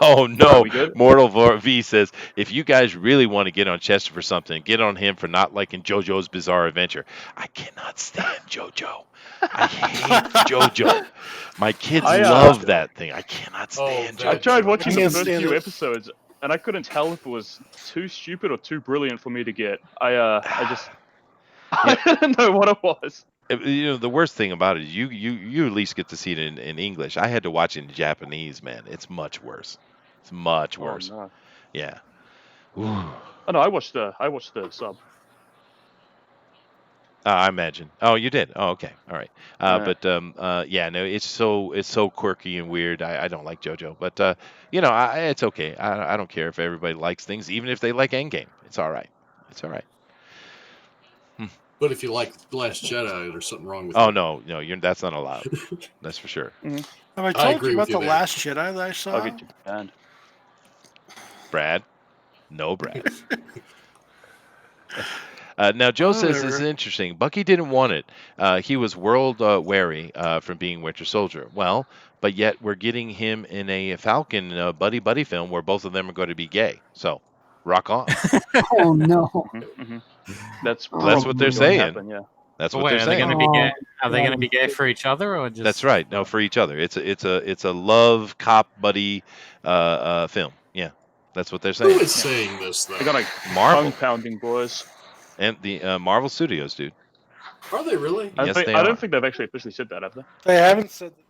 Oh no! Mortal V says, if you guys really want to get on Chester for something, get on him for not liking JoJo's Bizarre Adventure. I cannot stand JoJo. I hate JoJo. My kids love that thing. I cannot stand JoJo. I tried watching the first few episodes, and I couldn't tell if it was too stupid or too brilliant for me to get. I didn't know what it was. The worst thing about it is you at least get to see it in English. I had to watch it in Japanese, man. It's much worse. It's much worse. No. Yeah. Ooh. Oh no, I watched the sub. I imagine. Oh, you did. Oh, okay. All right. But no, it's so quirky and weird. I don't like JoJo, but it's okay. I don't care if everybody likes things, even if they like Endgame. It's all right. It's all right. But if you like The Last Jedi, there's something wrong with you. Oh, no, that's not allowed. That's for sure. Mm-hmm. Have I told you about The Last Jedi that I saw? I'll get you banned. Brad? No, Brad. Now, Joe says this is interesting. Bucky didn't want it. He was world weary from being Winter Soldier. Well, but yet we're getting him in a Falcon buddy film where both of them are going to be gay. So, rock on. Oh no. That's That's what they're going to saying. happen, yeah. That's But what wait, they're are they saying. going to be gay? Are they God, going to be gay for each other, or just? That's right. No, for each other. It's a love cop buddy film. Yeah, that's what they're Who saying. is saying this though? They're gonna Marvel tongue-pounding boys. and the Marvel Studios, dude. Are they really? I Yes, think they I are. don't think they've actually officially said that, have they? They haven't said that.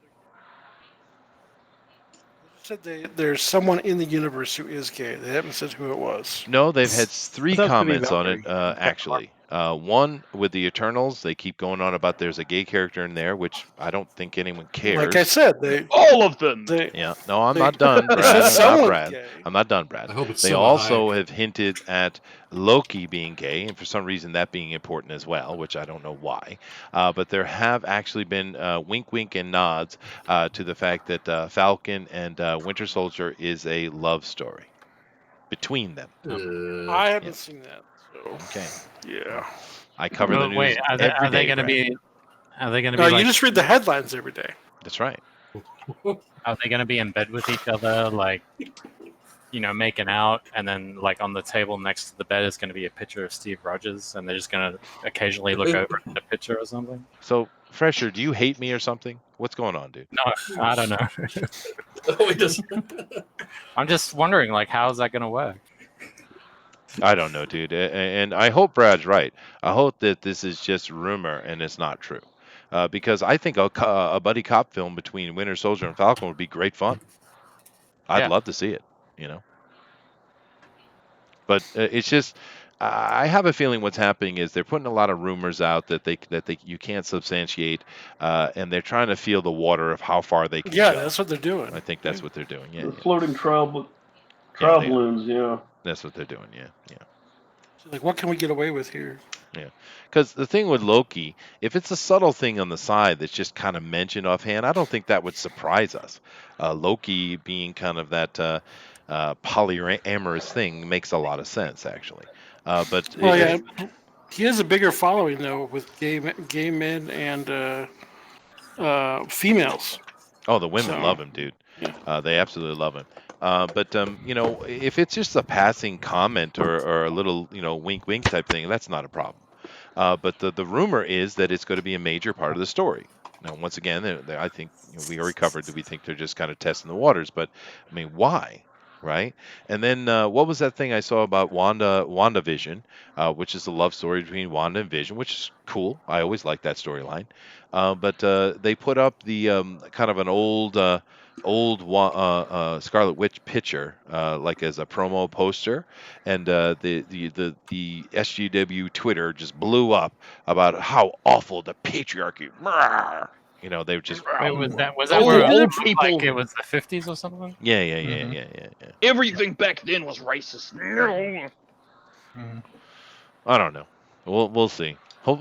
They just said there's someone in the universe who is gay. They haven't said who it was. No, they've had 3 thought it was gonna be comments on it, Valkyrie. actually. One with the Eternals, they keep going on about there's a gay character in there, which I don't think anyone cares. Like I said, they All of them. Yeah, no, I'm they- not done, they Brad. said I'm not someone's Brad. gay. I'm not done, Brad. I hope it's They Selma also Hayek. have hinted at Loki being gay, and for some reason that being important as well, which I don't know why. But there have actually been wink, wink, and nods to the fact that Falcon and Winter Soldier is a love story between them. I haven't yeah. seen that. So Okay, Yeah. I cover the Well, news wait, are they every day, going to Brad. be? Are they going to be no, like? you just read the headlines every day. That's right. Are they going to be in bed with each other, like, making out, and then like on the table next to the bed is going to be a picture of Steve Rogers, and they're just going to occasionally look over at the picture or something? So, Fresher, do you hate me or something? What's going on, dude? No, I don't know. Oh, he doesn't. I'm just wondering, like, how's that going to work? I don't know, dude. And I hope Brad's right. I hope that this is just rumor and it's not true. Because I think a buddy cop film between Winter Soldier and Falcon would be great fun. I'd Yeah. love to see it, But it's just, I have a feeling what's happening is they're putting a lot of rumors out that they you can't substantiate, and they're trying to feel the water of how far they can Yeah, go. that's what they're doing. I think that's what they're doing. Yeah, The yeah. floating trial they are. balloons, yeah. That's what they're doing. Yeah, yeah. So, like, what can we get away with here? Because the thing with Loki, if it's a subtle thing on the side that's just kind of mentioned offhand, I don't think that would surprise us. Loki being kind of that polyamorous thing makes a lot of sense, actually. But Well, yeah, he has a bigger following though with gay men and females. oh, the women So, love him, dude. yeah. They absolutely love him. But if it's just a passing comment or a little, wink, wink type thing, that's not a problem. But the rumor is that it's going to be a major part of the story. Now, once again, I think we already covered that we think they're just kind of testing the waters. But I mean, why, right? And then what was that thing I saw about WandaVision, which is the love story between Wanda and Vision, which is cool. I always like that storyline. But they put up the kind of an old Scarlet Witch picture, like as a promo poster, and the SGW Twitter just blew up about how awful the patriarchy. They were just Wait, was that Oh, where old it looked people. like it was the 50s or something? yeah. Everything back then was racist. No. I don't know. We'll see. Hope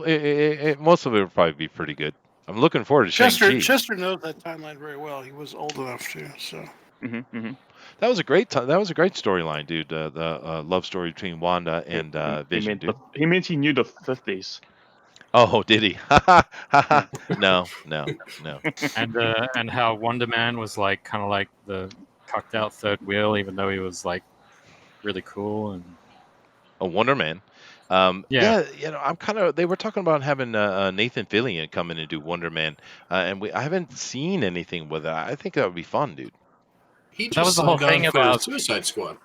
most of it will probably be pretty good. I'm looking forward to Shang-Chi. Chester knows that timeline very well. He was old enough to. So That was a great that was a great storyline, dude. The love story between Wanda and Vision, dude. He meant he knew the 50s. Oh, did he? No. And how Wonder Man was like kind of like the cocked out third wheel, even though he was like really cool and A Wonder Man. Yeah. I'm kind of. They were talking about having Nathan Fillion come in and do Wonder Man, and I haven't seen anything with it. I think that would be fun, dude. He That just was the whole signed on thing for about- Suicide Squad.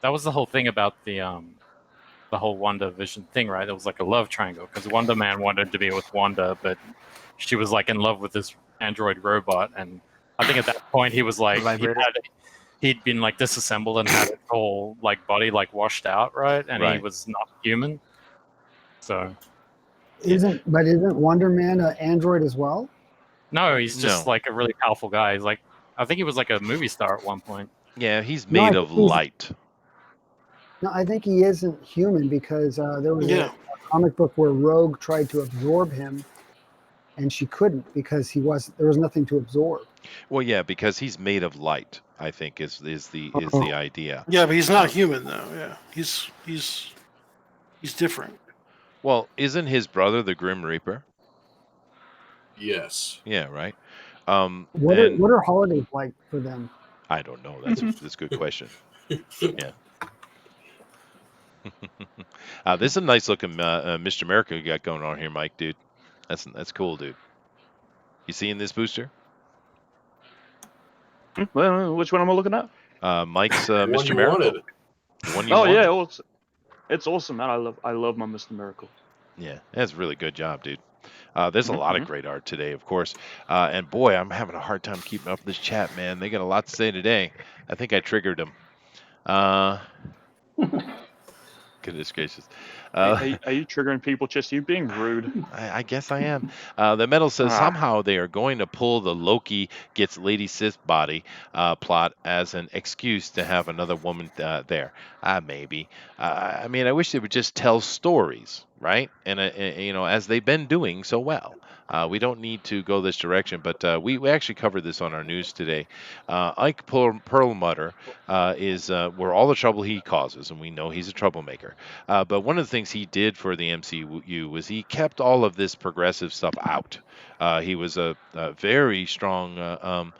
that was the whole thing about the whole Wanda Vision thing, right? It was like a love triangle because Wonder Man wanted to be with Wanda, but she was like in love with this android robot, and I think at that point he was like he'd been like disassembled and had his whole like body like washed out, right? And he Right. was not human. So Isn't Wonder Man an android as well? no, he's just No. like a really powerful guy. He's like, I think he was like a movie star at one point. Yeah, he's No, I made think of he's- light. No, I think he isn't human because there was Yeah. a comic book where Rogue tried to absorb him, and she couldn't because there was nothing to absorb. Well, yeah, because he's made of light. I think is the idea. yeah, but he's not human though. Yeah, he's different. Well, isn't his brother the Grim Reaper? Yes. Yeah, right. What and are holidays like for them? I don't know. That's a good question. Yeah. This is a nice looking Mr. America you got going on here, Mike, dude. That's cool, dude. You seeing this booster? Well, which one am I looking at? Mike's The one Mr. you Miracle. wanted. The one you Oh wanted. yeah, well, it's awesome, man. I love my Mr. Miracle. Yeah, that's a really good job, dude. There's a lot of great art today, of course. And boy, I'm having a hard time keeping up with this chat, man. They got a lot to say today. I think I triggered them. Goodness gracious. Are you triggering people, Chester? You being rude. I guess I am. The metal says somehow they are going to pull the Loki gets Lady Sif body plot as an excuse to have another woman there. Maybe. I mean, I wish they would just tell stories, right? And as they've been doing so well. We don't need to go this direction, but we actually covered this on our news today. Ike Perlmutter is where all the trouble he causes, and we know he's a troublemaker. But one of the things he did for the MCU was he kept all of this progressive stuff out. He was a very strong,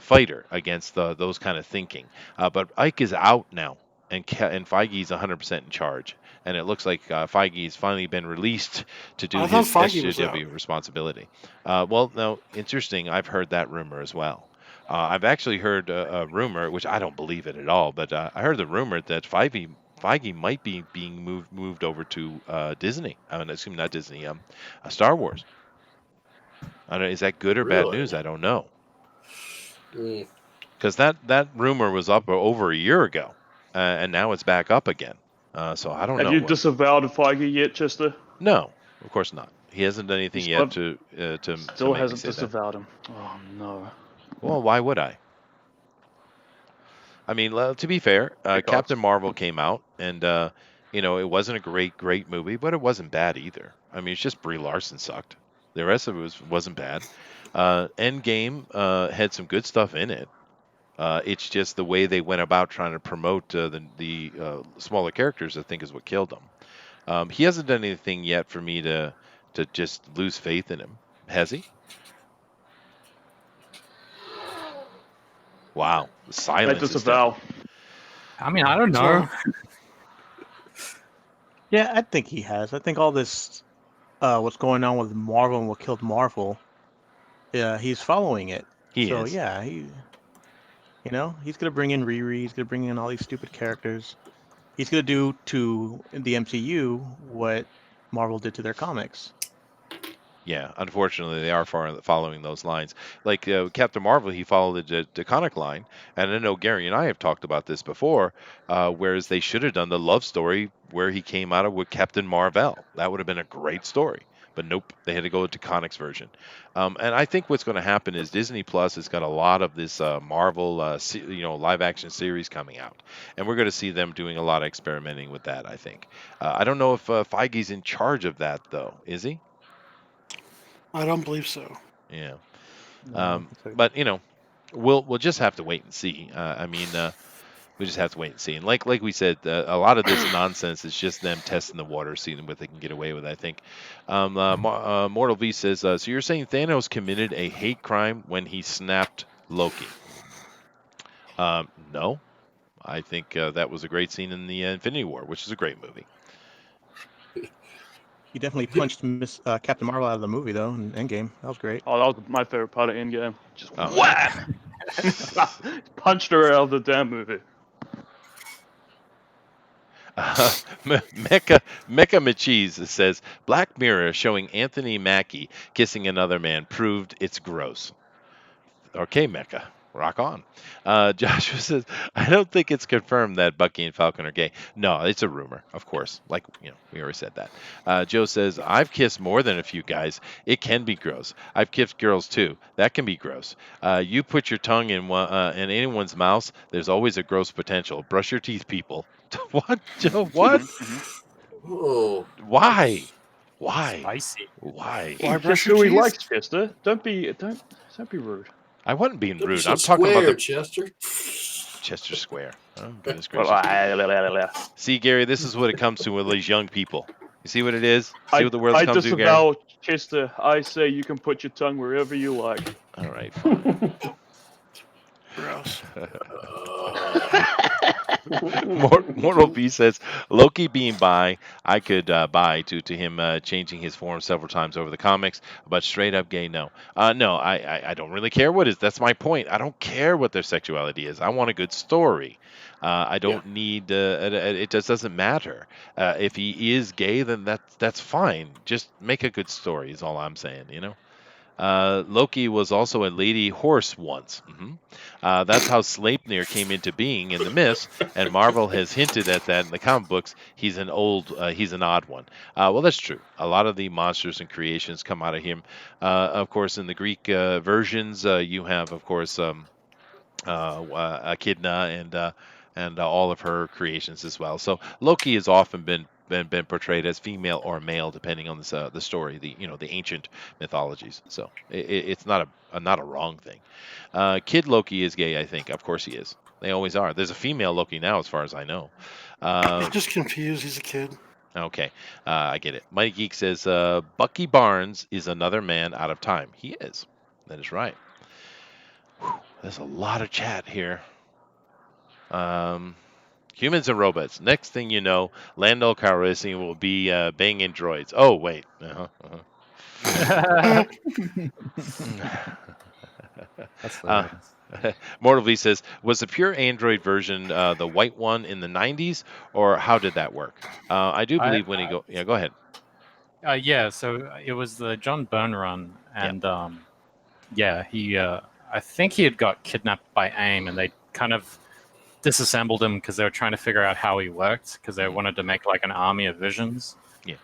fighter against those kind of thinking. But Ike is out now, and Feige's 100% in charge. And it looks like Feige's finally been released to do I his thought Feige was SJW responsibility. Well, no, interesting. I've heard that rumor as well. I've actually heard a rumor, which I don't believe it at all, but I heard the rumor that Feige might be being moved over to Disney. I mean, excuse me, not Disney. Star Wars. I don't know, is that good or bad Really? news? I don't know. Mm. Because that rumor was up over a year ago, and now it's back up again. So I don't know. Have you disavowed Feige yet, Chester? No, of course not. He hasn't done anything yet to Still make hasn't me say disavowed him. Oh no. that. Well, why would I? I mean, to be fair, Captain Marvel came out, and it wasn't a great movie, but it wasn't bad either. I mean, it's just Brie Larson sucked. The rest of it wasn't bad. Endgame had some good stuff in it. It's just the way they went about trying to promote the smaller characters, I think, is what killed them. He hasn't done anything yet for me to just lose faith in him, has he? Wow, the silence. I disavow. I mean, I don't know. Yeah, I think he has. I think all this, what's going on with Marvel and what killed Marvel, yeah, he's following it. He is. Yeah, he's gonna bring in Riri. He's gonna bring in all these stupid characters. He's gonna do to the MCU what Marvel did to their comics. Yeah, unfortunately, they are following those lines. Like Captain Marvel, he followed the DeConnick line, and I know Gary and I have talked about this before. Whereas they should have done the love story where he came out of with Captain Marvel. That would have been a great story. But nope, they had to go with DeConnick's version. And I think what's going to happen is Disney Plus has got a lot of this Marvel, live action series coming out, and we're going to see them doing a lot of experimenting with that. I think. I don't know if Feige's in charge of that though. Is he? I don't believe so. Yeah. No, But we'll just have to wait and see. We just have to wait and see. And like we said, a lot of this nonsense is just them testing the water, seeing what they can get away with. I think. Mortal V says, so you're saying Thanos committed a hate crime when he snapped Loki? No, I think that was a great scene in the Infinity War, which is a great movie. He definitely punched Captain Marvel out of the movie, though, in Endgame. That was great. Oh, that was my favorite part of Endgame. Just whack! Punched her out of the damn movie. Mecha Macheese says, Black Mirror showing Anthony Mackie kissing another man proved it's gross. Okay, Mecha. Rock on. Joshua says, I don't think it's confirmed that Bucky and Falcon are gay. No, it's a rumor, of course. Like, we already said that. Joe says, I've kissed more than a few guys. It can be gross. I've kissed girls too. That can be gross. You put your tongue in anyone's mouth, there's always a gross potential. Brush your teeth, people. What, Joe? What? Oh. Why? Why? Spicy. Why? Just who he likes, Chester. Don't be rude. I wasn't being rude. So I'm talking about the Chester. Chester Square. Oh, goodness gracious. See, Gary, this is what it comes to with these young people. You see what it is? See what the world's come to, Gary? I disavow Chester. I say you can put your tongue wherever you like. All right, fine. Gross. Mortal B says Loki being bi, I could buy to him changing his form several times over the comics, but straight up gay, no. No, I don't really care what is. That's my point. I don't care what their sexuality is. I want a good story. I don't need. It just doesn't matter. If he is gay, then that's fine. Just make a good story. Is all I'm saying. Loki was also a lady horse once. That's how Sleipnir came into being in the myths, and Marvel has hinted at that in the comic books. He's an odd one. Well, that's true. A lot of the monsters and creations come out of him. Of course, in the Greek versions, you have, of course, Echidna and all of her creations as well. So Loki has often been portrayed as female or male, depending on the story, the ancient mythologies. So it's not a wrong thing. Kid Loki is gay, I think. Of course he is. They always are. There's a female Loki now, as far as I know. I'm just confused. He's a kid. Okay, I get it. Mighty Geek says Bucky Barnes is another man out of time. He is. That is right. Whew, there's a lot of chat here. Humans and robots. Next thing you know, Lando Calrissian will be banging droids. Oh wait. That's hilarious. Mortal V says, was the pure Android version the white one in the 90s, or how did that work? I do believe when he go. Yeah, go ahead. Yeah, so it was the John Byrne run, and he. I think he had got kidnapped by AIM, and they kind of disassembled him because they were trying to figure out how he worked, because they wanted to make like an army of visions. Yeah.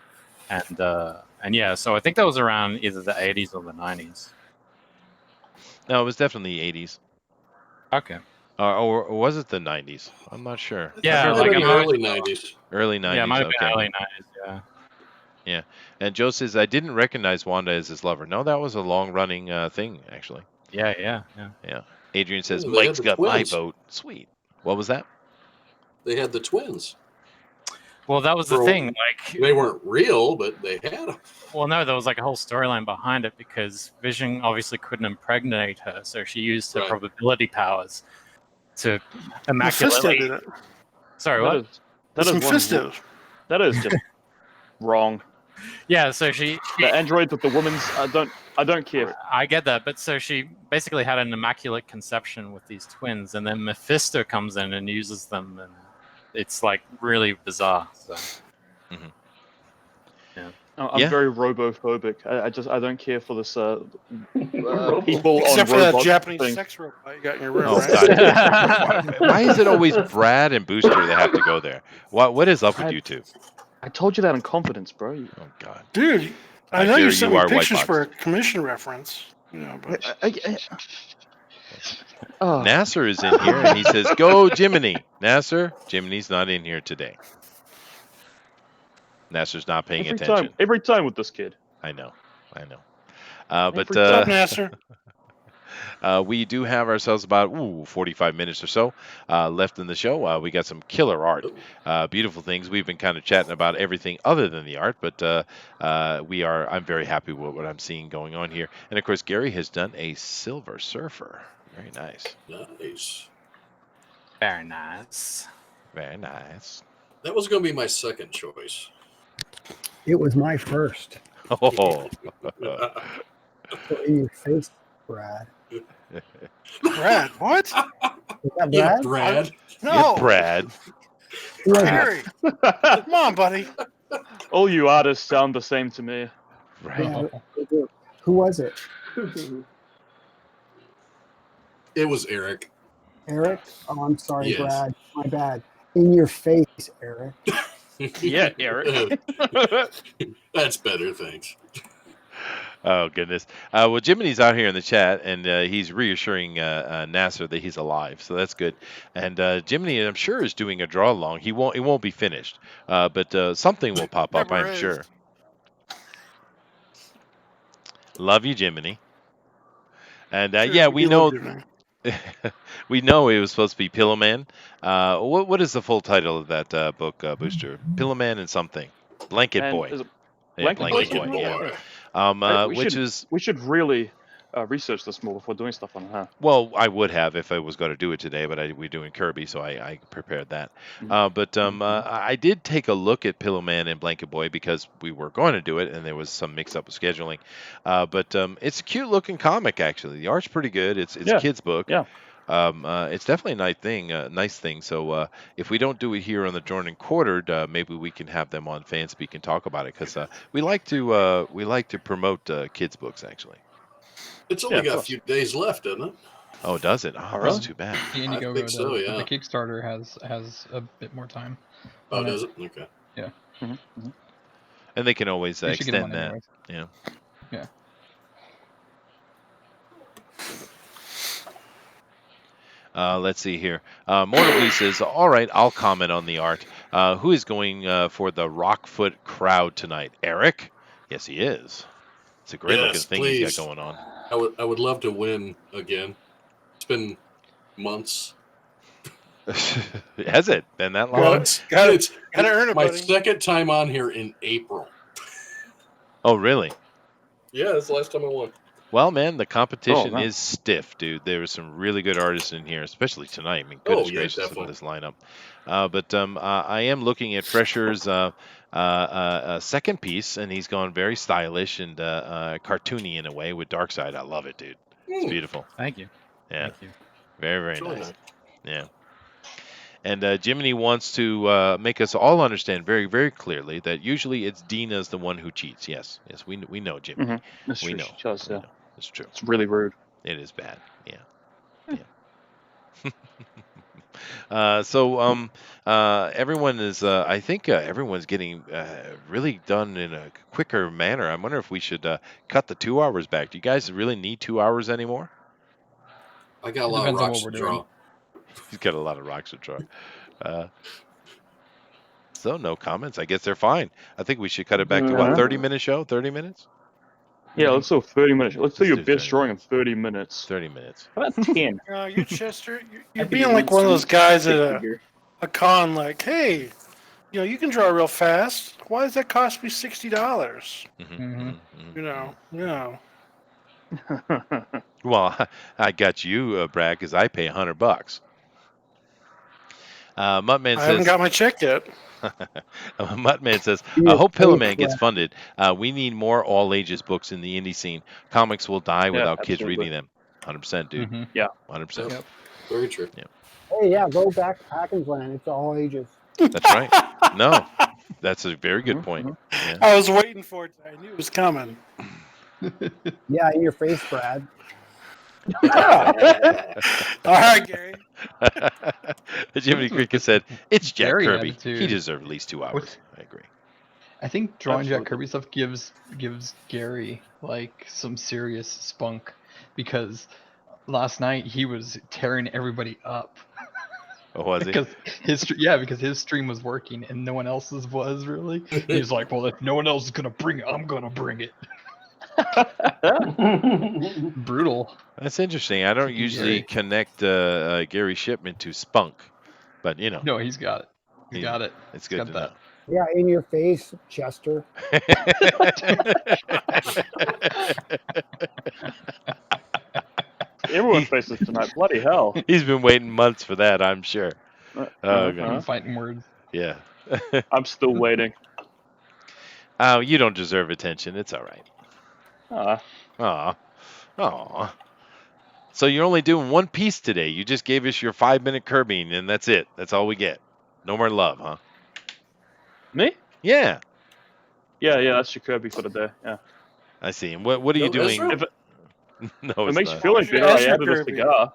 And yeah, so I think that was around either the 80s or the 90s. No, it was definitely the 80s. Okay. Or was it the 90s? I'm not sure. Yeah, like early 90s. Early 90s. Yeah, it might have okay. been early 90s. Yeah. Yeah. And Joe says, I didn't recognize Wanda as his lover. No, that was a long-running thing, actually. Yeah. Adrian says, Ooh, Mike's the got my twins. vote. Sweet. What was that? They had the twins. Well, that was the thing. Like, they weren't real, but they had them. Well, no, there was like a whole storyline behind it, because Vision obviously couldn't impregnate her, so she used her probability powers to immaculately. Mephisto did it. Sorry, what? That is Mephisto. That is just wrong. Yeah, so she The androids with the women's. I don't care. I get that, but so she basically had an immaculate conception with these twins, and then Mephisto comes in and uses them, and it's like really bizarre. So. Yeah. I'm very robophobic. I don't care for this people Except on for that robots Japanese thing. sex robot you got in your room, Oh, right? God. Why is it always Brad and Booster that have to go there? What is up with you two? I told you that in confidence, bro. Oh, God. Dude, I I know dare you sent you me are pictures White for a commission reference. But Nasser is in here, and he says, go Jiminy. Nasser, Jiminy's not in here today. Nasser's not paying attention. Every time with this kid. I know. What's up, Nasser? We do have ourselves about 45 minutes or so left in the show. We got some killer art, beautiful things. We've been kind of chatting about everything other than the art, but I'm very happy with what I'm seeing going on here. And of course, Gary has done a Silver Surfer. Very nice. Nice. Very nice. Very nice. That was going to be my second choice. It was my first. Oh. Put in your face, Brad. Brad, what? Is that Brad? Yeah, Brad. No. It's Brad. Who was it? Harry. Come on, buddy. All you artists sound the same to me. Right. Yeah, they do. Who was it? It was Eric. Eric? Oh, I'm sorry, Yes. Brad. My bad. In your face, Eric. Yeah, Eric. That's better, thanks. Oh, goodness. Well, Jiminy's out here in the chat, and he's reassuring Nasser that he's alive, so that's good. And Jiminy, I'm sure, is doing a draw along. It won't be finished, but something will pop up, Never I'm is. sure. Love you, Jiminy. And Sure, we you know will do, man. we know it was supposed to be Pillowman. What is the full title of that book, Booster? Pillowman and something. Blanket And Boy. is it Yeah, Blanket Boy. Yeah. Hey, Which is we should really research this more before doing stuff on it, huh? Well, I would have if I was going to do it today, but we're doing Kirby, so I prepared that. But I did take a look at Pillowman and Blanket Boy because we were going to do it, and there was some mix-up with scheduling. But it's a cute-looking comic, actually. The art's pretty good. It's a kid's book. Yeah. It's definitely a nice thing. So if we don't do it here on the Drawn and Quartered, maybe we can have them on Fanspeak and talk about it because we like to promote kids' books, actually. It's only got a few days left, doesn't it? Oh, does it? Oh, really? that's too bad. The I Indiegogo think so, does, yeah. but the Kickstarter has a bit more time. Oh, on does it? Okay. Yeah. And they can always You should get them extend on that. anyways. Yeah. Yeah. Let's see here. Mortal says, all right, I'll comment on the art. Who is going for the Rockfoot crowd tonight? Eric? Yes, he is. It's a great looking thing he's got going on. I would love to win again. It's been months. Has it been that long? Gotta earn it, my buddy. second time on here in April. Oh, really? Yeah, that's the last time I won. Well, man, the competition is stiff, dude. There were some really good artists in here, especially tonight. I mean, goodness gracious, look at this lineup. But I am looking at Fresher's second piece, and he's gone very stylish and cartoony in a way with Darkseid. I love it, dude. It's beautiful. Thank you. Yeah. Thank you. Very, very Really nice. nice. Yeah. And Jiminy wants to make us all understand very, very clearly that usually it's Dina's the one who cheats. Yes, we know, Jiminy. That's We true. know. She does, We yeah. know. It's true. It's really rude. It is bad. Yeah. So everyone is. I think everyone's getting really done in a quicker manner. I wonder if we should cut the 2 hours back. Do you guys really need 2 hours anymore? I got a lot of Depends on rocks what to we're doing. draw. He's got a lot of rocks to draw. So no comments. I guess they're fine. I think we should cut it back to what, 30-minute show? 30 minutes? Yeah, let's do 30 minutes. Let's do Let's your do best 30 drawing in 30 minutes. 30 minutes. How about 10? You Chester, you're I being think like one of those guys at figure. a con, like, hey, you can draw real fast. Why does that cost me $60? Well, I got you, Brad, because I pay $100. Muttman I haven't says. got my check yet. Muttman says, I hope Pillowman gets funded. We need more all ages books in the indie scene. Comics will die without kids reading them. 100%, dude. Yeah. 100%. Yep. Very true. Yeah. Hey, yeah, go back to Packing's Land. It's all ages. That's right. No, that's a very good point. Yeah. I was waiting for it. I knew it was coming. Yeah, in your face, Brad. All right, Gary. Jiminy Cricket said, it's Jack Gary Kirby. attitude. He deserved at least 2 hours. I agree. I think drawing Jack Absolutely. Kirby stuff gives Gary like some serious spunk, because last night he was tearing everybody up. Oh, was he? because his stream was working and no one else's was really. He's like, well, if no one else is gonna bring it, I'm gonna bring it. Brutal. That's interesting. I don't usually connect Gary Shipman to spunk, but No, he's got it. He's got it. It's He's good got to know. that. Yeah, in your face, Chester. Everyone faces tonight. Bloody hell. He's been waiting months for that, I'm sure. Oh, Uh-huh. God. Fighting words. Yeah. I'm still waiting. Oh, you don't deserve attention. It's all right. Ah. Aw. So you're only doing one piece today. You just gave us your 5-minute Kirby, and that's it. That's all we get. No more love, huh? Me? Yeah. Yeah, that's your Kirby for the day. Yeah. I see. And what are you No, doing? Ezra? If it, No, it it's makes you not. feel like better, I That's your added a Kirby. cigar.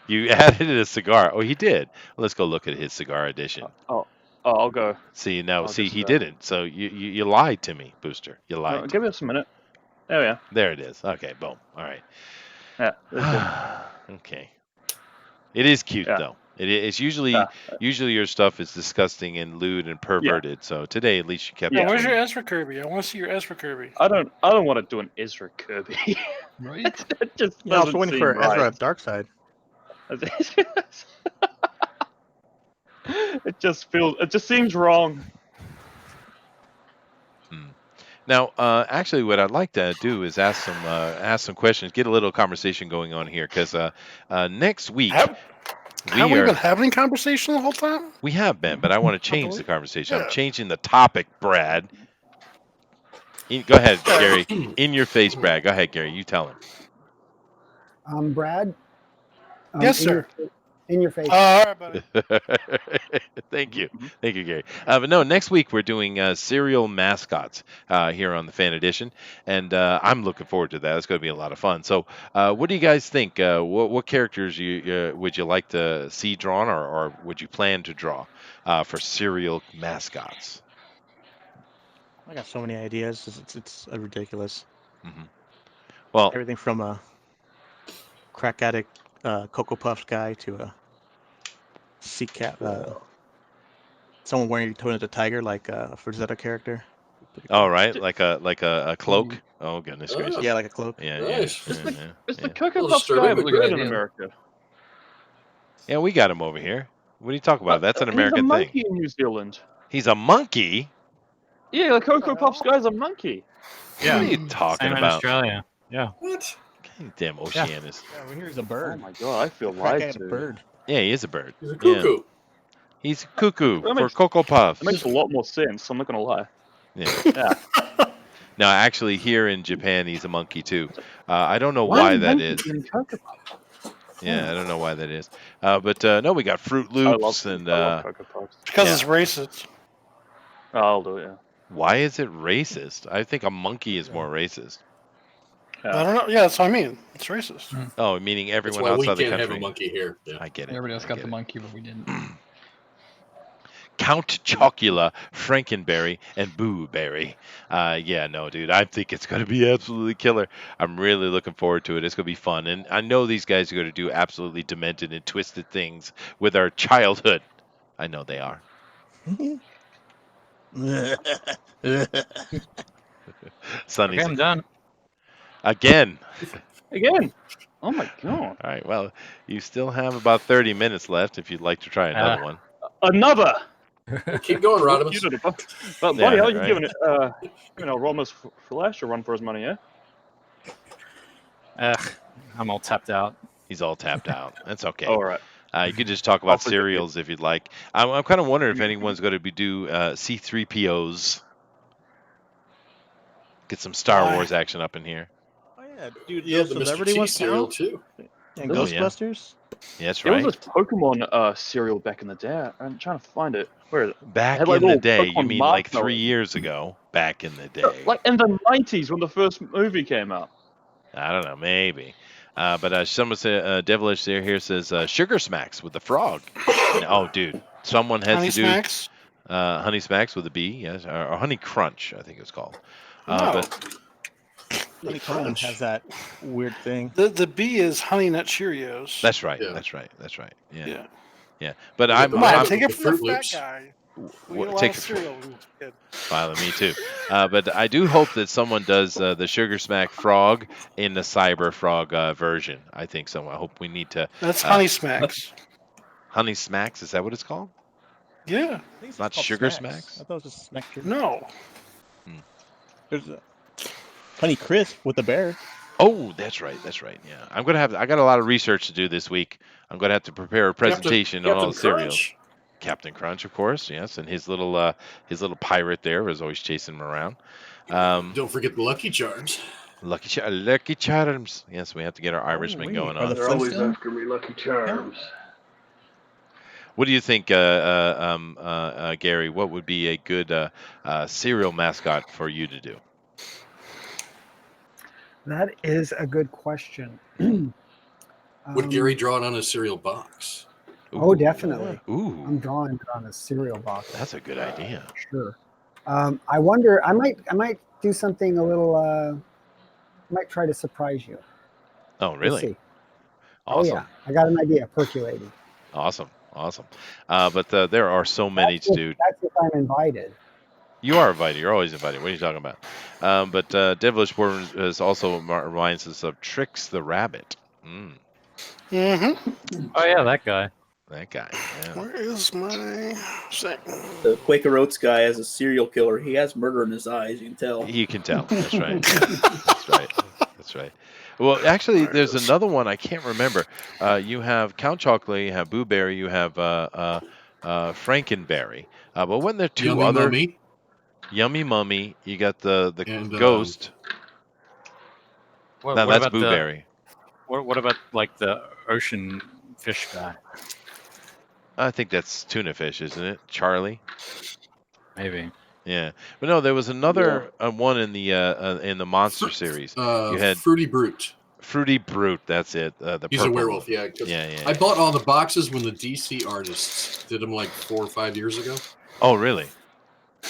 You added a cigar. Oh, he did. Let's go look at his cigar edition. Oh, I'll go. See, now, I'll see, just, he didn't. So you lied to me, Booster. You lied. to Give me. us a minute. There we are. There it is. Okay, boom. All right. Yeah. That's Okay. It is cute Yeah. though. It's usually Yeah. usually your stuff is disgusting and lewd and perverted. So today at least you kept Yeah, it where's clean. your Ezra Kirby? I want to see your Ezra Kirby. I don't want to do an Ezra Kirby. Right? That just Yeah, I was doesn't waiting seem for right. Ezra at Darkseid. It just seems wrong. Now, actually, what I'd like to do is ask some questions, get a little conversation going on here, because next week Have we we are been having conversation the whole time? we have been, but I want to change the conversation. I'm Yeah. changing the topic, Brad. Go ahead, Gary. In your face, Brad. Go ahead, Gary. You tell him. Brad. Yes, sir. In your face. All right, buddy. Thank you, Gary. But no, next week we're doing serial mascots here on the Fan Edition, and I'm looking forward to that. It's going to be a lot of fun. So, what do you guys think? What characters would you like to see drawn, or would you plan to draw for serial mascots? I got so many ideas. It's ridiculous. Mm-hmm. Well, everything from a crack addict Cocoa Puffs guy to a sea cat, someone wearing Tony the Tiger, like a Frazetta character. All right, like a cloak. Oh goodness gracious! Yeah, like a cloak. Yeah, Nice. Is the Cocoa Puffs guy ever good in America? Yeah, we got him over here. What are you talking about? That's an He's American a thing. monkey in New Zealand. He's a monkey? Yeah, the Cocoa Puffs guy's a monkey. Yeah. What are you talking Same in about? Australia. Yeah. What? Damn Oceanus. Yeah, well, here's a bird. Oh my god, I feel Crack lied addict to. bird. Yeah, he is a bird. He's a cuckoo. He's cuckoo That for makes- Cocoa Puffs. That makes a lot more sense. I'm not gonna lie. Yeah. Yeah. Now, actually, here in Japan, he's a monkey too. I don't know Why why are that monkeys is. in Cocoa Puffs? Yeah, I don't know why that is. But no, we got Fruit I love, Loops and I love Cocoa Puffs. Because Yeah. it's racist. Oh, I'll do it. Yeah. why is it racist? I think a monkey is more racist. I don't know. Yeah, that's what I mean. It's racist. Oh, meaning That's everyone why we outside the can't have country. a monkey here. Yeah. I get it. Everybody else I got get the it. monkey, but we didn't. Count Chocula, Frankenberry, and Boo Berry. Yeah, no, dude, I think it's going to be absolutely killer. I'm really looking forward to it. It's going to be fun. And I know these guys are going to do absolutely demented and twisted things with our childhood. I know they are. Sonny's Okay, I'm done. again. Again. Oh my god. All right, well, you still have about 30 minutes left if you'd like to try another one. Another. Keep going, You Rodimus. did it, but buddy, Yeah, how you right. giving it? Rodimus Flash a run for his money, yeah? I'm all tapped out. He's all tapped out. That's okay. All right. You could just talk about forgive you. cereals if you'd like. I'm kind of wondering if anyone's going to do C-3POs. Get some Star Why? Wars action up in here. Oh yeah, dude. Yeah, those the Mr. celebrity T ones cereal count? too. And Oh, yeah. Ghostbusters. Yeah, that's There right. was this Pokemon cereal back in the day. I'm trying to find it. Where is it? Back had, like, in the little day, you Pokemon mean like 3 marshmallows. years ago? Back in the day. Like in the 90s when the first movie came out. I don't know, maybe. But someone said, Devilish there here says Sugar Smacks with the frog. Oh, dude. Someone has Honey to do Smacks? Honey Smacks with a B, yes, or Honey Crunch, I think it's called. No. But Honey Crunch has that weird thing. The B is Honey Nut Cheerios. that's right, Yeah. that's right. yeah. Yeah. But Yeah, I'm, but Come on, I'm take it from the Fruit fat Loops. guy. We what- get a lot take of it cereal when we was a kid. Fine, me too. But I do hope that someone does the Sugar Smack Frog in the Cyber Frog version. I think so. I hope we need to. That's Honey Smacks. Honey Smacks, is that what it's called? Yeah. I think it's Not called Sugar Smacks. Smacks? I thought it was just Snack Treat. No. There's a Honey Crisp with the bear. Oh, that's right. That's right. Yeah, I got a lot of research to do this week. I'm gonna have to prepare a presentation on all the cereals. Crunch. Captain Crunch, of course, yes, and his little pirate there was always chasing him around. Don't forget the Lucky Charms. Lucky Charms. Yes, we have to get our Irishman wait, going are on. the They're always Flintstones? after me, Lucky Charms. What do you think, Gary? What would be a good cereal mascot for you to do? That is a good question. Would Gary draw it on a cereal box? Oh, definitely. Ooh, I'm drawing it on a cereal box. that's a good idea. Sure. I wonder. I might do something a little. I might try to surprise you. Oh, We'll really? see. Awesome. Oh yeah, I got an idea percolating. Awesome. But there are so many to do. That's if I'm invited. You are invited. You're always invited. What are you talking about? But Devilish Born is also reminds us of Trix the Rabbit. Mm. Mm-hmm. Oh yeah, that guy. That guy. Yeah. Where is my thing? The Quaker Oats guy as a serial killer. He has murder in his eyes. You can tell. You can tell. That's right. Yeah. That's right. That's right. Well, actually, There it there's is. another one I can't remember. You have Count Chocula, you have Boo Berry, you have Frankenberry. But when there are two Yummy other Mummy Yummy Mummy, you got the and Ghost. What, Now what that's about Boo Berry. what about like the ocean fish guy? I think that's tuna fish, isn't it? Charlie. Maybe. Yeah, but no, there was another one in the monster series. You had Fruity Brute. Fruity Brute. That's it. The He's a purple werewolf, one. yeah. 'Cause Yeah. I bought all the boxes when the DC artists did them like 4 or 5 years ago. Oh, really?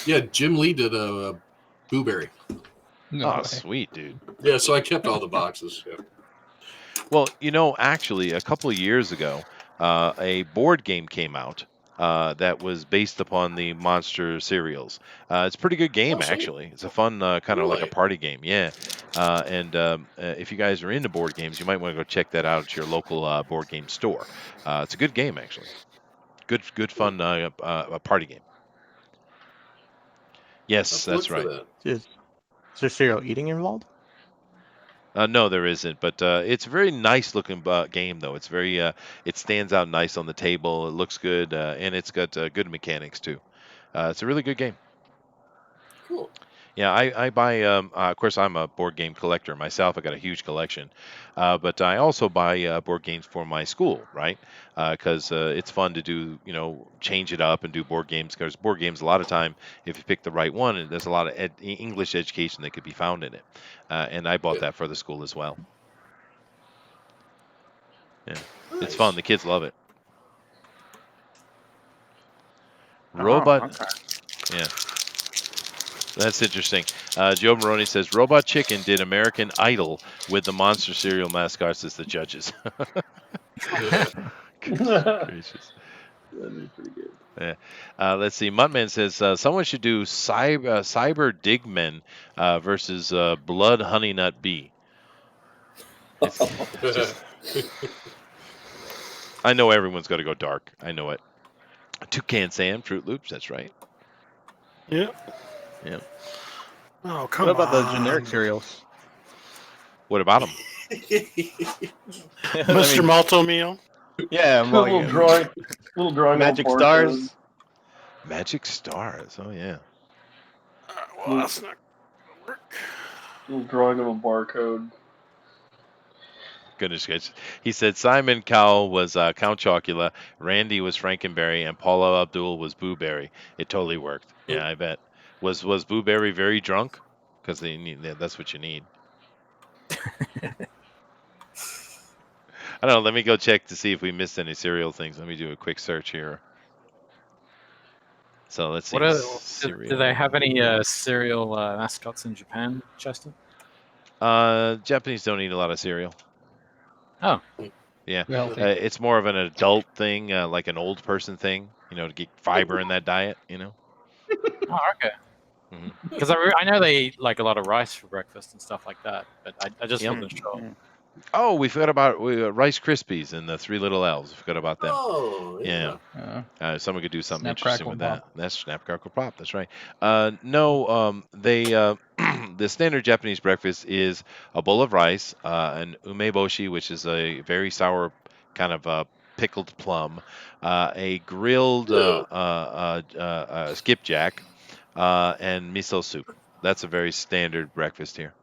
Yeah, Jim Lee did a Boo Berry. No Oh, way. sweet, dude. Yeah, so I kept all the boxes. Yeah. Well, actually, a couple of years ago, a board game came out that was based upon the monster cereals. It's a pretty good game, Oh, sweet. actually. It's a fun kind of like a Really? party game. Yeah. And if you guys are into board games, you might want to go check that out at your local board game store. It's a good game, actually. Good fun party game. Yes, Let's look that's for right. that. Is there serial eating involved? No, there isn't, but it's a very nice looking game, though. It's very, it stands out nice on the table. It looks good, and it's got good mechanics too. It's a really good game. Cool. Yeah, I buy. Of course, I'm a board game collector myself. I got a huge collection, but I also buy board games for my school, right? Because it's fun to do, change it up and do board games. Because board games, a lot of time, if you pick the right one, and there's a lot of English education that could be found in it. And I bought Yeah. that for the school as well. Yeah, it's Nice. fun. The kids love it. Oh, Robot. okay. Yeah. That's interesting. Joe Maroney says Robot Chicken did American Idol with the monster cereal mascots as the judges. Yeah. Goodness gracious. That'd be pretty good. Yeah. Let's see. Muttman says someone should do Cyber Digmen versus Blood Honey Nut Bee. It's just, I know everyone's got to go dark. I know it. Toucan Sam, Fruit Loops. That's right. Yeah. Yeah. Oh, come What about on. the generic cereals? What about them? Mr. Malto Meal? Yeah, well, little drawing Magic on Stars. Magic Stars. Oh yeah. Well, that's not going to work. little drawing of a barcode. Goodness gracious. He said Simon Cowell was Count Chocula, Randy was Frankenberry, and Paula Abdul was Boo Berry. It totally worked. Yeah, I bet. Was Boo Berry very drunk? Because that's what you need. I don't know. Let me go check to see if we missed any cereal things. Let me do a quick search here. So let's see. Do they have any cereal mascots in Japan, Justin? Japanese don't eat a lot of cereal. Oh. Yeah. Healthy. It's more of an adult thing, like an old person thing, to get fiber in that diet, Oh, okay. Mhm. Because I know they eat like a lot of rice for breakfast and stuff like that, but I just Yep. wasn't sure. Oh, we forgot about Rice Krispies and the Three Little Elves. We forgot about them. Oh, yeah. Someone could do something Snap, interesting Crackle, with Pop. that. That's Snap Crackle Pop. That's right. No, they the standard Japanese breakfast is a bowl of rice, an umeboshi, which is a very sour kind of pickled plum, a grilled skipjack, and miso soup. That's a very standard breakfast here.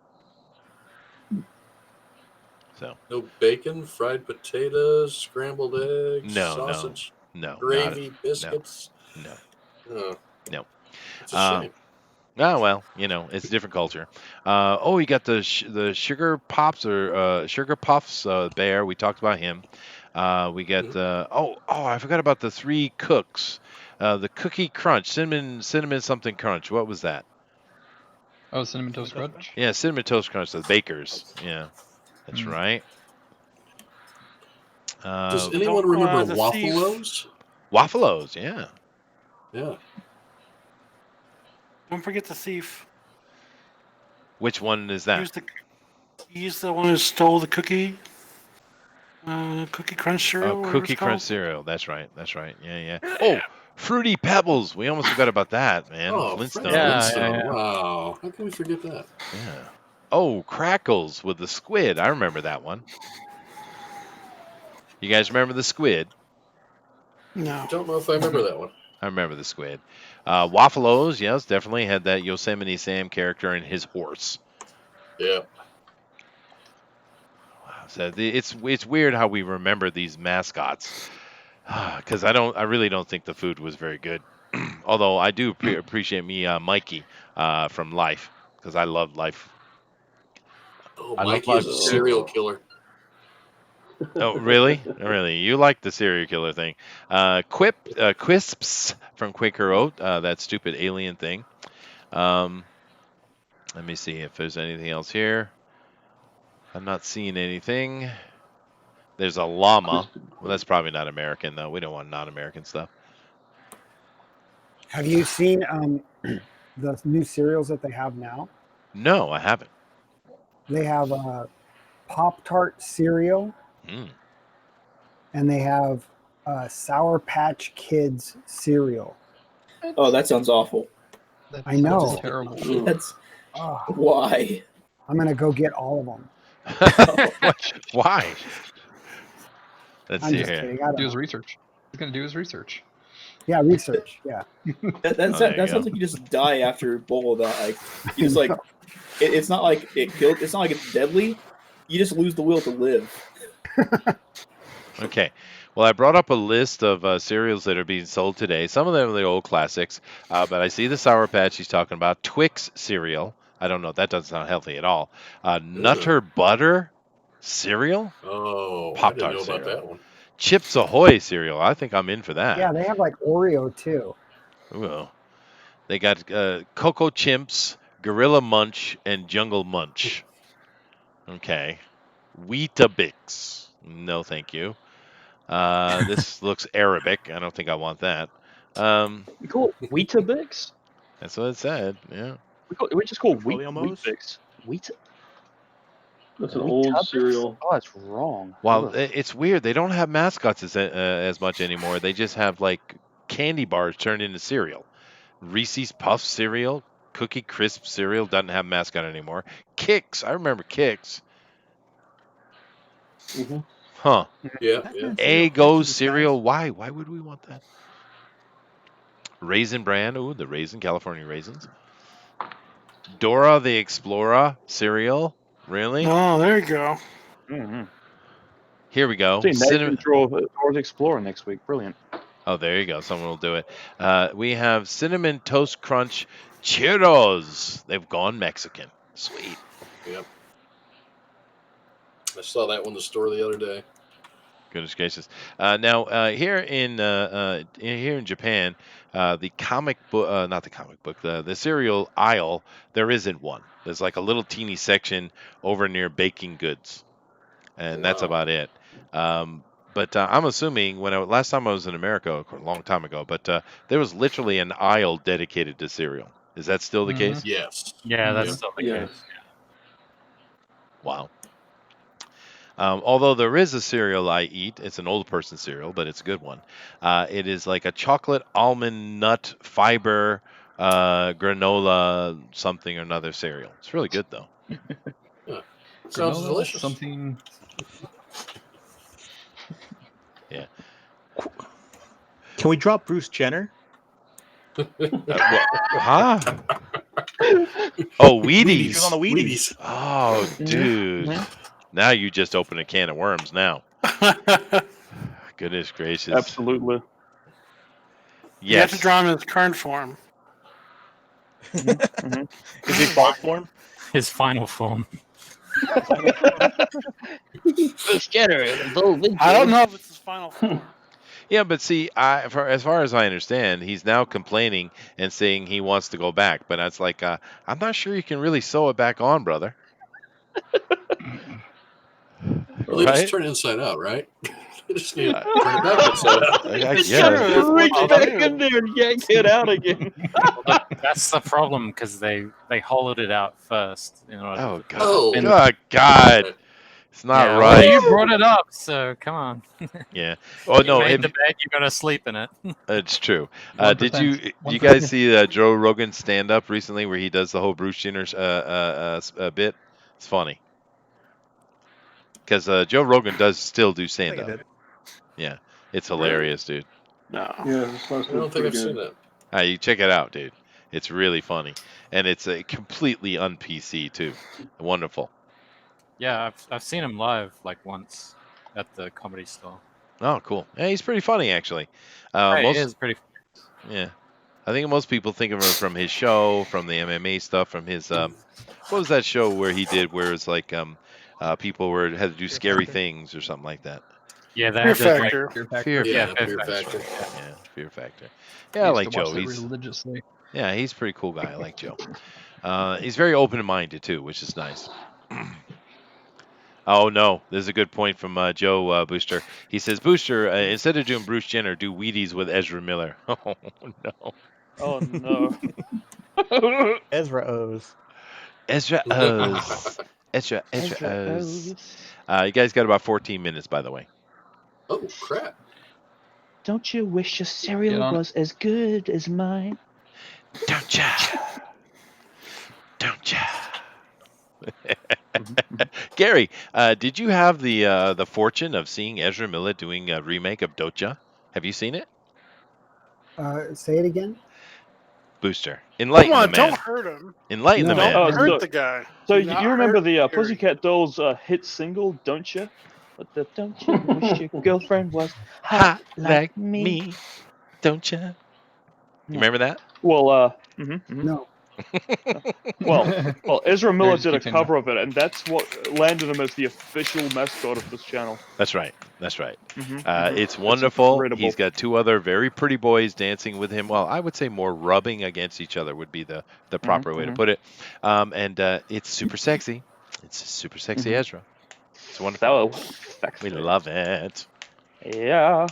So No bacon, fried potatoes, scrambled eggs, No, sausage, no, gravy, biscuits. no. Oh, No. it's a shame. Oh well, it's a different culture. You got the sugar pops or sugar puffs. Bear, we talked about him. We got I forgot about the three cooks. The cookie crunch, cinnamon something crunch. What was that? Oh, Cinnamon Toast Crunch? Yeah, cinnamon toast crunch. The bakers. Yeah, that's right. Does anyone remember the Waffle-Os? Waffle-Os? Yeah. Yeah. Don't forget the thief. Which one is that? He's the one who stole the cookie. Cookie Crunch cereal. Oh, whatever it's Cookie Crunch called. cereal. That's right. That's right. Yeah. Oh, Fruity Pebbles. We almost forgot about that, man. Oh, Flintstones. Flintstone. Wow. How can we forget that? Yeah. Oh, Crackles with the squid. I remember that one. You guys remember the squid? No. I don't know if I remember that one. I remember the squid. Waffle-O's, yes, definitely had that Yosemite Sam character and his horse. Yeah. Wow. So it's weird how we remember these mascots, because I really don't think the food was very good. Although I do appreciate me Mikey from Life, because I love Life. Oh, I love Mikey is a Life. serial killer. Oh, really? Really? You like the serial killer thing? Quisps from Quaker Oat, that stupid alien thing. Let me see if there's anything else here. I'm not seeing anything. There's a llama. Well, that's probably not American, though. We don't want non-American stuff. Have you seen the new cereals that they have now? No, I haven't. They have Pop-Tart cereal, and they have Sour Patch Kids cereal. Oh, that sounds awful. I know. That's terrible. That's Oh, why. I'm gonna go get all of them. Why? Let's I'm see just here. kidding. I don't Do his know. research. He's gonna do his research. Yeah, research. Yeah. That there you sounds go. like you just die after a bowl of that. Like you just like it's not like it killed. It's not like it's deadly. You just lose the will to live. Okay. Well, I brought up a list of cereals that are being sold today. Some of them are the old classics, but I see the Sour Patch he's talking about. Twix cereal. I don't know. That doesn't sound healthy at all. Nutter Butter cereal. Oh, I Pop didn't Tart know about cereal. that one. Chips Ahoy cereal. I think I'm in for that. Yeah, they have like Oreo too. Ooh. They got Cocoa Chimps, Gorilla Munch, and Jungle Munch. Okay. Weetabix. No, thank you. This looks Arabic. I don't think I want that. We call it Weetabix? That's what it said. Yeah. We just call Petroleum-O's? Weetabix. That's an old Weetabix? cereal. Oh, that's wrong. Well, Ugh. it's weird. They don't have mascots as much anymore. They just have like candy bars turned into cereal. Reese's Puffs cereal, Cookie Crisp cereal doesn't have mascot anymore. Kix, I remember Kix. Mm-hmm. Huh. Yeah, That yeah. kind of Eggo fits in cereal. Why? Why would we want that? Raisin Bran. Ooh, the raisin, California raisins. Dora the Explorer cereal. Really? Oh, there you go. Mm-hmm. Here we go. See, Nathan Cinnamon. draw Dora the Explorer next week. Brilliant. Oh, there you go. Someone will do it. We have Cinnamon Toast Crunch Churros. They've gone Mexican. Sweet. Yep. I saw that one in the store the other day. Goodness gracious. Now, here in Japan, the comic book, not the comic book, the cereal aisle, there isn't one. There's like a little teeny section over near baking goods, and that's Wow. about it. But I'm assuming last time I was in America, a long time ago, but there was literally an aisle dedicated to cereal. Is that still the case? Yes. Yeah, that's Yep. still the Yes. case. Wow. Although there is a cereal I eat, it's an old person cereal, but it's a good one. It is like a chocolate almond nut fiber granola something or another cereal. It's really good though. Sounds Granola, delicious. Something. Can we drop Bruce Jenner? Huh? Oh, He was Wheaties. on the Wheaties. Oh, dude. Now you just open a can of worms now. Goodness gracious. Absolutely. You have to Yes. draw him in his current form. Mm-hmm. Is he fall form? His final form. Bruce Jenner, I don't know if it's his final form. Yeah, but see, as far as I understand, he's now complaining and saying he wants to go back. But it's like, I'm not sure you can really sew it back on, brother. Well, they Right? just turn it inside out, right? They just need to turn it back inside out. I It's guess. true. That's what Reach they back do. in there and yank it out again. That's the problem because they hollowed it out first. In order Oh to- God! Oh. Oh God! It's not Yeah, right. Well, you brought it up, so come on. Yeah. Oh You no, made the bed, you gotta sleep in it. it's true. 1%. Did you 1%. guys see Joe Rogan stand up recently where he does the whole Bruce Jenner bit? It's funny because Joe Rogan does still do I stand think I up. did. Yeah, it's Really? hilarious, dude. No. Yeah, this last I don't one's think pretty I've seen good. that. You check it out, dude. It's really funny, and it's completely un-PC too. Wonderful. Yeah, I've seen him live like once at the Comedy Store. Oh, cool. Yeah, he's pretty funny actually. Hey, Most it is pretty. yeah, I think most people think of him from his show, from the MMA stuff, from his what was that show where he did where it's like people had to do Fear scary Factor. things or something like that. Yeah, they Fear had those, Factor. Fear Factor. Fear Yeah, Factor. Fear That's Factor. right. Yeah, Fear Factor. I Yeah, I used like to watch Joe. that He's religiously. he's a pretty cool guy. I like Joe. He's very open-minded too, which is nice. Oh no, there's a good point from Joe Booster. He says, Booster, instead of doing Bruce Jenner, do Wheaties with Ezra Miller. Oh no, Oh no. Ezra O's. Ezra O's. Ezra O's. You guys got about 14 minutes, by the way. Oh crap! Don't you wish your Get cereal on it. was as good as mine? Don't ya? Don't ya? Gary, did you have the fortune of seeing Ezra Miller doing a remake of Doja? Have you seen it? Say it again. Booster, Come enlighten the on, man. don't hurt him. Enlighten the No. man. Don't hurt so- the guy. So Do you not remember hurt the Gary. Pussycat Dolls hit single, don't you? But don't you wish your girlfriend was hot like me? Don't ya? You remember that? Well, No. well, Ezra Miller Gary, just did a continue. cover of it, and that's what landed him as the official mascot of this channel. That's right. That's right. Mhm. It's wonderful. incredible. He's got two other very pretty boys dancing with him. Well, I would say more rubbing against each other would be the proper way to put it. And it's super sexy. It's super sexy Ezra. It's wonderful. So We sexy. love it. Yeah.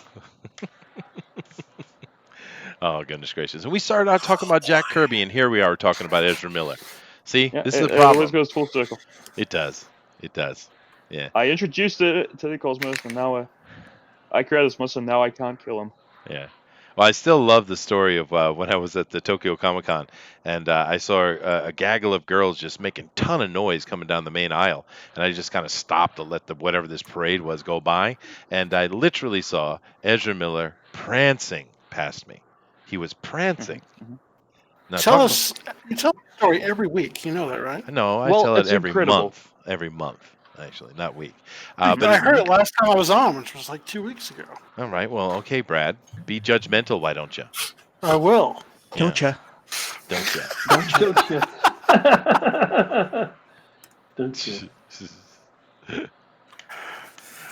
Oh, goodness gracious. And we started out talking about Jack Kirby, and here we are talking about Ezra Miller. See, Yeah, this is the it always problem. goes full circle. It does. It does. Yeah. I introduced it to the Cosmos, and now I created this monster, and now I can't kill him. Yeah. Well, I still love the story of when I was at the Tokyo Comic Con, and I saw a gaggle of girls just making a ton of noise coming down the main aisle, and I just kind of stopped to let whatever this parade was go by, and I literally saw Ezra Miller prancing past me. He was prancing. Now, You tell the story every week. You know that, right? No, I Well, tell it it's every incredible. month. Every month, actually, not week. I But heard it last time I was on, which was like 2 weeks ago. all right. Well, okay, Brad. Be judgmental, why don't you? I will. Don't ya? Don't you? Don't you? Don't you?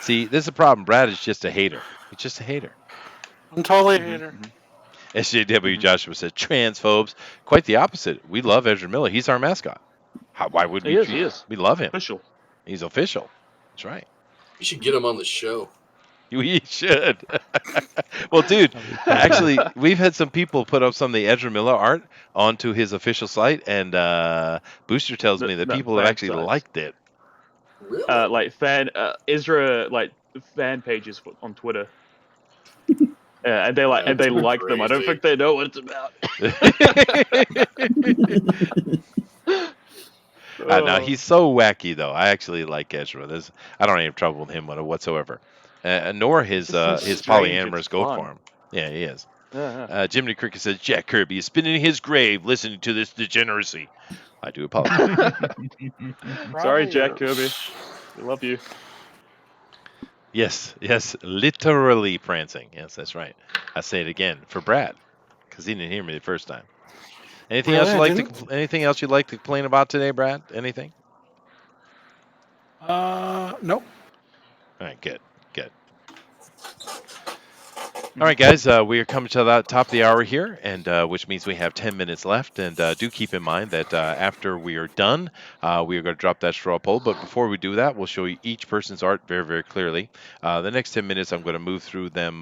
See, this is a problem. Brad is just a hater. He's just a hater. I'm totally a hater. SJW Joshua said, transphobes. Quite the opposite. We love Ezra Miller. He's our mascot. Why would we? He is. We love him. Official. He's official. That's right. You should get him on the show. We should. Well, dude, actually, we've had some people put up some of the Ezra Miller art onto his official site, and Booster tells me that people have fan actually sites. liked it. Really? Like Ezra fan pages on Twitter. And they like That's like them. I don't crazy. think they know what it's about. No, he's so wacky, though. I actually like Ezra. I don't have trouble with him whatsoever. Nor his It's his strange, polyamorous it's goat fun. farm. Yeah, he is. Yeah. Jiminy Cricket says Jack Kirby is spinning in his grave listening to this degeneracy. I do apologize. Sorry, Jack Kirby. We love you. Yes, literally prancing. Yes, that's right. I say it again for Brad, because he didn't hear me the first time. Anything Really? else I Anything else you'd like to complain about today, Brad? Anything? Nope. All right, good. All right, guys, we are coming to the top of the hour here, and which means we have 10 minutes left. And do keep in mind that after we are done, we are going to drop that straw poll. But before we do that, we'll show you each person's art very, very clearly. The next 10 minutes, I'm going to move through them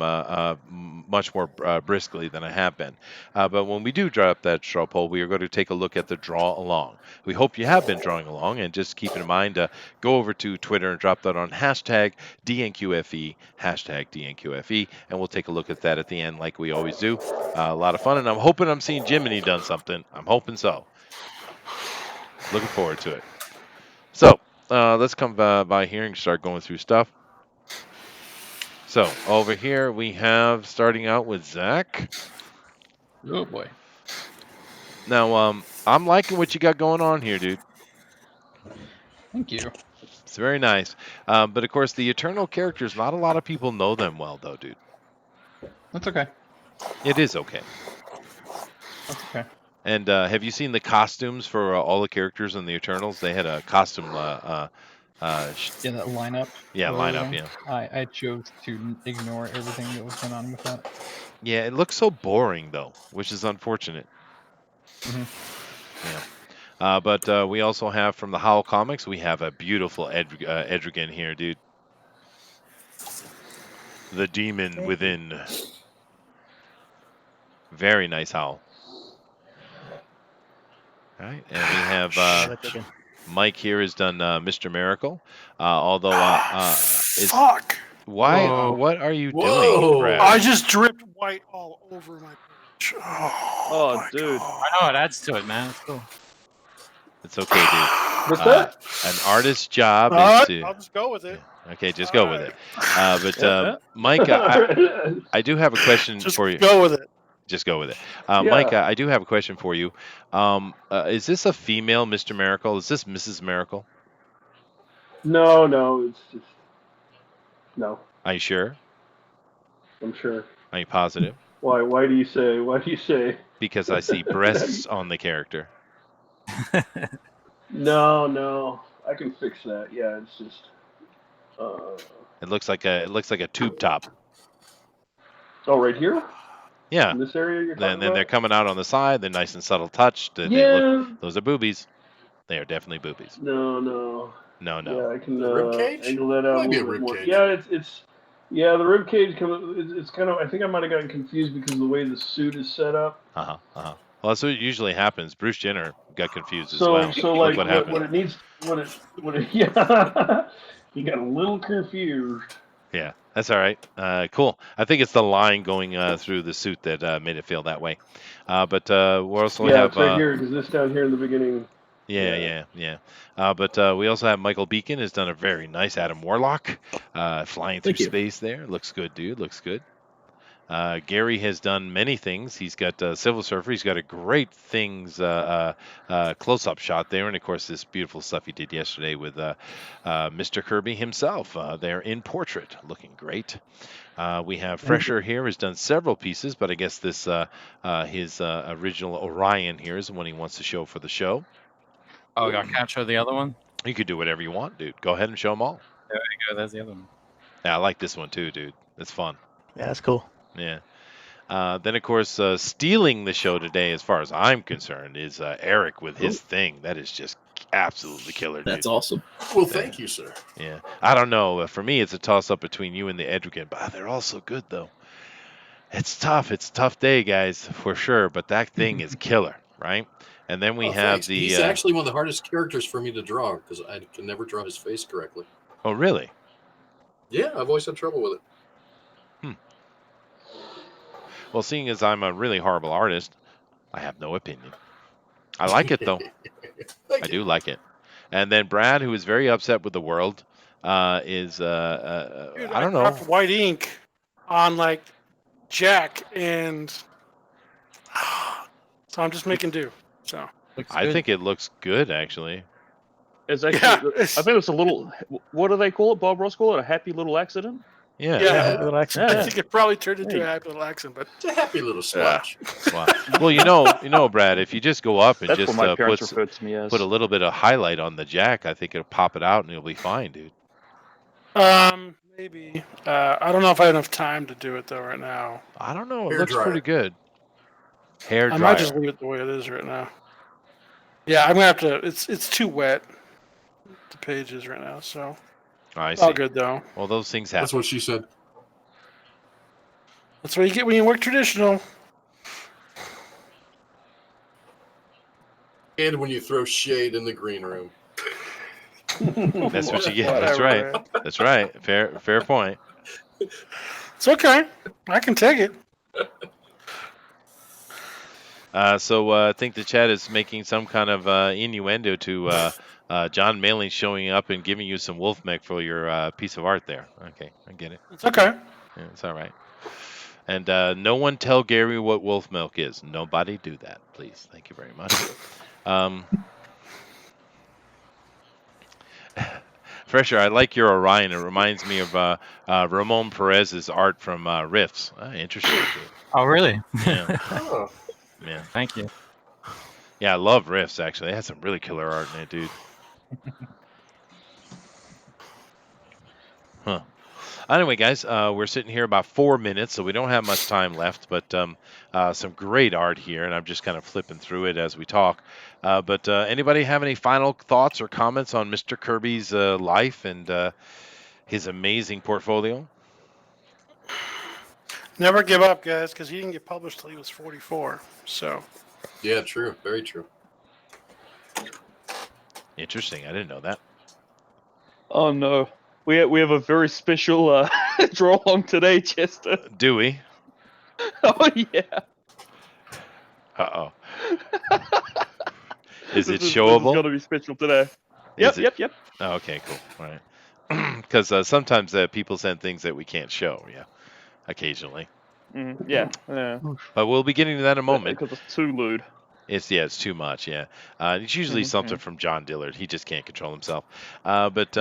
much more briskly than I have been. But when we do drop that straw poll, we are going to take a look at the draw along. We hope you have been drawing along, and just keep in mind, go over to Twitter and drop that on hashtag DNQFE, hashtag DNQFE, and we'll take a look at that at the end like we always do. A lot of fun, and I'm hoping I'm seeing Jiminy done something. I'm hoping so. Looking forward to it. So let's come by here and start going through stuff. So over here we have, starting out with Zach. Oh boy. Now I'm liking what you got going on here, dude. Thank you. It's very nice. But of course, the Eternal characters, not a lot of people know them well, though, dude. That's okay. It is okay. That's okay. And have you seen the costumes for all the characters in the Eternals? They had a costume. Yeah, that lineup. Yeah, lineup. Yeah. I chose to ignore everything that was going on with that. Yeah, it looks so boring though, which is unfortunate. Mm-hmm. Yeah. But we also have from the Howl Comics, we have a beautiful Edrigan here, dude. The demon within. Very nice Howl. All right, and we have Mike here has done Mr. Miracle. Although, Fuck! Why? Whoa. What are you Whoa. doing, Brad? I just dripped white all over my page. Oh, my dude. God. I know it adds to it, man. It's cool. It's okay, dude. What's that? An artist's job All is right, to. I'll just go with it. Okay, just All go with right. it. But Mike, I do have a question Just for you. go with it. Just go with it. Yeah. Mike, I do have a question for you. Is this a female Mr. Miracle? Is this Mrs. Miracle? No, it's just no. Are you sure? I'm sure. Are you positive? Why? Why do you say? Why do you say? Because I see breasts on the character. No. I can fix that. Yeah, it's just. It looks like a tube top. Oh, right here. Yeah. In this area you're talking Then about? they're coming out on the side. They're nice and subtle touched. Yeah. Those are boobies. They are definitely boobies. No. No. Yeah, I can Rib cage? angle that out Might a be a little bit rib more. cage. Yeah, it's yeah, the rib cage it's kind of. I think I might have gotten confused because of the way the suit is set up. Well, that's what usually happens. Bruce Jenner got confused as So well. so Look like what happened. what it needs what it yeah. He got a little confused. Yeah, that's all right. Cool. I think it's the line going through the suit that made it feel that way. But we also Yeah, have it's right here because this down here in the beginning. yeah. But we also have Michael Beacon has done a very nice Adam Warlock flying through Thank you. space there. Looks good, dude. Looks good. Gary has done many things. He's got Silver Surfer. He's got a great things close-up shot there, and of course this beautiful stuff he did yesterday with Mr. Kirby himself. There in portrait, looking great. We have Fresher here has done several pieces, but I guess this his original Orion here is the one he wants to show for the show. Oh, I can't show the other one? You could do whatever you want, dude. Go ahead and show them all. There you go. There's the other one. Yeah, I like this one too, dude. It's fun. Yeah, that's cool. Yeah. Then, of course, stealing the show today, as far as I'm concerned, is Eric with his thing. That is just absolutely killer, dude. That's awesome. Well, thank you, sir. Yeah. I don't know. For me, it's a toss-up between you and the Edrigan, but they're all so good, though. It's tough. It's a tough day, guys, for sure, but that thing is killer, right? And then we have Thanks. the... He's actually one of the hardest characters for me to draw because I can never draw his face correctly. Oh, really? Yeah, I've always had trouble with it. Well, seeing as I'm a really horrible artist, I have no opinion. I like it, though. I do like it. And then Brad, who is very upset with the world, is Dude, I don't know. dropped white ink on like Jack, and so I'm just making do. So I think it looks good, actually. It's actually, Yeah, I think it's a little. What do they call it? Bob Ross call it a happy little accident. Yeah. Yeah. Relax. Yeah. I think it probably turned into a happy little accent, but It's a happy little splash. Wow. Well, you know, Brad, if you just go up and That's just what my parents put referred to me as. a little bit of highlight on the Jack, I think it'll pop it out and it'll be fine, dude. maybe Maybe. I don't know if I have enough time to do it though right now. I don't know. It Hair looks dryer. pretty good. Hair I dryer. might just leave it the way it is right now. Yeah, I'm gonna have to. It's too wet. The pages right now, so I it's all see. good though. Well, those things happen. That's what she said. That's what you get when you work traditional. And when you throw shade in the green room. That's what you get. That's right. That's right. Fair point. It's okay. I can take it. So I think the chat is making some kind of innuendo to John Malin showing up and giving you some wolf mech for your piece of art there. Okay, I get it. It's okay. Yeah, it's all right. And no one tell Gary what wolf milk is. Nobody do that, please. Thank you very much. Fresher, I like your Orion. It reminds me of Ramon Perez's art from Riffs. Interesting. Oh, really? Yeah. Oh. Yeah. Thank you. Yeah, I love Riffs, actually. They had some really killer art in it, dude. Huh. Anyway, guys, we're sitting here about 4 minutes, so we don't have much time left, but some great art here, and I'm just kind of flipping through it as we talk. But anybody have any final thoughts or comments on Mr. Kirby's life and his amazing portfolio? Never give up, guys, because he didn't get published till he was 44. So. Yeah, true. Very true. Interesting. I didn't know that. Oh no, we have a very special draw along today, Chester. Do we? Oh yeah. Uh-oh. Is it This showable? is gonna be special today. Yep. Oh, okay, cool. All right. Because sometimes people send things that we can't show. Yeah, occasionally. Yeah. But we'll be getting to that in a moment. Because it's too lewd. It's too much. Yeah, it's usually something from John Dillard. He just can't control himself. But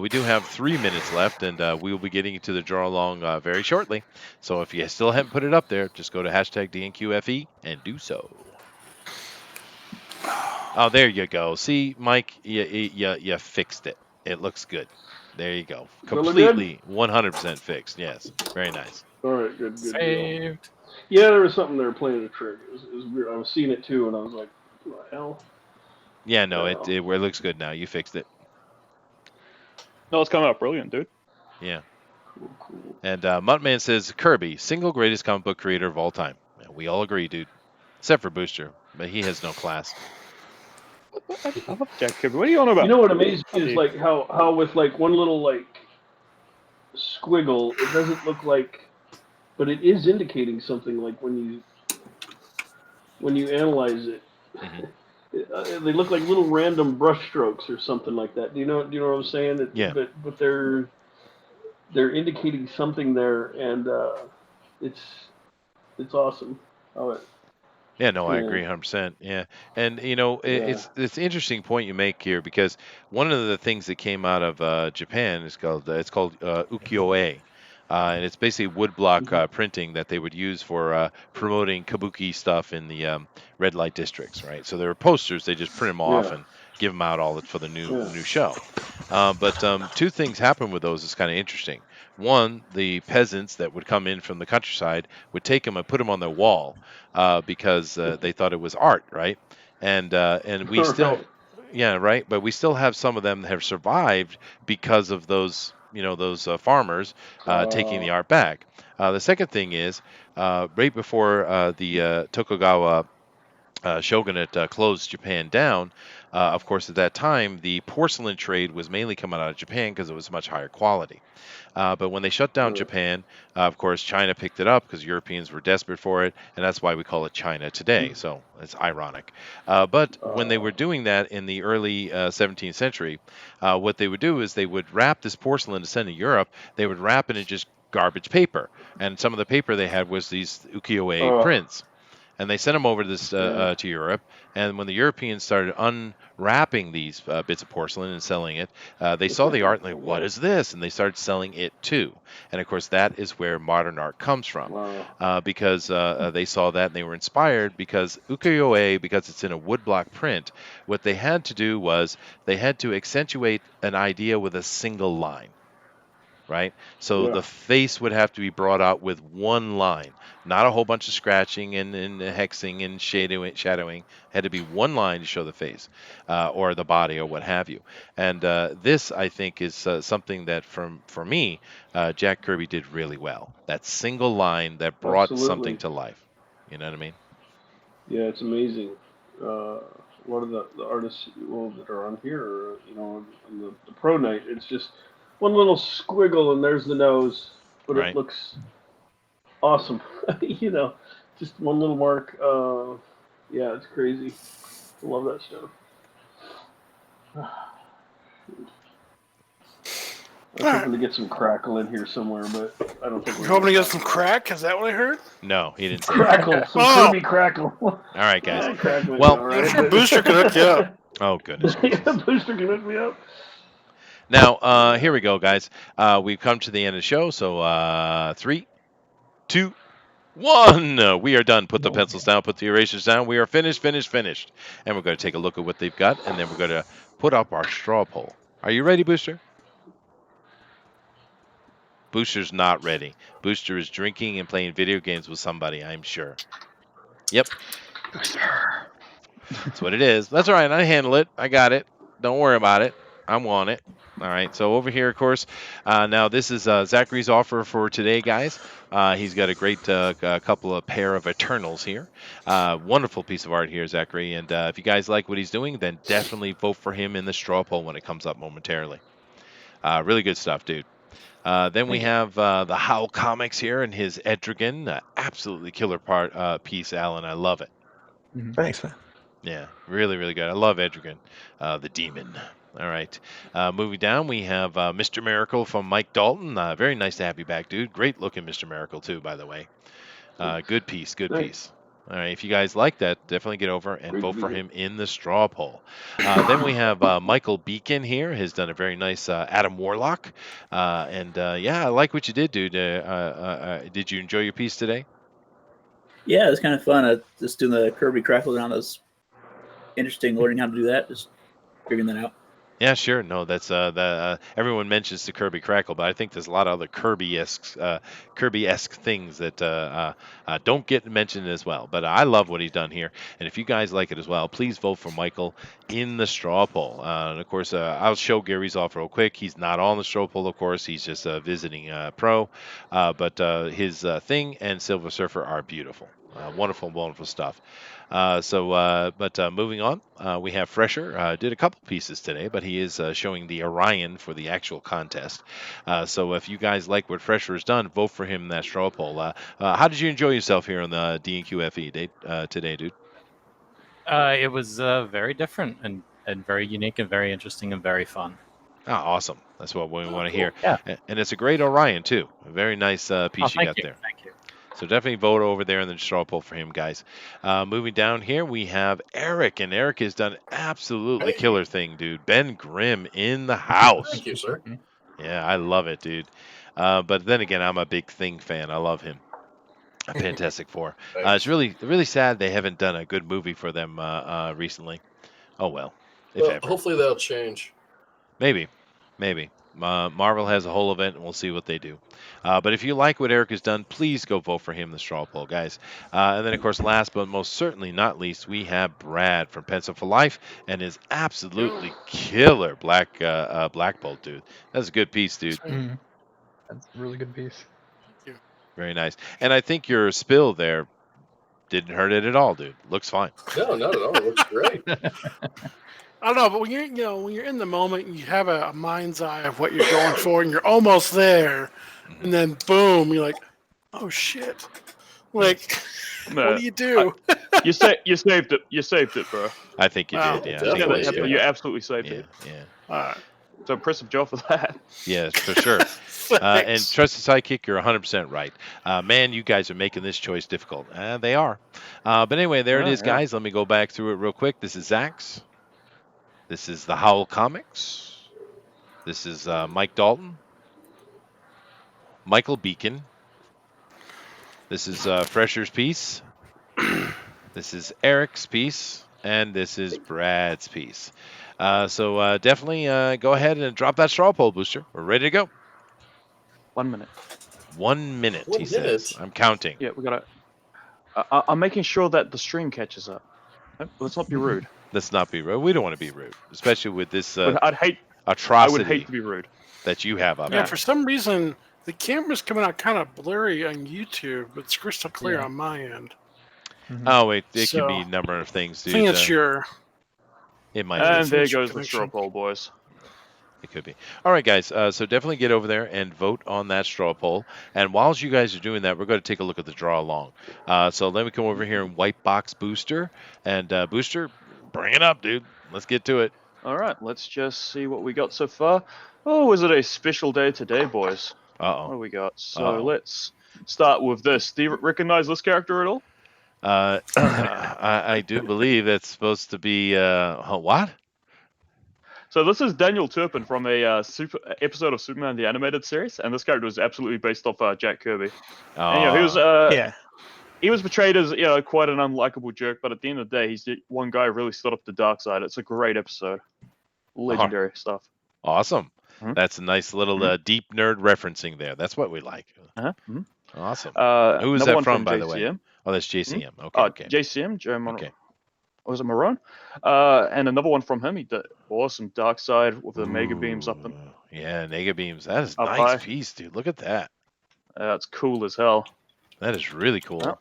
we do have 3 minutes left, and we will be getting to the draw along very shortly. So if you still haven't put it up there, just go to #DNQFE and do so. Oh, there you go. See, Mike, you fixed it. It looks good. There you go. Completely 100% fixed. Yes, very nice. All right, good deal. Saved. Yeah, there was something there playing a trick. It was weird. I was seeing it too, and I was like, what the hell? Yeah, no, it looks good now. You fixed it. No, it's coming out brilliant, dude. Yeah. Cool. And Muttman says, Kirby, single greatest comic book creator of all time. Yeah, we all agree, dude. Except for Booster, but he has no class. I love Jack Kirby. What are you on about? You know what amazes me is like how with like one little like squiggle, it doesn't look like, but it is indicating something. Like when you analyze it, they look like little random brush strokes or something like that. Do you know what I'm saying? Yeah. But they're indicating something there, and it's awesome. Yeah, no, I agree 100%. Yeah. And, it's interesting point you make here because one of the things that came out of Japan is called ukiyo-e. And it's basically woodblock printing that they would use for promoting kabuki stuff in the red light districts, right? So there were posters, they just print them off and give them out all for the new show. But two things happen with those is kind of interesting. One, the peasants that would come in from the countryside would take them and put them on their wall because they thought it was art, right? And we still, yeah, right. But we still have some of them that have survived because of those, those farmers taking the art back. The second thing is right before the Tokugawa shogunate closed Japan down. Of course, at that time, the porcelain trade was mainly coming out of Japan because it was much higher quality. But when they shut down Japan, of course, China picked it up because Europeans were desperate for it, and that's why we call it China today. So it's ironic. But when they were doing that in the early 17th century, what they would do is they would wrap this porcelain to send to Europe. They would wrap it in just garbage paper, and some of the paper they had was these ukiyo-e prints. And they sent them over to this to Europe. And when the Europeans started unwrapping these bits of porcelain and selling it, they saw the art and like, what is this? And they started selling it too. And of course, that is where modern art comes from, because they saw that and they were inspired because ukiyo-e, because it's in a woodblock print, what they had to do was they had to accentuate an idea with a single line. right? So Yeah. the face would have to be brought out with one line, not a whole bunch of scratching and hexing and shadowing. Had to be one line to show the face, or the body, or what have you. And this, I think, is something that, for me, Jack Kirby did really well. That single line that brought something Absolutely. to life. You know what I mean? Yeah, it's amazing. A lot of the artists that are on here, on the Pro Night, it's just one little squiggle and there's the nose, but it Right. looks awesome. Just one little mark. Yeah, it's crazy. I love that stuff. I was hoping to get some crackle in here somewhere, but I don't think we're You hoping to gonna get some crack? Is that what I heard? No, he didn't say that. crackle, some Oh. Kirby crackle. All right, guys. Yeah, crackle, Well, all right. I'm sure Booster can hook you up. Oh, goodness Yeah, gracious. Booster can hook me up. Now, here we go, guys. We've come to the end of the show. So 3, 2, 1. We are done. Put the pencils down. Put the erasers down. We are finished. And we're going to take a look at what they've got, and then we're going to put up our straw poll. Are you ready, Booster? Booster's not ready. Booster is drinking and playing video games with somebody, I'm sure. Yep. That's what it is. That's all right. I handle it. I got it. Don't worry about it. I'm on it. All right. So over here, of course, now this is Zachary's offer for today, guys. He's got a great couple of pair of Eternals here. Wonderful piece of art here, Zachary. And if you guys like what he's doing, then definitely vote for him in the straw poll when it comes up momentarily. Really good stuff, dude. Then we have the Howl Comics here and his Etrigan. Absolutely killer piece, Alan. I love it. Thanks, man. Yeah, really, really good. I love Etrigan, the demon. All right. Moving down, we have Mr. Miracle from Mike Dalton. Very nice to have you back, dude. Great looking Mr. Miracle, too, by the way. Good piece, good Thanks. piece. All right, if you guys like that, definitely get over and Great vote for video. him in the straw poll. Then we have Michael Beacon here, has done a very nice Adam Warlock. Yeah, I like what you did, dude. Did you enjoy your piece today? Yeah, it was kind of fun. Just doing the Kirby crackle down. It was interesting learning how to do that. Just figuring that out. Yeah, sure. No, that's everyone mentions the Kirby Crackle, but I think there's a lot of other Kirby-esque things that don't get mentioned as well. But I love what he's done here, and if you guys like it as well, please vote for Michael in the straw poll. And of course, I'll show Gary's off real quick. He's not on the straw poll, of course. He's just visiting pro, but his Thing and Silver Surfer are beautiful. Wonderful, wonderful stuff. Moving on, we have Fresher. Did a couple pieces today, but he is showing the Orion for the actual contest. So if you guys like what Fresher has done, vote for him in that straw poll. How did you enjoy yourself here on the DNQFE today, dude? It was very different and very unique and very interesting and very fun. Awesome. That's what we want to hear. Yeah. And it's a great Orion, too. A very nice piece you got there. Thank you. So definitely vote over there in the straw poll for him, guys. Moving down here, we have Eric, and Eric has done absolutely killer thing, dude. Ben Grimm in the house. Thank you, sir. Yeah, I love it, dude. But then again, I'm a big Thing fan. I love him. Fantastic Four. It's really, really sad they haven't done a good movie for them recently. Oh well, if ever. Hopefully that'll change. Maybe. Marvel has a whole event, and we'll see what they do. But if you like what Eric has done, please go vote for him in the straw poll, guys. And then, of course, last but most certainly not least, we have Brad from Pencil for Life and his absolutely killer Black Bolt, dude. That's a good piece, dude. Mm-hmm. That's a really good piece. Very nice. And I think your spill there didn't hurt it at all, dude. Looks fine. No, not at all. It looks great. I don't know, but when you're in the moment, you have a mind's eye of what you're going for, and you're almost there, and then boom, you're like, oh shit! Like, what do you do? You saved it. You saved it, bro. I think you did. Yeah, I think definitely. you did. You absolutely saved Yeah, it. yeah. All right. So impressive job for that. Yeah, for sure. And trusted sidekick, you're 100% right. Man, you guys are making this choice difficult. They are. But anyway, there it is, guys. Let me go back through it real quick. This is Zach's. This is the Howl Comics. This is Mike Dalton. Michael Beacon. This is Fresher's piece. This is Eric's piece. And this is Brad's piece. So definitely go ahead and drop that straw poll, Booster. We're ready to go. 1 minute. 1 minute, One he says. minute? I'm counting. Yeah, we gotta. I'm making sure that the stream catches up. Let's not be rude. Let's not be rude. We don't want to be rude, especially with this I would atrocity hate to be rude. that you have up Yeah, there. for some reason the camera's coming out kind of blurry on YouTube, but it's crystal clear on my end. Oh, wait, it So, could be a number of things, I dude. think it's your. It might And be. there It's your goes the straw connection. poll, boys. It could be. All right, guys. So definitely get over there and vote on that straw poll. And while you guys are doing that, we're going to take a look at the draw along. So let me come over here and white box Booster. And Booster, bring it up, dude. Let's get to it. All right, let's just see what we got so far. Oh, is it a special day today, boys? Uh-oh. What do we got? So Uh-oh. let's start with this. Do you recognize this character at all? I do believe it's supposed to be what? So this is Daniel Turpin from a episode of Superman the Animated Series, and this character was absolutely based off Jack Kirby. And, he was Yeah. he was portrayed as quite an unlikable jerk, but at the end of the day, he's the one guy who really stood up to dark side. It's a great episode, legendary stuff. Awesome. Mhm. That's a nice little deep nerd referencing there. That's what we like. Mhm. Awesome. Who is Another that one from, by the way? JCM. Oh, that's JCM. Okay. Okay. JCM, Joe Monroe. Okay. Was it Marone? And another one from him. He did awesome dark side with the mega beams up them. Yeah, Nega beams. That is Up nice high. piece, dude. Look at that. It's cool as hell. That is really cool. Oh.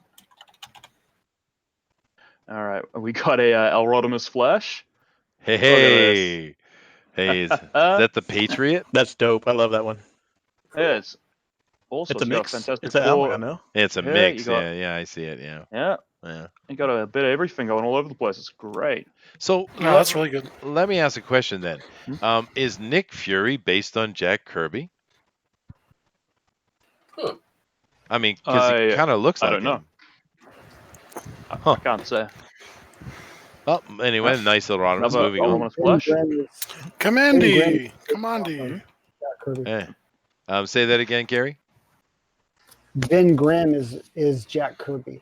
All right, we got a Alrodimus Flash. Hey, hey, is that the Patriot? That's dope. I love that one. Yeah, it's also It's a got mix. Fantastic It's an Four. Alma, no? It's a Yeah, mix. you got- Yeah, I see it. Yeah, Yeah, yeah. you got a bit of everything going all over the place. It's great. So No, that's really good. let me ask a question then. Hmm? Is Nick Fury based on Jack Kirby? Huh. I mean, because he kind of looks I like don't know. him. I can't say. Oh, anyway, nice little Rodimus. Another Moving on. Alrodimus Flash. Commandy! Commandy! Jack Kirby. Hey. Say that again, Gary. Ben Grimm is Jack Kirby.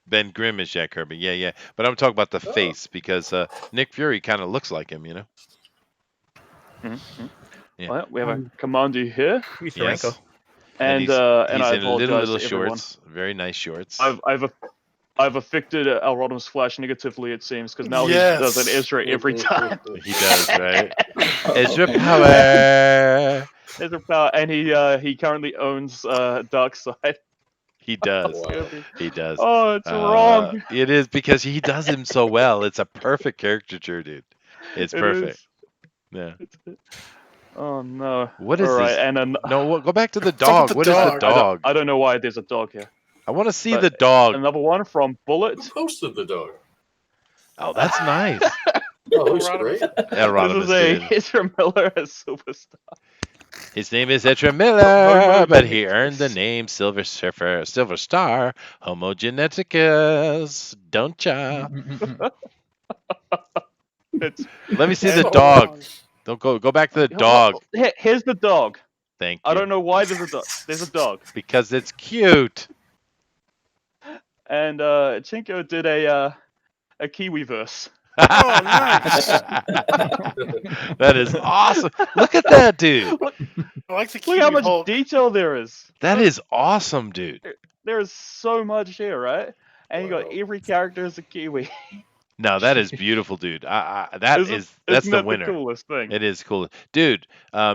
Ben Grimm is Jack Kirby. Yeah, yeah. But I'm talking about the face because Nick Fury kind of looks like him, you know? Mhm. Yeah. Well, we have a Commander here, He's Yes. Franco. and he's I in apologize little to everyone. shorts. Very nice shorts. I've affected Alrodimus Flash negatively, it seems, because now Yes. he does an Ezra every time. He does, right? Ezra Power. Ezra Power, and he currently owns Darkseid. He does. Wow. He does. Oh, it's wrong. It is because he does him so well. It's a perfect caricature, dude. It's It perfect. is. Yeah. Oh no. What is All right, this? and No, go back to the Stop dog. with What the is the dog. dog? I don't know why there's a dog here. I want to see but the dog. Another one from Bullet. Who posted the dog? Oh, that's nice. Oh, looks great. Rodimus This is a did. Ezra Miller as Superstar. His name is Ezra Miller, but he earned the name Silver Star, Homo Geneticus. Don't ya? Let me see the dog. Don't go back to the dog. Here's the dog. Thank you. I don't know why there's a dog. There's a dog. Because it's cute. And Chinko did a Kiwi verse. Oh, nice. That is awesome. Look at that, dude. I like the Look how Kiwi much Hulk. detail there is. That is awesome, dude. There is so much here, right? And you got Wow. every character as a Kiwi. No, that is beautiful, dude. That's Isn't the that winner. the coolest thing? It is cool, dude.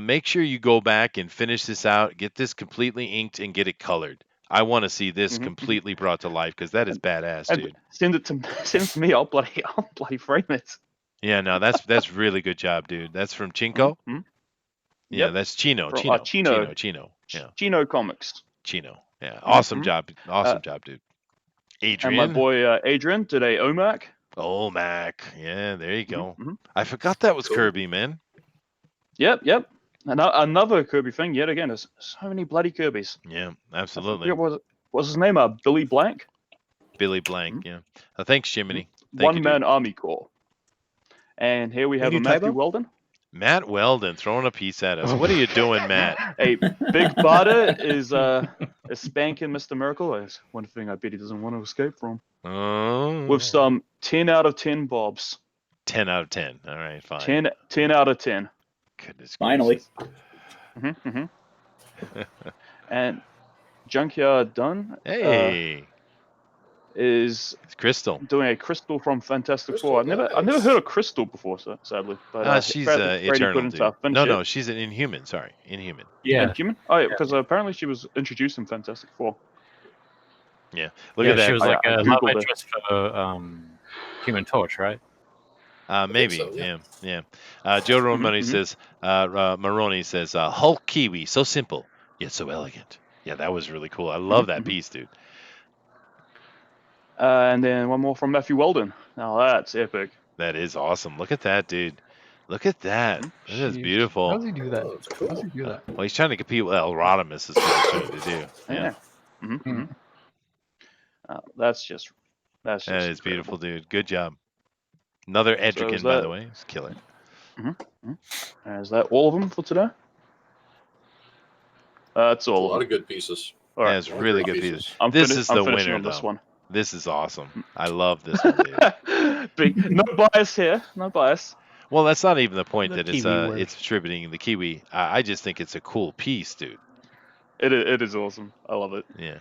Make sure you go back and finish this out. Get this completely inked and get it colored. I want to see this Mhm. completely brought to life because that is badass, And dude. send it to me. I'll bloody frame it. Yeah, no, that's really good job, dude. That's from Chinko. Mhm. Yeah, Yep. that's Chino. From, Chino. Chino. Yeah, Chino Comics. Chino. Yeah, awesome Mhm. job. Awesome job, dude. And my Adrian. boy Adrian did a OMAC. Oh, Mac. Yeah, there you go. Mhm. I forgot that was Cool. Kirby, man. Yep. Another Kirby thing yet again. There's so many bloody Kirbys. Yeah, I absolutely. forget what's his name? Billy Blank. Billy Blank. Yeah. Thanks, Jiminy. Thank One you, Man dude. Army Corps. And here we have you a do Matthew Tybo? Weldon. Matt Weldon throwing a piece at us. What are you doing, Matt? A Big Butter is spanking Mr. Miracle. That's one thing I bet he doesn't want to escape from. Oh, With some 10 out of 10 bobs. 10 out of 10. All right, fine. 10 out of 10. Goodness Finally. gracious. Mm-hmm. And Junkyard Dunn Hey, is it's Crystal. doing a Crystal from Fantastic Crystal, Four. I've never nice. heard of Crystal before, sadly. But She's Brady Eternal, couldn't dude. finish No, it. she's an Inhuman. Sorry, Inhuman. Yeah, Inhuman? Oh, yeah, because apparently she was introduced in Fantastic Four. Yeah, look yeah, at that. she was like I a love Googled it. interest for Human Torch, right? Maybe, so, yeah. yeah. Joe Romani says, Maroni says, Hulk Kiwi, so simple yet so elegant. Yeah, that was really cool. I love that piece, dude. And then one more from Matthew Weldon. Now that's epic. That is awesome. Look at that, dude. Look at that. That is Jeez. How beautiful. does he do that? Oh, it's cool. How does he do that? Well, he's trying to compete with El Rodimus is what he's trying to do. Yeah. That's just That is incredible. beautiful, dude. Good job. Another Edgerkin, by the way. It's killer. Is that all of them for today? That's A all lot of them. of good pieces. All right. That's really good pieces. piece. This is the finishing winner, on this though. one. This is awesome. I love this one, dude. No bias here. No bias. Well, that's not even the point The that it's Kiwi word. it's distributing the Kiwi. I just think it's a cool piece, dude. It is awesome. I love it. Yeah.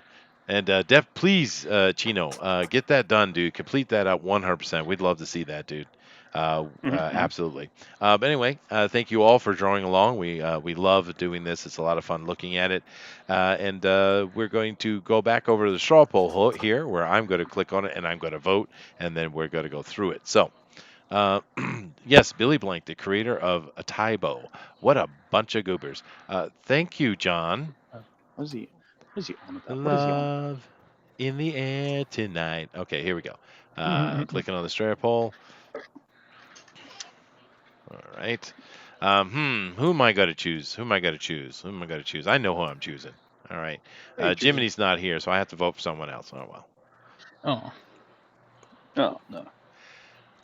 And please, Chino, get that done, dude. Complete that up 100%. We'd love to see that, dude. Absolutely. But anyway, thank you all for drawing along. We love doing this. It's a lot of fun looking at it. And we're going to go back over to the straw poll here, where I'm going to click on it and I'm going to vote, and then we're going to go through it. So, yes, Billy Blank, the creator of a Tybo. What a bunch of goobers. Thank you, John. What is he on about? What is he on? Love in the air tonight. Okay, here we go. Clicking on the straw poll. All right. Who am I going to choose? Who am I going to choose? I know who I'm choosing. All right. Jiminy's not here, so I have to vote for someone else. Oh, well. Oh. Oh, no.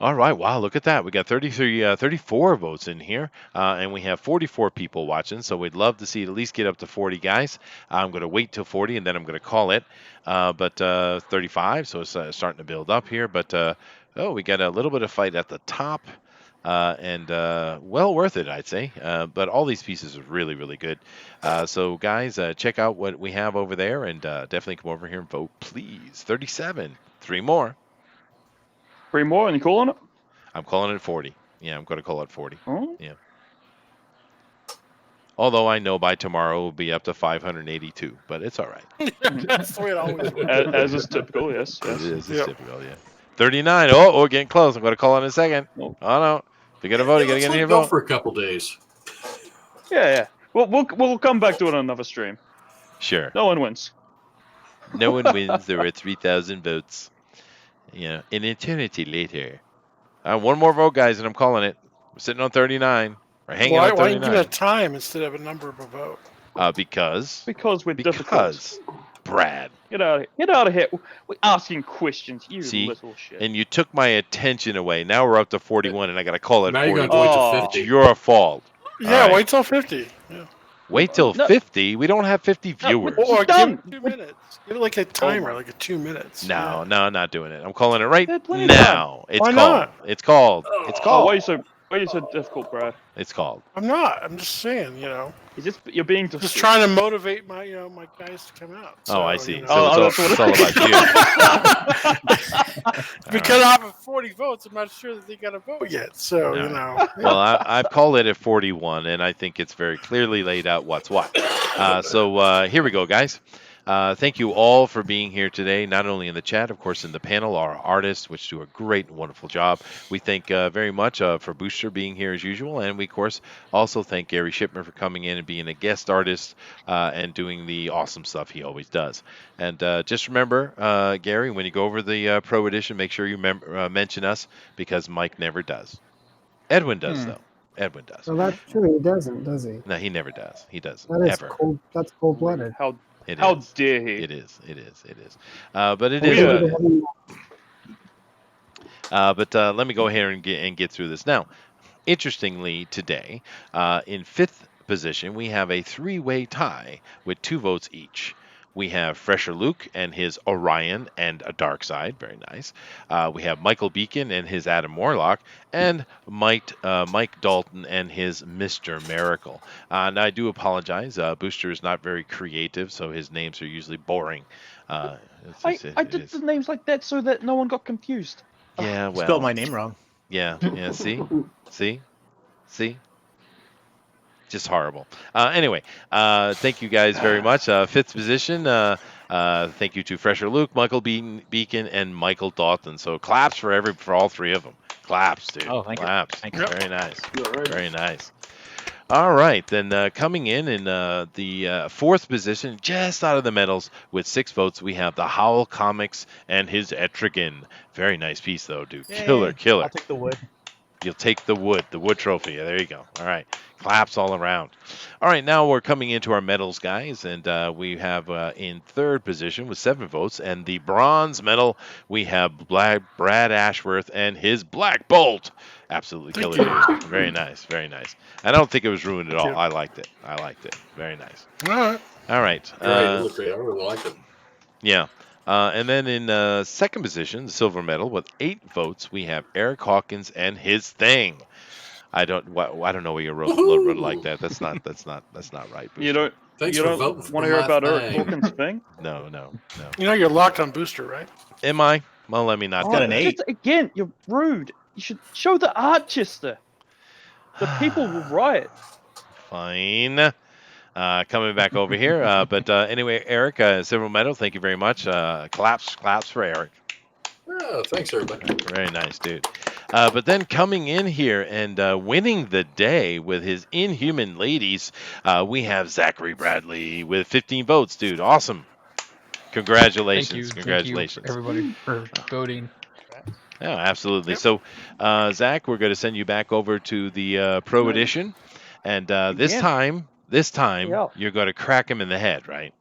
All right. Wow, look at that. We got 34 votes in here, and we have 44 people watching, so we'd love to see it at least get up to 40 guys. I'm going to wait till 40, and then I'm going to call it. But 35, so it's starting to build up here. But, we got a little bit of fight at the top. And well worth it, I'd say. But all these pieces are really, really good. So, guys, check out what we have over there, and definitely come over here and vote, please. 37. 3 more. 3 more, and you calling it? I'm calling it 40. Yeah, I'm going to call it 40. Oh. Yeah. Although I know by tomorrow we'll be up to 582, but it's all right. That's the way it always works. As is typical, yes. It is. It's Yep. typical, yeah. 39. Oh, we're getting close. I'm going to call in a second. Oh. Oh, no. If you got to vote, you got to Let's get let in it your go vote. for a couple days. Yeah. We'll come back to it on another stream. Sure. No one wins. No one wins. There were 3,000 votes. Yeah, an eternity later. One more vote, guys, and I'm calling it. We're sitting on 39. We're hanging on Why you give 39. it a time instead of a number of a vote? Because We're difficult. Brad. Get out of here. We're asking questions, you See? little shit. And you took my attention away. Now we're up to 41, and I got to call it Now you're 40. going to wait Oh. to It's 50. your fault. Yeah, right. wait till 50. Yeah. Wait till No. 50? We don't have 50 viewers. Or done. give it 2 minutes. Give it like a timer, like a 2 minutes. No, I'm not doing it. I'm calling it right There's plenty of now. It's Why called. not? It's called. It's called. Why are you so difficult, Brad? It's called. I'm not. I'm just saying, You're being just trying to motivate my my guys to come out. So, I see. you know. So it's all about you. Because I have 40 votes, I'm not sure that they got a vote yet. So, Well, I've called it at 41, and I think it's very clearly laid out what's what. So here we go, guys. Thank you all for being here today, not only in the chat, of course, in the panel, our artists, which do a great and wonderful job. We thank very much for Booster being here as usual, and we, of course, also thank Gary Shipman for coming in and being a guest artist and doing the awesome stuff he always does. And just remember, Gary, when you go over the Pro Edition, make sure you mention us, because Mike never does. Edwin does, though. Edwin does. Well, that's true. He doesn't, does he? No, he never does. He doesn't. That is Ever. cold. That's cold-blooded. How It How is. dare he? It is. But it Oh, is yeah. what it is. But let me go ahead and get through this. Now, interestingly, today, in 5th position, we have a 3-way tie with 2 votes each. we have Fresher Luke and his Orion and a Dark Side. Very nice. We have Michael Beacon and his Adam Warlock, and Mike Dalton and his Mr. Miracle. And I do apologize. Booster is not very creative, so his names are usually boring. I did the names like that so that no one got confused. Yeah, You spelled well, my name wrong. yeah. See, just horrible. Anyway, thank you guys very much. Fifth position. Thank you to Fresher Luke, Michael Beacon, and Michael Dalton. So claps for all three of them. Claps, dude. Oh, thank you. Claps. Thank you. Very nice. All right. Very nice. All right, then coming in the fourth position, just out of the medals with 6 votes, we have the Howl Comics and his Etrigan. Very nice piece, though, dude. Yay. Killer. I'll take the wood. You'll take the wood trophy. There you go. All right, claps all around. All right, now we're coming into our medals, guys, and we have in third position with 7 votes, and the bronze medal we have Brad Ashworth and his Black Bolt. Absolutely Thank killer, you. dude. Very nice, very nice. I don't think it was ruined at all. you. I liked it. Very nice. All right. All right. Great, it looked great. I really like it. Yeah. And then in second position, the silver medal with 8 votes, we have Eric Hawkins and his Thing. I don't know why you wrote it like that. That's not right. You Booster. Thanks you for don't voting for want to hear my about Eric thing. Hawkins' thing? No. You know you're locked on Booster, right? Am I? Well, let me not. got do an that. 8. Again, you're rude. You should show the art, Chester. The people will riot. Fine. Coming back over here. But anyway, Eric, silver medal. Thank you very much. Claps for Eric. Oh, thanks, everybody. Very nice, dude. But then coming in here and winning the day with his Inhuman Ladies, we have Zachary Bradley with 15 votes, dude. Awesome. Congratulations. Congratulations. Thank you, everybody, for voting. Yeah, absolutely. Yep. So, Zach, we're going to send you back over to the Pro Edition. And this Again? time, Yeah. you're going to crack him in the head, right?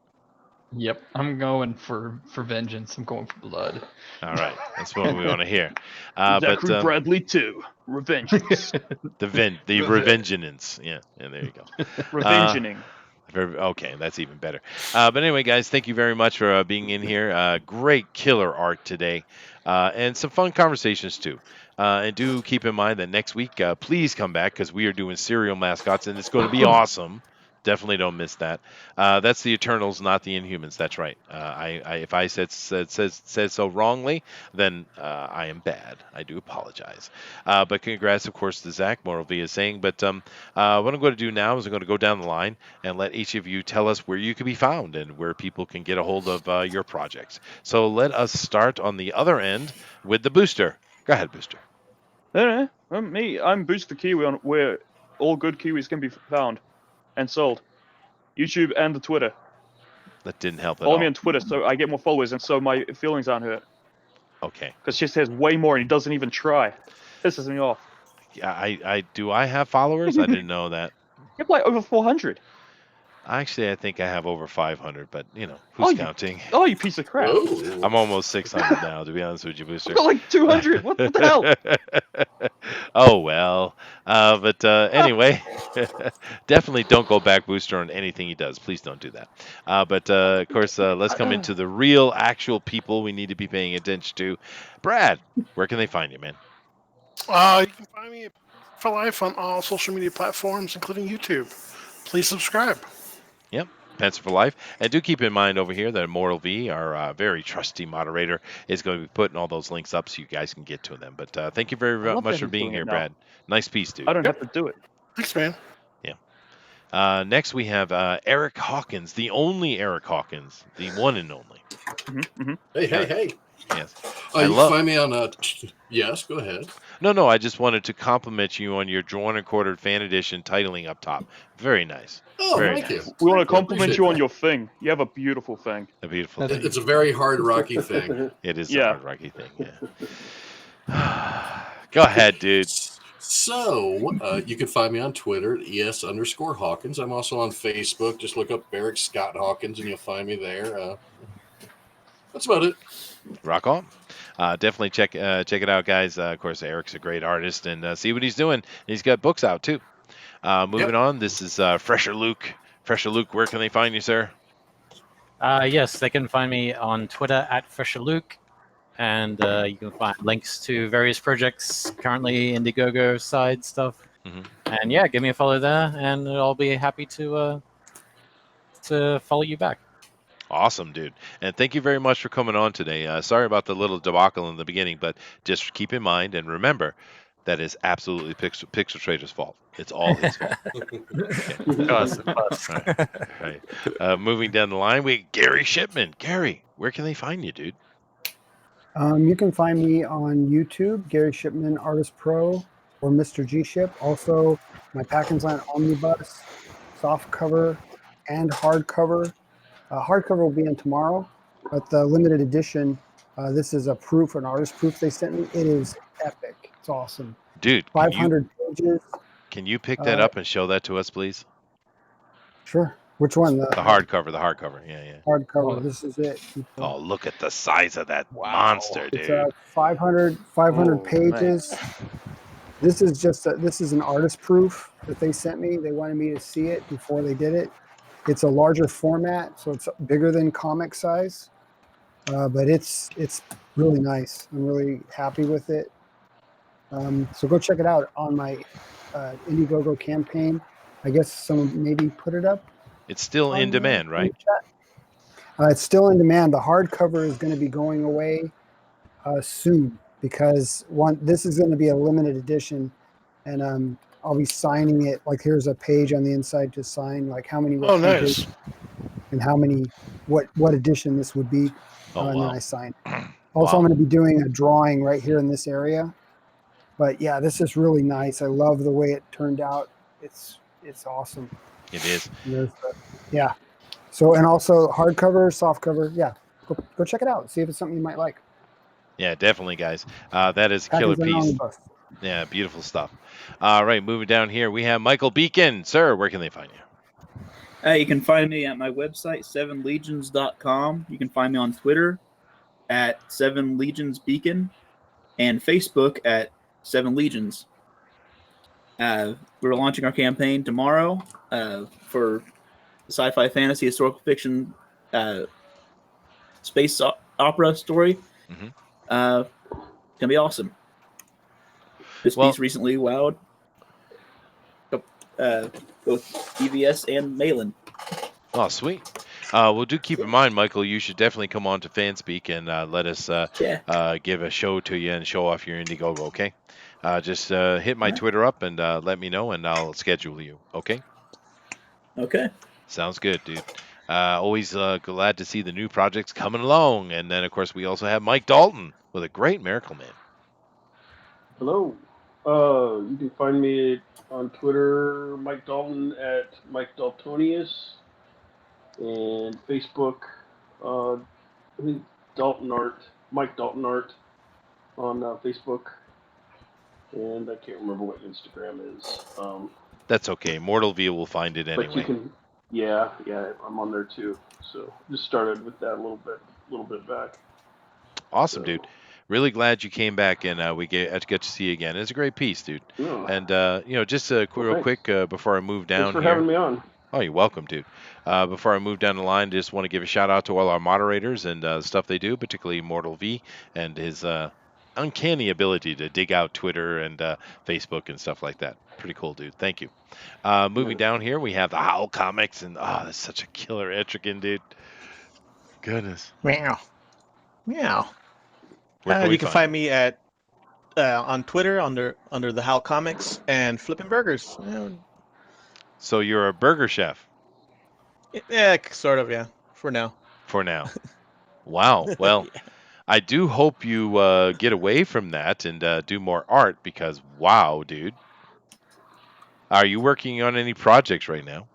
Yep, I'm going for vengeance. I'm going for blood. All right. That's what we want to hear. Zachary Bradley 2. Revengeance. The Revengeance. Yeah, there you go. Revengeing. Okay, that's even better. But anyway, guys, thank you very much for being in here. Great killer art today, and some fun conversations too. And do keep in mind that next week, please come back because we are doing serial mascots, and it's going to be awesome. Definitely don't miss that. That's the Eternals, not the Inhumans. That's right. If I said so wrongly, then I am bad. I do apologize. But congrats, of course, to Zach. Moral V is saying. But what I'm going to do now is I'm going to go down the line and let each of you tell us where you can be found and where people can get a hold of your projects. So let us start on the other end with the Booster. Go ahead, Booster. Me, I'm Booster Kiwi on where all good Kiwis can be found and sold. YouTube and the Twitter. That didn't help at Follow all. me on Twitter so I get more followers and so my feelings aren't hurt. Okay. Because Chester has way more and he doesn't even try. Pisses me off. Yeah, I have followers? I didn't know that. You have like over 400. Actually, I think I have over 500, but who's counting? Oh, you piece of crap. Whoa. I'm almost 600 now, to be honest with you, Booster. I've got like 200. What the hell? Oh, well. But anyway, definitely don't go back, Booster, on anything he does. Please don't do that. But of course, let's come into the real, actual people we need to be paying attention to. Brad, where can they find you, man? You can find me for life on all social media platforms, including YouTube. Please subscribe. Yep, Pencil for Life. And do keep in mind over here that Immortal V, our very trusty moderator, is going to be putting all those links up so you guys can get to them. But thank you very love much that for he's being doing here, it now. Brad. Nice piece, dude. I don't have to do it. Thanks, man. Next, we have Eric Hawkins, the only Eric Hawkins, the one and only. Hey. Yes. You can find me on yes, go ahead. No, I just wanted to compliment you on your drawn and quartered fan edition titling up top. Very nice. Oh, Very thank nice. you. We want to compliment appreciate you on that. your thing. You have a beautiful thing. A beautiful thing. It's a very hard, rocky thing. It is a Yeah. hard, rocky thing, yeah. Go ahead, dude. So, you can find me on Twitter at ES_Hawkins. I'm also on Facebook. Just look up Eric Scott Hawkins and you'll find me there. That's about it. Rock on. Definitely check it out, guys. Of course, Eric's a great artist, and see what he's doing. He's got books out too. Moving on, this is Fresher Luke. Fresher Luke, where can they find you, sir? Yes, they can find me on Twitter at FresherLuke, and you can find links to various projects currently Indiegogo side stuff. Mhm. And yeah, give me a follow there, and I'll be happy to follow you back. Awesome, dude. And thank you very much for coming on today. Sorry about the little debacle in the beginning, but just keep in mind and remember that is absolutely Pixel Trader's fault. It's all his fault. Of course. All right. Moving down the line, we Gary Shipman. Gary, where can they find you, dude? You can find me on YouTube, Gary Shipman Artist Pro, or Mr. G Ship. Also, my Packins Land Omnibus, soft cover, and hardcover. Hardcover will be in tomorrow, but the limited edition, this is a proof, an artist proof they sent me. It is epic. It's awesome. Dude, 500 pages. Can you pick that up and show that to us, please? Sure. Which one? The hardcover. The hardcover. Yeah. Hardcover. This is it. People. Oh, look at the size of that monster, dude. It's 500 pages. Man. This is just this is an artist proof that they sent me. They wanted me to see it before they did it. It's a larger format, so it's bigger than comic size, but it's really nice. I'm really happy with it. So go check it out on my Indiegogo campaign. I guess someone maybe put it up. It's still in demand, right? It's still in demand. The hardcover is going to be going away soon because this is going to be a limited edition, and I'll be signing it. Like here's a page on the inside to sign, like how many. Oh, nice. And how many? What edition this would be? And then I sign. Also, Wow. I'm going to be doing a drawing right here in this area. But yeah, this is really nice. I love the way it turned out. It's awesome. It is. Yeah. So, and also hardcover, softcover. Yeah. Go check it out. See if it's something you might like. Yeah, definitely, guys. That is a killer piece. Yeah, beautiful stuff. All right, moving down here, we have Michael Beacon. Sir, where can they find you? You can find me at my website, 7legions.com. You can find me on Twitter at 7legionsbeacon and Facebook at 7legions. We're launching our campaign tomorrow for sci-fi, fantasy, historical fiction, space opera story. Mm-hmm. It's gonna be awesome. This piece recently wowed both EVS and Malin. Oh, sweet. Well, do keep in mind, Michael, you should definitely come on to Fanspeak and let us give a show to you and show off your Indiegogo, okay? Just hit my Twitter up and let me know, and I'll schedule you, okay? Okay. Sounds good, dude. Always glad to see the new projects coming along. And then, of course, we also have Mike Dalton with a great Miracle Man. Hello. You can find me on Twitter, Mike Dalton at Mike Daltonius, and Facebook, I think Dalton Art, Mike Dalton Art on Facebook, and I can't remember what Instagram is. That's okay. Mortal View will find it anyway. But you can, yeah, I'm on there too. So just started with that a little bit back. Awesome, dude. Really glad you came back and we get to see you again. It's a great piece, dude. Yeah. And just real quick before I move down Thanks for here. having me on. Oh, you're welcome, dude. Before I move down the line, just want to give a shout out to all our moderators and the stuff they do, particularly Mortal V and his uncanny ability to dig out Twitter and Facebook and stuff like that. Pretty cool, dude. Thank you. Moving down here, we have the Howl Comics, and that's such a killer Etrigan, dude. Goodness. Meow. You can find me at on Twitter under the Howl Comics and Flippin' Burgers. So you're a burger chef? Yeah, sort of. Yeah, for now. Wow. Well, yeah. I do hope you get away from that and do more art because, wow, dude. Are you working on any projects right now?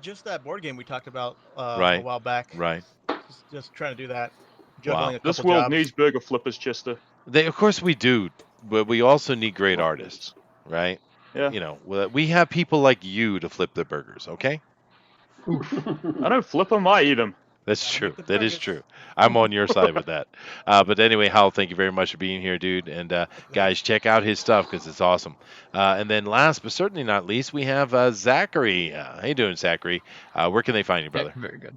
Just that board game we talked about a while back. Right. Just trying to do that. Juggling a couple This world jobs. needs burger flippers, Chester. Of course we do, but we also need great artists, right? Yeah. You know, we have people like you to flip the burgers, okay? I don't flip them, I eat them. That's Gotta true. make the That is targets. true. I'm on your side with that. But anyway, Hal, thank you very much for being here, dude. And guys, check out his stuff because it's awesome. And then last but certainly not least, we have Zachary. How you doing, Zachary? Where can they find you, Yeah, brother? very good.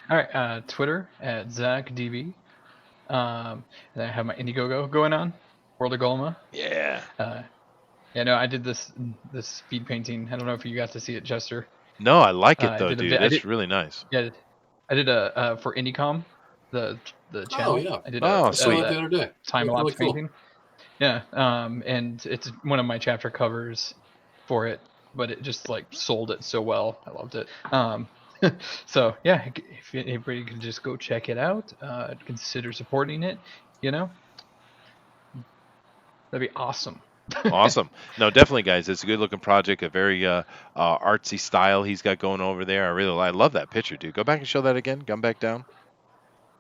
All right, Twitter at ZachDB. And I have my Indiegogo going on, World of Golema. Yeah. Yeah, no, I did this speed painting. I don't know if you got to see it, Chester. No, I like it I though, did a dude. bit. I That's did. really nice. Yeah, I did a for IndieCom, the channel. Oh yeah. I did Oh, I saw sweet. that the other day. time Looked lapse really cool. painting. Yeah, and it's one of my chapter covers for it, but it just like sold it so well. I loved it. So yeah, if anybody can just go check it out, consider supporting it. You know, that'd be awesome. Awesome. No, definitely, guys. It's a good looking project. A very artsy style he's got going over there. I love that picture, dude. Go back and show that again. Come back down.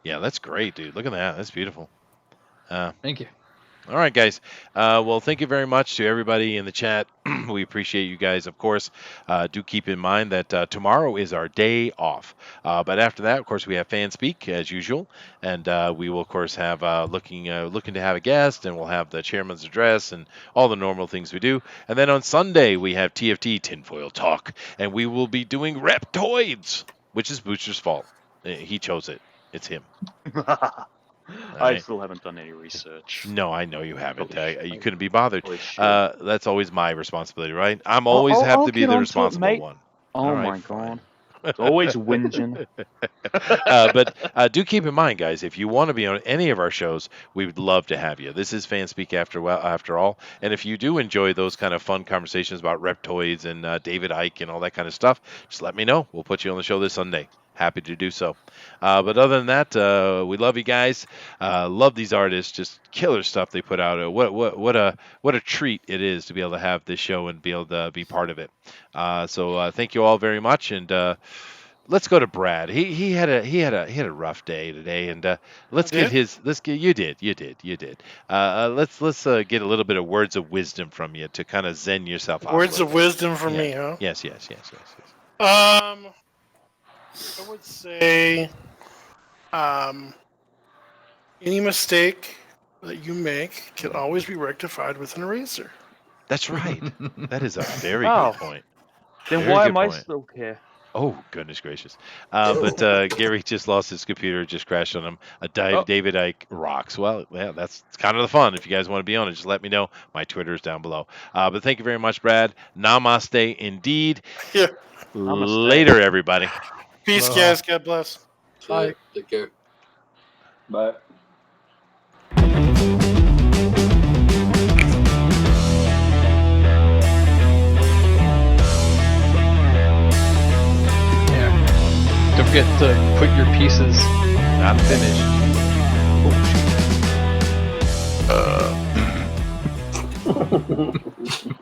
Yeah, that's great, dude. Look at that. That's beautiful. Thank you. All right, guys. Well, thank you very much to everybody in the chat. We appreciate you guys, of course. Do keep in mind that tomorrow is our day off. But after that, of course, we have fan speak as usual, and we will, of course, have looking to have a guest, and we'll have the chairman's address and all the normal things we do. And then on Sunday we have TFT Tinfoil Talk, and we will be doing Reptoids, which is Booster's fault. He chose it. It's him. I still haven't done any research. No, I know you haven't. Holy You shit. couldn't be bothered. Holy shit. That's always my responsibility, right? I'm always have to be get the onto it, responsible mate. one. Oh All right, my fine. god. It's always whinging. But do keep in mind, guys, if you want to be on any of our shows, we would love to have you. This is Fanspeak after all. And if you do enjoy those kind of fun conversations about Reptoids and David Icke and all that kind of stuff, just let me know. We'll put you on the show this Sunday. Happy to do so. But other than that, we love you guys. Love these artists. Just killer stuff they put out. What a treat it is to be able to have this show and be able to be part of it. So thank you all very much. And let's go to Brad. He had a rough day today. And let's get you did. Let's get a little bit of words of wisdom from you to kind of zen yourself out. Words of wisdom from me, huh? Yes. I would say any mistake that you make can always be rectified with an eraser. That's right. That is a very Oh. good point. Then Very why good am I point. still here? Oh, goodness gracious. But Gary just lost his computer, just crashed on him. David Icke rocks. Well, yeah, that's kind of the fun. If you guys want to be on it, just let me know. My Twitter is down below. But thank you very much, Brad. Namaste indeed. Yeah. Namaste. Later, everybody. Peace, guys. God bless. Bye. Take care. Bye. Yeah. Don't forget to put your pieces. Not finished. Oh, shit.